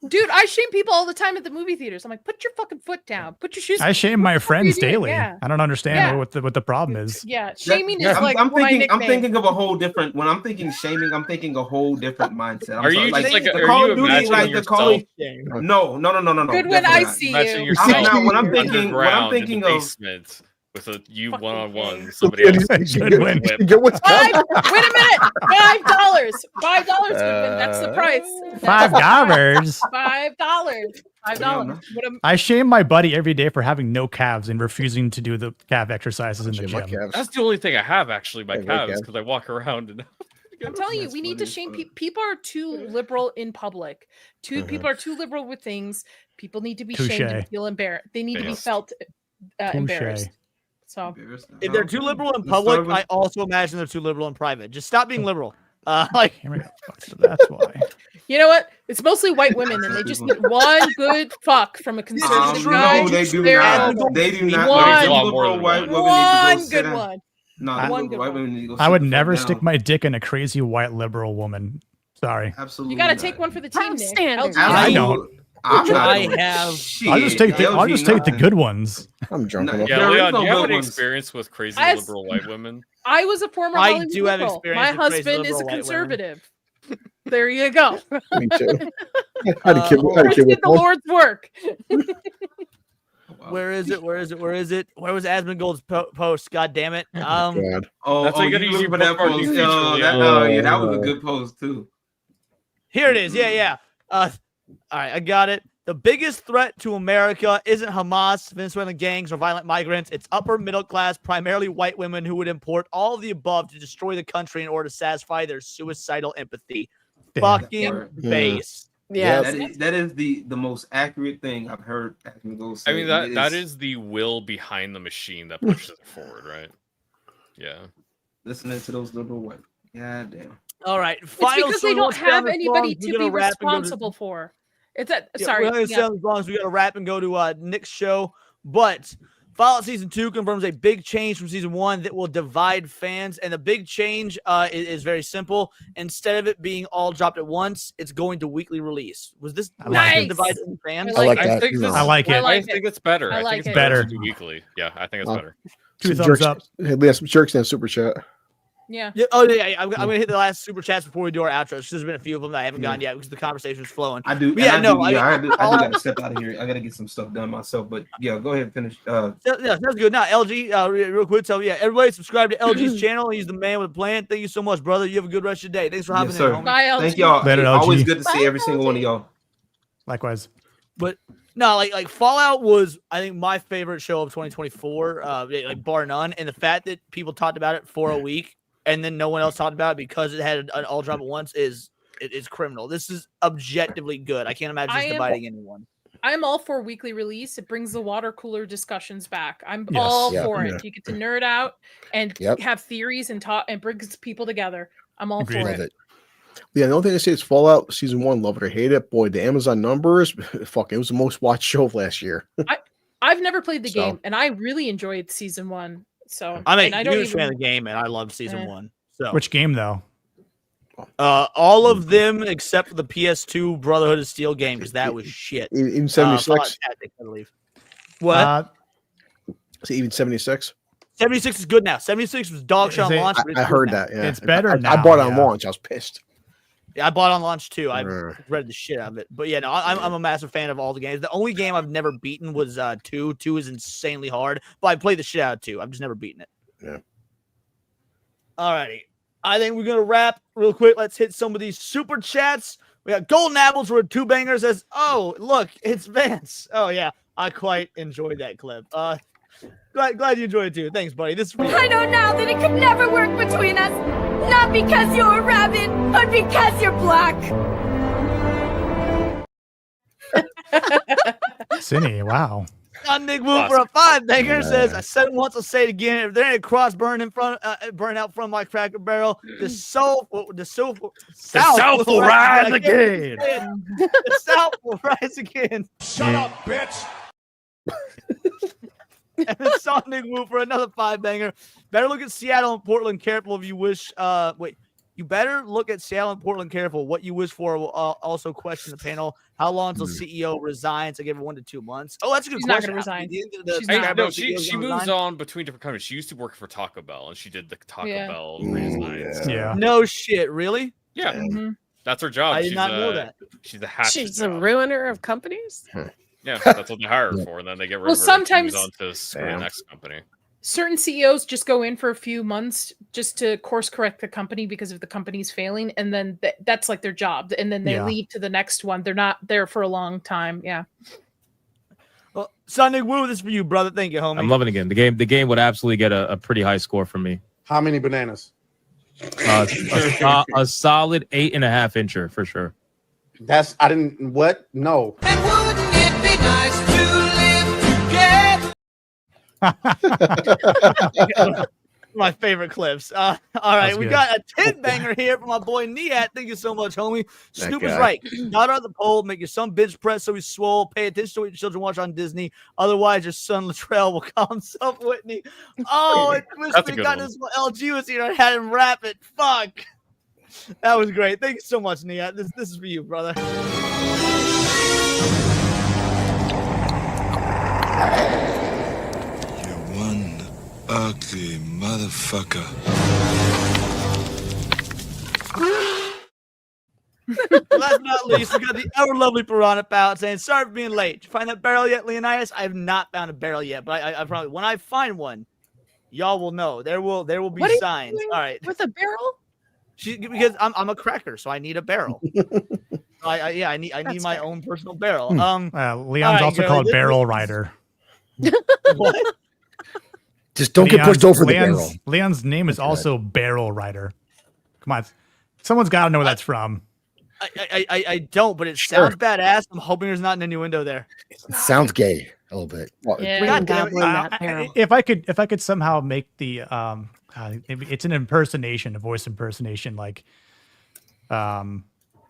Dude, I shame people all the time at the movie theaters. I'm like, put your fucking foot down. Put your shoes. I shame my What the fuck are you friends doing? daily. Yeah. I don't understand Yeah. what the problem is. Yeah, shaming is I'm, like I'm my thinking. I'm nickname. thinking of a whole different. When I'm thinking shaming, I'm thinking a whole different mindset. I'm Are sorry, you just like? the Are Call you of Duty, imagining like the yourself? Call of No. Good when I definitely not. see Imagining you. yourself I'm not- when I'm thinking- when I'm underground in thinking the of- basement with a you Fucking one-on-one gay. somebody else. Good win. Get what's Wait coming. a minute. $5. $5, Goodman. That's the price. $5. $5. $5. What am- I shame my buddy every day for having no calves and refusing to do the calf exercises in the Shame my gym. calves. That's the only thing I have actually. My Hey, calves calves. because I walk around and. I'm telling you, That's we need to funny as shame fuck. people. People are too liberal in public. People are too liberal with things. People need to be shamed and Touche. feel embarrassed. They need to be Yes. felt Touche. embarrassed. So if they're too liberal in Let's public, start with- I also imagine they're too liberal in private. Just stop being liberal. Like, Here we go. So that's why. you know what? It's mostly white women, and they just need one good fuck from a conservative guy. No, they do They're not. over. They do not. One- These A lot more liberal than white one. women need to go One sit good down. one. No, One the good liberal white one. women need to go I sit would the fuck never down. stick my dick in a crazy white liberal woman. Sorry. Absolutely. You got to not. take one for the team, Top Nick. standards. LGBT. I Absolutely. don't. I'm not I doing have- shit. I'll just take the LG good ones. I'm drunk. No, enough. Yeah, There is Leon, no do you have good any ones. experience with crazy I- liberal white women? I was a former I Hollywood do have liberal. experience My with crazy husband is a liberal white women. conservative. There you go. Me too. I had a kid. I had a Chris kid did with the one. Lord's work. where is it? Where is it? Where is it? Where was Asmongold's post? God damn it. God. Oh, That's oh, like you an easy looking for that bookmark post? feature, Oh, yeah. that was a good post too. Here it is. Yeah. All right, I got it. The biggest threat to America isn't Hamas, Venezuelan gangs, or violent migrants. It's upper middle class, primarily white women who would import all of the above to destroy the country in order to satisfy their suicidal empathy. Damn. Fucking Yeah. base. Yeah. That is the most accurate thing I've heard Asmongold say. I mean that is the will behind the machine that pushes it forward, right? Yeah. listening to those liberal white. God damn. All right. It's Final because they story, don't once down have the anybody songs, we're to gonna be wrap and go to- responsible for. It's that. Yeah, Sorry. we're not gonna Yeah. sound as long as we got to wrap and go to Nick's show. But Fallout Season 2 confirms a big change from Season 1 that will divide fans. And the big change is very simple. Instead of it being all dropped at once, it's going to weekly release. Was this Nice. divide fans? I like that. I think this, I like it. I think it's better. I I like think it. it's better Better. to do weekly. Yeah, I think it's better. Two Some thumbs jerks, up. Hey, Leah, some jerks in the super chat. Yeah. Yeah, oh, yeah. I'm going to hit the last super chats before we do our outros. There's been a few of them that I haven't gotten yet because the conversation is flowing. I do. But yeah, and no. I do got to step out of here. I got to get some stuff done myself. But yeah, go ahead and finish. Yeah, that's good. Now, LG, real quick. So, yeah, everybody subscribe to LG's channel. He's the man with a plan. Thank you so much, brother. You have a good rest of your day. Thanks for hopping Yes, in, sir. homie. Bye, LG. Thank y'all. Later, Always LG. good to see every single one of y'all. Likewise. But no, like Fallout was, I think, my favorite show of 2024, like bar none. And the fact that people talked about it for a week and then no one else talked about it because it had an all drop at once is criminal. This is objectively good. I can't imagine it's dividing anyone. I'm all for weekly release. It brings the water cooler discussions back. I'm Yes. all Yeah. for it. Yeah. You get to nerd out and Yep. have theories and talk and brings people together. I'm all Agreed. for Love it. it. Yeah, the only thing I say is Fallout Season 1, love it or hate it. Boy, the Amazon numbers, fuck, it was the most watched show of last year. I've never played the So- game, and I really enjoyed season 1. So I'm and a I don't huge even, fan of the game, and I love season 1. So Which game though? all of them except for the PS2 Brotherhood of Steel game because that was shit. Even Fallout 76. Tactics, I believe. What? See, even 76. 76 is good now. 76 was dog shit on Is it- launch. but it's I good heard now. that. Yeah. It's better I now, bought it on yeah. launch. I was pissed. Yeah, I bought it on launch too. I Uh. read the shit out of it. But yeah, no, I'm a massive fan of all the games. The only game I've never beaten was 2. 2 is insanely hard, but I played the shit out of 2. I've just never beaten it. Yeah. Alrighty. I think we're gonna wrap real quick. Let's hit some of these super chats. We got Golden Apples for 2 bangers. Says, "Oh, look, it's Vance." Oh yeah, I quite enjoyed that clip. Glad you enjoyed it too. Thanks, buddy. This is for you. I know now that it could never work between us. Not because you're a rabbit, but because you're black. Cinny, wow. Nick Wu for a 5 banger says, "I said it once, I'll say it again. If there ain't a cross burn out from my Cracker Barrel, the South will rise again. The South will rise again." Shut up, bitch. And then Sonic Wu for another 5 banger. Better look at Seattle and Portland careful if you wish. You better look at Seattle and Portland careful. What you wish for will also question the panel. How long until CEO resigns? I give it 1 to 2 months. Oh, that's a good She's not question. gonna resign. She's No, she moves on between different companies. She used to work for Taco Bell, and she did the Taco Bell redesigns. Yeah. No shit, really? Yeah, Mhm. that's her job. I did not know that. She's a hatchet She's a job. ruiner of companies. Yeah, that's what they hire her for, and then they get rid Well, of her. sometimes- And she moves on to the next company. Certain CEOs just go in for a few months just to course correct the company because if the company's failing, and then that's like their job, and then they Yeah. leave to the next one. They're not there for a long time. Yeah. Well, Sonic Wu, this is for you, brother. Thank you, homie. I'm loving it again. The game would absolutely get a pretty high score from me. How many bananas? A solid 8.5 incher for sure. That's I didn't what? No. My favorite clips. All right, That's we good. got a 10 banger here from my boy Niat. Thank you so much, homie. That Snoop is guy. right. Not on the pole. Make your son bench press so he's swole. Pay attention to what your children watch on Disney. Otherwise, your son Latrell will call himself Whitney. Oh, I wish That's a we good got one. this when LG was here. I had him rap it. Fuck. That was great. Thank you so much, Niat. This is for you, brother. One ugly motherfucker. Last but not least, we got the ever lovely Piranha Palette saying, "Sorry for being late. Did you find that barrel yet, Leonidas?" I have not found a barrel yet, but I probably when I find one, y'all will know. There will be What are you signs. doing All right, with a barrel? because I'm a cracker, so I need a barrel. I need my own personal barrel. Leon's right, also girl, called this Barrel was- Rider. What? Just don't get pushed over the Leon's, barrel. Leon's name is also Barrel Rider. Come on. Someone's got to know where that's from. I don't, but it sounds badass. I'm hoping there's not an innuendo there. It sounds gay a little bit. Yeah. God damn it. That barrel. If I could somehow make the maybe it's an impersonation, a voice impersonation, like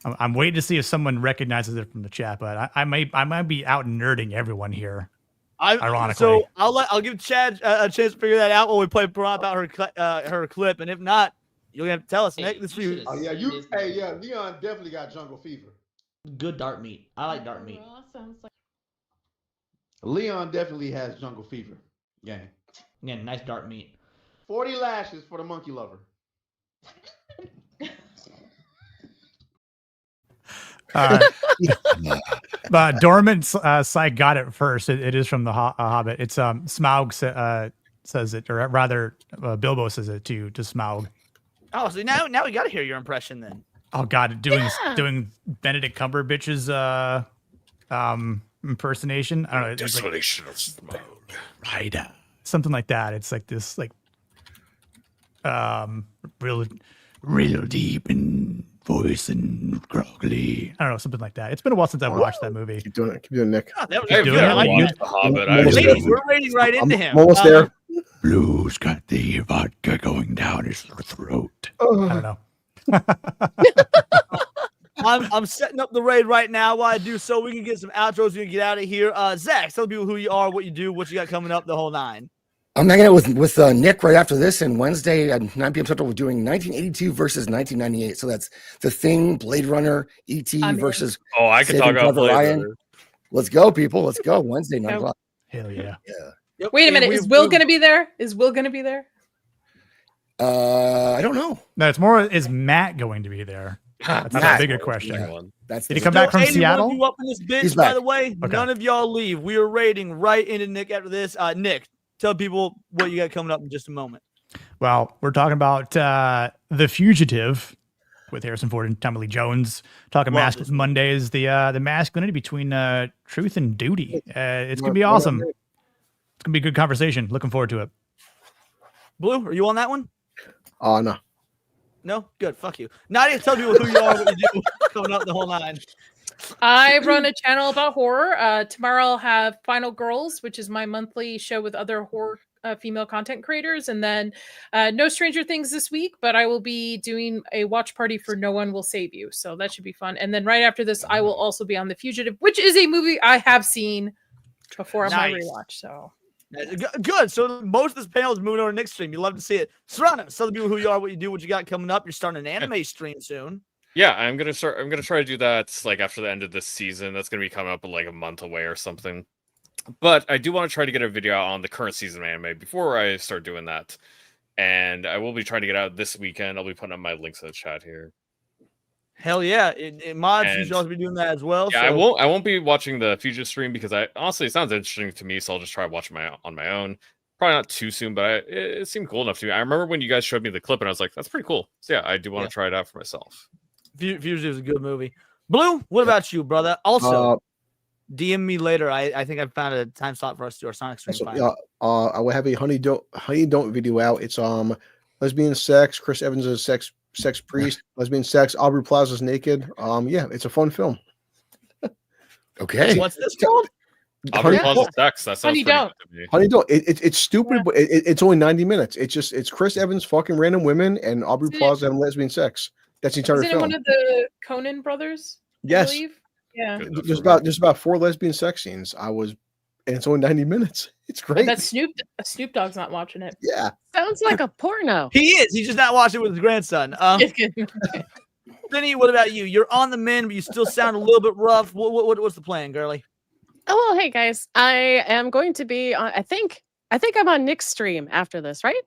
I'm waiting to see if someone recognizes it from the chat, but I might be out nerding everyone here. Ironically, so I'll give Chad a chance to figure that out while we play about her clip, and if not, you'll have to tell us. Nick, this for you. Oh yeah, Leon definitely got jungle fever. Good dark meat. I like dark meat. Leon definitely has jungle fever. Gang. Yeah, nice dark meat. 40 lashes for the monkey lover. But Dormant site got it first. It is from the Hobbit. It's Smaug says it, or rather, Bilbo says it to Smaug. Oh, so now we got to hear your impression then. Oh God, doing Benedict Cumberbatch's impersonation. I don't know. Desolation of Smaug. Right. Something like that. It's like this, like real deep in voice and groggly. I don't know, something like that. It's been a while since I've watched that movie. Keep doing it, Nick. God, that was Keep doing it. Watched The Hobbit. Ladies, we're rating right into him. I'm almost there. Blue's got the vodka going down his throat. I don't know. I'm setting up the raid right now while I do so. We can get some outros. We can get out of here. Zach, tell people who you are, what you do, what you got coming up, the whole nine. I'm hanging out with Nick right after this, and Wednesday at 9 p.m. Central, we're doing 1982 versus 1998. So that's The Thing, Blade Runner, E.T. versus. Oh, I can talk about Blade Runner. Let's go, people. Let's go. Wednesday, 9 o'clock. Hell yeah. Yep. Wait a minute. Is Will going to be there? Is Will going to be there? I don't know. No, it's more, is Matt going to be there? That's a bigger question. Yeah. Did he come back from Seattle? You up in this bitch, He's by back. the way. Okay. None of y'all leave. We are raiding right into Nick after this. Nick, tell people what you got coming up in just a moment. Well, we're talking about The Fugitive with Harrison Ford and Tommy Lee Jones. Talking Mondays, the masculinity between truth and duty. It's gonna be awesome. It's gonna be a good conversation. Looking forward to it. Blue, are you on that one? No. No? Good. Fuck you. Nadia, tell people who you are, what you do, coming up the whole nine. I run a channel about horror. Tomorrow I'll have Final Girls, which is my monthly show with other horror female content creators. And then no Stranger Things this week, but I will be doing a watch party for No One Will Save You. So that should be fun. And then right after this, I will also be on The Fugitive, which is a movie I have seen before on my rewatch. So good. So most of this panel is moving over to Nick's stream. You love to see it. Serrano, tell the people who you are, what you do, what you got coming up. You're starting an anime stream soon. Yeah, I'm gonna try to do that like after the end of this season. That's gonna be coming up in like a month away or something. But I do want to try to get a video out on the current season of anime before I start doing that. And I will be trying to get out this weekend. I'll be putting up my links in the chat here. Hell yeah. In mods, you should also be doing that as well. Yeah, so. I won't be watching the Fugitive stream because honestly it sounds interesting to me, so I'll just try watching on my own. Probably not too soon, but it seemed cool enough to me. I remember when you guys showed me the clip and I was like, that's pretty cool. So yeah, I do want to try it out for myself. Fugitive is a good movie. Blue, what about you, brother? Also, DM me later. I think I found a time slot for us to do our Sonic stream. I will have a honey don't video out. It's lesbian sex. Chris Evans is a sex priest. Lesbian sex. Aubrey Plaza's naked. Yeah, it's a fun film. Okay. What's this called? Aubrey Plaza sex. That sounds Honey pretty don't. good to me. Honey don't. It's stupid, but it's only 90 minutes. It's Chris Evans fucking random women and Aubrey Plaza having lesbian sex. That's the entire is it film. one of the Conan brothers? Yes. I believe? Yeah. There's about 4 lesbian sex scenes. And it's only 90 minutes. It's great. That's Snoop Dogg's not watching it. Yeah. Sounds like a porno. He is. He's just not watching it with his grandson. Vinny, what about you? You're on the mend, but you still sound a little bit rough. What's the plan, girly? Oh, well, hey guys. I am going to be on, I think I'm on Nick's stream after this, right?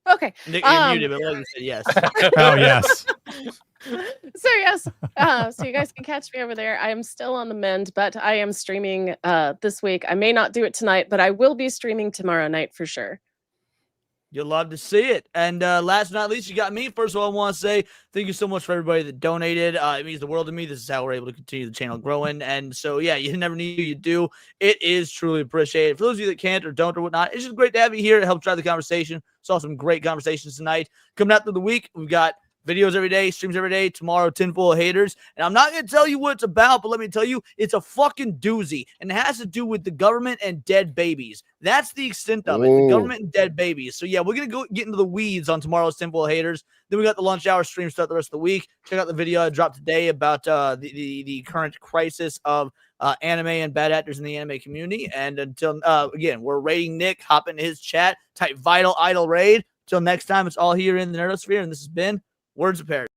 Okay. Nick, you're muted, but like you said, yes. Oh, yes. So yes, so you guys can catch me over there. I am still on the mend, but I am streaming this week. I may not do it tonight, but I will be streaming tomorrow night for sure. You'll love to see it. And last but not least, you got me. First of all, I want to say thank you so much for everybody that donated. It means the world to me. This is how we're able to continue the channel growing. And so, yeah, you never knew you do. It is truly appreciated. For those of you that can't or don't or whatnot, it's just great to have you here. It helps drive the conversation. Saw some great conversations tonight. Coming out through the week, we've got Videos every day, streams every day. Tomorrow, Tinfoil Haters. And I'm not going to tell you what it's about, but let me tell you, it's a fucking doozy. And it has to do with the government and dead babies. That's the extent of it. The government and dead babies. So, yeah, we're going to get into the weeds on tomorrow's Tinfoil Haters. Then we got the lunch hour stream start the rest of the week. Check out the video I dropped today about the current crisis of anime and bad actors in the anime community. And until, again, we're rating Nick. Hop into his chat. Type Vital Idol Raid. Till next time, it's all here in the Nerdosphere. And this has been Words of Paradise.